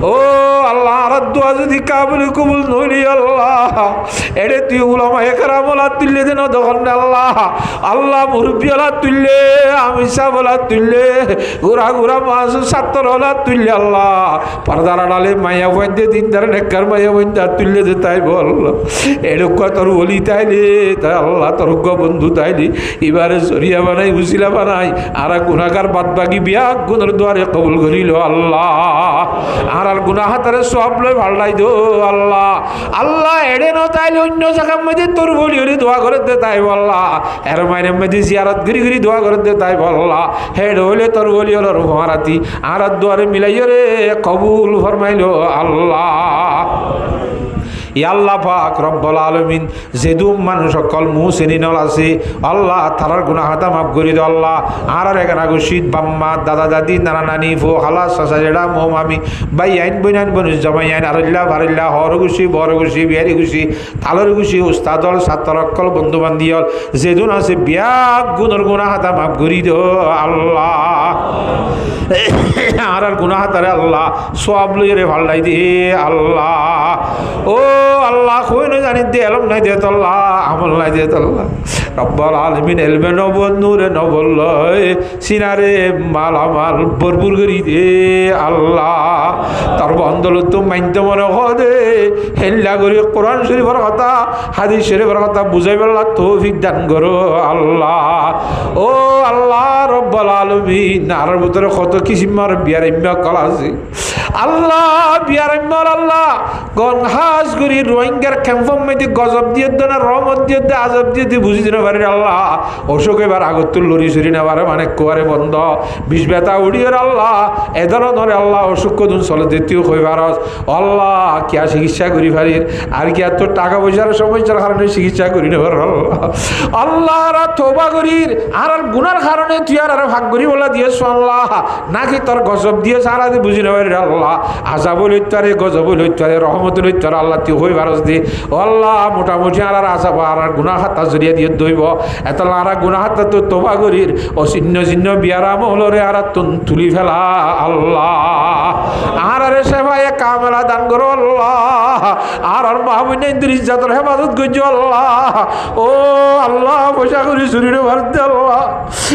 ও আল্লাহ আর দোয়া যদি কবুল নইলি আল্লাহ এরে তুই উলামায়ে কেরামলা তুললে দেন দখন আল্লাহ আল্লাহ মুরব্বিয়ালা তুললে আমি সাবলা তুললে গুরা গুরা মাস ছাত্রলা তুললে আল্লাহ পর্দার আড়ালে মায়া বন্ধে দিনদার নেককার মায়া বন্ধা তুললে দে তাই বল এরক তোর ওলি তাইলে তাই আল্লাহ তোর বন্ধু তাইলি এবারে জরিয়া বানাই উসিলা বানাই আর গুনাহগার বাদ বাকি বিয়া গুণের দ্বারে কবুল করিল আল্লাহ আর গুনাহ হাতারে সব লই ভালাই দো আল্লাহ আল্লাহ এড়ে ন তাইলে অন্য জায়গার মধ্যে তোর বলি হলে দোয়া করে দে তাই বল্লাহ এর মাইনের মধ্যে জিয়ারত গিরি গিরি দোয়া করে দে তাই বল্লাহ হেড হইলে তোর বলি হলো রুমারাতি আর দুয়ারে মিলাইও রে কবুল ফরমাইলো আল্লাহ আল্লাহ পাক রব্বুল আলামিন যেদুম মানুষ সকল মুসলিনল আছে আল্লাহ তারার গুনাহ হাতা মাফ করে দাও আল্লাহ আর এখানে গুশিদ বাম্মা দাদা দাদি নানা নানি ফো খালা চাচা জেঠা মো মামি ভাই আইন বইনান বনুস জামাই আইন আরল্লা বারল্লা হর গুছি বড় গুছি বিয়ারি গুছি তালর গুছি উস্তাদল ছাত্র সকল বন্ধু বান্ধিয়ল যেদুন আছে বিয়াক গুণর গুনাহ হাতা মাফ করে দাও আল্লাহ আর গুনাহ হাতারে আল্লাহ সব লইরে ভালাই দে আল্লাহ ও আল্লাহ কই না জানি দে আলম নাই দে আল্লাহ আমল নাই দে আল্লাহ রব্বুল আলামিন এলবে নবদ নূরে নবল লয় সিনারে মালামাল ভরপুর করি দে আল্লাহ তার বন্ধল তো মাইনতে মনে দে হেল্লা করি কোরআন শরীফের কথা হাদিস শরীফের কথা বুঝাই আল্লাহ তৌফিক দান করো আল্লাহ ও আল্লাহ রব্বুল আলামিন আর ভিতরে কত কিসিমার বিয়ার ইম্মা কল আছে আল্লাহ বিয়ার ইম্মা আল্লাহ গনহাস করি রোহিঙ্গার ক্যাম্পের মধ্যে গজব দিয়ে দেন রহমত দিয়ে দে আজব দিয়ে দিয়ে বুঝি দিন পারি আল্লাহ অশোক এবার আগত লড়ি সরি নেবার মানে কুয়ারে বন্ধ বিষ বেতা উড়িয়ে আল্লাহ এ ধরনের আল্লাহ অসুখ কদুন চলে দ্বিতীয় হইবারস আল্লাহ কিয়া চিকিৎসা করি পারির আর কি এত টাকা পয়সার সমস্যার কারণে চিকিৎসা করি নেবার আল্লাহ আল্লাহ তওবা করির আর গুনার কারণে তুই আর ভাগ করি বলা দিয়েছ আল্লাহ নাকি তোর গজব দিয়ে সারা দিয়ে বুঝি নেবার আল্লাহ আজাব লইতারে গজব লইতারে রহমত লইতারে আল্লাহ তুই হইবারস দি আল্লাহ মোটামুটি আর আজাব আর গুনাহ হাতা জড়িয়ে দিয়ে দইব এত আর গুনাহ হাতা তো তওবা করির ও চিহ্ন চিহ্ন বিয়ারা মহলরে আর তুলি ফেলা আল্লাহ আর আরে সেবায় কামেলা দান করো আল্লাহ আর মাহবুব ইজ্জতের হেফাজত করছো আল্লাহ ও আল্লাহ পয়সা করি শরীরে ভারতে আল্লাহ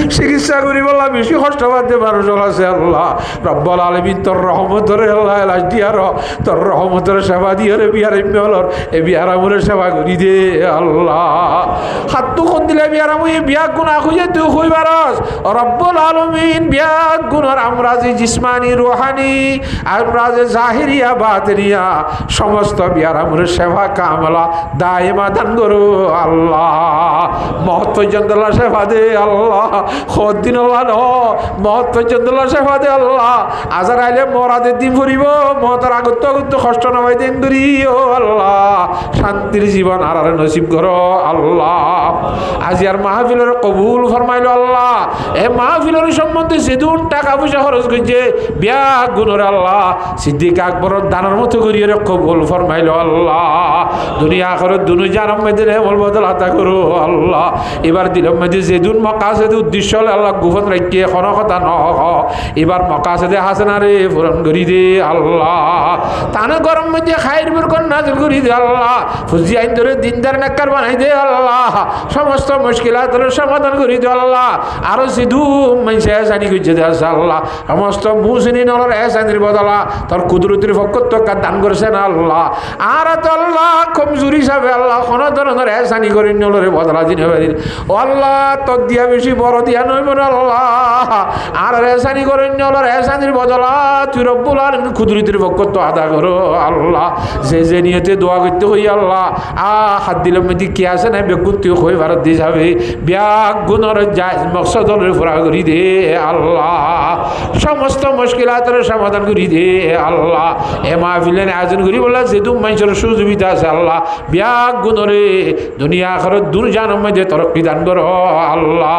চিকিৎসা করি বললাম বেশি কষ্ট বাদে মানুষ আছে আল্লাহ রব্বুল আলামিন তোর রহমতের আল্লাহ লাশ দিয়ার তোর রহমতের সেবা দিয়ে রে বিয়ার ইম্মলর এ বিয়ার আমলের সেবা করি দে আল্লাহ হাত তো কোন দিলে বিয়ার আমি বিয়া গুনাহ খুঁজে তুই হইবারস রব্বুল আলামিন বিয়া গুনার আমরাজি জিসমানি রুহানি আমরাজি জাহিরিয়া বাতিনিয়া সমস্ত বিয়ার আমলের সেবা কামলা দাইমা দান করো আল্লাহ মহৎ পর্যন্ত সেবা দে আল্লাহ দিন আল্লাহ মহৎ পর্যন্ত শেফা দে আল্লাহ আজার আইলে মরাদের দিন ফুরিব মতার আগত আগত কষ্ট নবাই দিন করি ও আল্লাহ শান্তির জীবন আর নসিব করো আল্লাহ আজি আর মাহফিলের কবুল ফরমাইলো আল্লাহ এ মাহফিলের সম্বন্ধে যেদুন টাকা পয়সা খরচ করছে বিয়া গুণর আল্লাহ সিদ্দিক আকবরের দানের মতো করিয়ে কবুল ফরমাইলো আল্লাহ দুনিয়া আখিরাত দুনু জানাম মেদিনে আমল বদল আতা করো আল্লাহ এবার দিলাম মেদি যেদুন মাকাসেদ উদ্দেশ্য আল্লাহ গোপন রাখিয়ে কোনো কথা নহ এবার মাকাসেদে হাসানারে পূরণ করি দে আল্লাহ তানে গরম মধ্যে খাইর বরকত নাজিল করি দে আল্লাহ ফুজি আইন ধরে দিনদার নেককার বানাই দে আল্লাহ সমস্ত মুশকিলাতের সমাধান করি দে আল্লাহ আরো সিধু মাইসে জানি কইছে দে আল্লাহ সমস্ত মুসলিম নর এসানির বদলা তোর কুদরতির ফকত দান করেছেন আল্লাহ আর তো আল্লাহ কমজোরি হিসাবে আল্লাহ কোন ধরনের এসানি করি নলরে বদলা দিন হবে ও আল্লাহ তোর দিয়া বেশি বড় দিয়া নয় মনে আল্লাহ আর এসানি করি নলর এসানির বদলা তুই রব্বুল আলামিন কুদরতির ফকত আদা করো আল্লাহ যে নিয়তে দোয়া করতে হই আল্লাহ হাত দিলাম মেদি কে আছে না বেগুন তুই হয়ে ভারত দিয়ে যাবে ব্যাগ গুণর যায় মকসদর পুরা করি দে আল্লাহ সমস্ত মুশকিলাতের সমাধান করি দে আল্লাহ এ মাহফিলের আয়োজন করি বলে যেহেতু মানুষের সুযোগিতা আছে আল্লাহ ব্যাগ গুণরে দুনিয়া আখিরাত দূর জানার মধ্যে তরক্কি দান করো আল্লাহ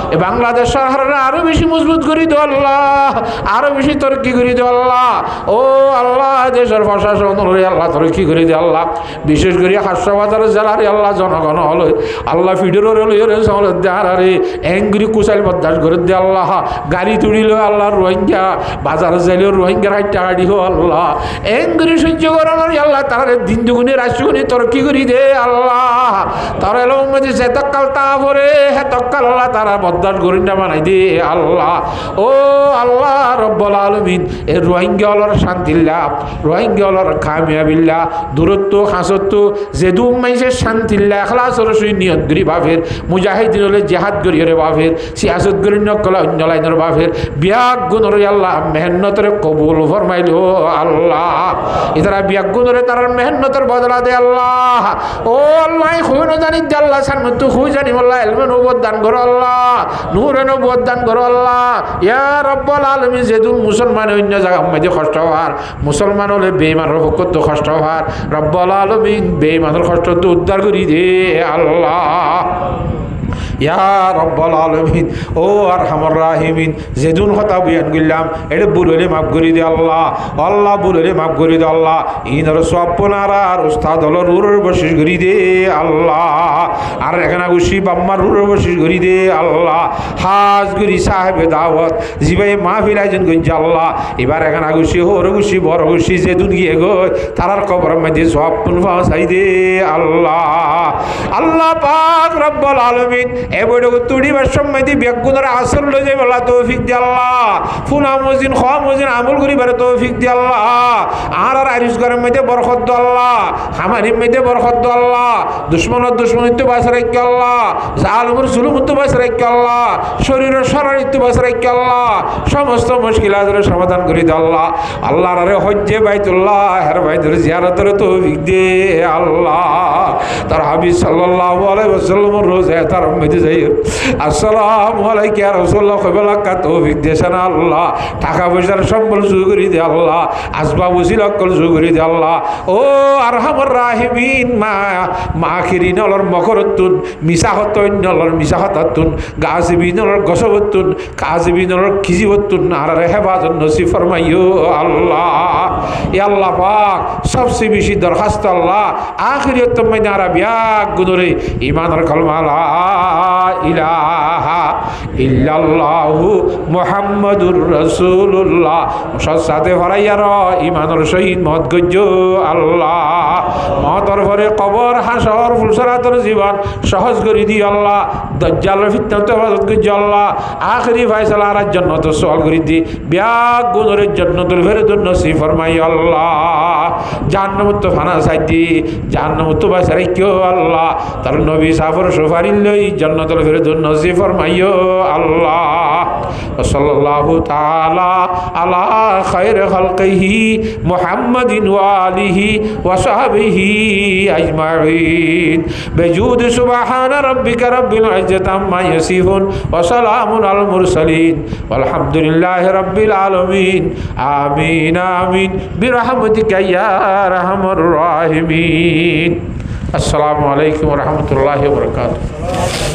এ বাংলাদেশ সরকারের আরো বেশি মজবুত করি দো আল্লাহ আরো বেশি তরক্কি করি দো আল্লাহ ও আল্লাহ দেশের প্রশাসন আল্লাহ তরক্কি করে দে আল্লাহ বিশেষ করে হাসপাতাল জেলার আল্লাহ জনগণ হলো আল্লাহ ফিডের দেহারে এঙ্গুরি কুচাইল বদাস করে দে আল্লাহ গাড়ি তুড়িল আল্লাহ রোহিঙ্গা বাজার যাইল রোহিঙ্গার হাইটা গাড়ি হো আল্লাহ এঙ্গুরি সহ্য করানোর আল্লাহ তারা দিন দুগুনি রাষ্ট্রগুনি তরক্কি করি দে আল্লাহ তারা এলো মধ্যে যে তক্কাল তা পরে হে তক্কাল আল্লাহ তারা বদাস করি না বানাই দে আল্লাহ ও আল্লাহ রব্বুল আলামিন এ রোহিঙ্গা হলার শান্তিল্লাহ রোহিঙ্গা হলার কামিয়াবিল্লাহ দূরত্ব হাসত্ব যেদু মাইসের শান্তিল্লাহ এখলাসর সই নিয়ত গরি বাফের মুজাহিদিন হলে জেহাদ গরি রে বাফের সিয়াসত গরি নকলা অন্য লাইনের বাফের বিয়াগ গুণর আল্লাহ মেহনতের কবুল ফরমাইল আল্লাহ এছাড়া বিয়াগ গুণরে তার মেহনতের বদলা দে আল্লাহ ও আল্লাহ খুন জানি দে আল্লাহ সানমত খুঁজ জানি আল্লাহ এলমে নবুয়ত দান করো আল্লাহ নূরে নবুয়ত দান করো আল্লাহ ইয়া রব্বুল আলামিন যেদু মুসলমান অন্য জায়গা মধ্যে কষ্ট হওয়ার মুসলমান হলে বেঈমানের পক্ষ কষ্ট হওয়ার রব্বুল আলামিন বেঈমানের কষ্ট তো উদ্ধার করি দে আল্লাহ ইয়া রব্বুল আলামিন ও আরহামুর রাহিমিন যেদুন কথা বয়ান করলাম এটা বুললে মাফ করে দে আল্লাহ আল্লাহ বুললে মাফ করে দে আল্লাহ ইনর সপনার আর উস্তাদ হলো রুরের বসিস করি দে আল্লাহ আর এখানে খুশি বাম্মার রুরের বসিস করি দে আল্লাহ হাজ করি সাহেবে দাওয়াত জিবাই মাহফিল আয়োজন করছে আল্লাহ এবার এখানে খুশি হোর খুশি বড় খুশি যেদুন গিয়ে গই তারার কবর মধ্যে সপন ফাঁসাই দে আল্লাহ আল্লাহ পাক রব্বুল আলামিন এবারে তুড়িবার সময় দিয়ে বেগুনের আসর লই যাই বলা তৌফিক দি আল্লাহ ফুনা মজিন খ মজিন আমল করিবার তৌফিক দি আল্লাহ আর আরিস ঘরের মধ্যে বরকত দো আল্লাহ হামারির মধ্যে বরকত দো আল্লাহ দুশ্মনের দুশ্মনিত্ব বাস রাখি আল্লাহ জালুমের জুলুমত্ব বাস রাখি আল্লাহ শরীরের শরণিত্ব বাস রাখি আল্লাহ সমস্ত মুশকিলাতের সমাধান করে দে আল্লাহ আল্লাহর আরে হজ্জে বাইতুল্লাহ হের বাইতুল জিয়ারতের তৌফিক দে আল্লাহ তার হাবিব সাল্লাল্লাহু আলাইহি ওয়াসাল্লামের রোজা তার মধ্যে যাই আসসালামু আলাইকা ইয়া রাসূলুল্লাহ কবলা কা তৌফিক দেশান আল্লাহ টাকা পয়সার সম্বল সুগরি দে আল্লাহ আসবাব ওসিলাকল সুগরি দে আল্লাহ ও আরহামুর রাহিমিন মাখিরিন অলর মকরতুন মিসাহতন অলর মিসাহতাতুন গাসিবিন অলর গসবতুন কাজিবিন অলর খিজিবতুন আর হেফাজত নসিব ফরমাইও আল্লাহ ইয়া আল্লাহ পাক সবচেয়ে বেশি দরখাস্ত আল্লাহ আখিরিয়ত মধ্যে আরবিয়া গুনরে ঈমানের কলমা লা ইলাহা ইল্লাল্লাহু মুহাম্মাদুর রাসূলুল্লাহ সাথে ভরাইয়ার ঈমানের সহিত মত গজ্জ আল্লাহ মতর ভরে কবর হাসর ফুলসরাতের জীবন সহজ করে দি আল্লাহ দাজ্জালের ফিতনা থেকে হেফাজত গজ্জ আল্লাহ আখিরি ফয়সালা আর জান্নাত সওয়াল করে দি ব্যাগ গুণরের জান্নাতুল ফেরদৌস নসিব ফরমাই আল্লাহ জাহান্নামত ফানা সাইদি জাহান্নামত বাসারে কেউ আল্লাহ তার নবী সাফর সুফারিল লই জান্নাতুল ফেরদৌস নসিব ফরমাইও আল্লাহ ওয়া সাল্লাল্লাহু তাআলা আলা খায়রি খালকিহি মুহাম্মাদিন ওয়া আলিহি ওয়া সাহবিহি আজমাইন বিজুদ সুবহানা রাব্বিকা রাব্বিল ইজ্জাতি আম্মা ইয়াসিফুন ওয়া সালামুন আলাল মুরসালিন ওয়ালহামদুলিল্লাহি রাব্বিল আলামিন আমিন আমিন বিরহমাতিকা ইয়া আরহামার রাহিমিন। আসসালামু আলাইকুম ওয়া রাহমাতুল্লাহি ওয়া বারাকাতুহু।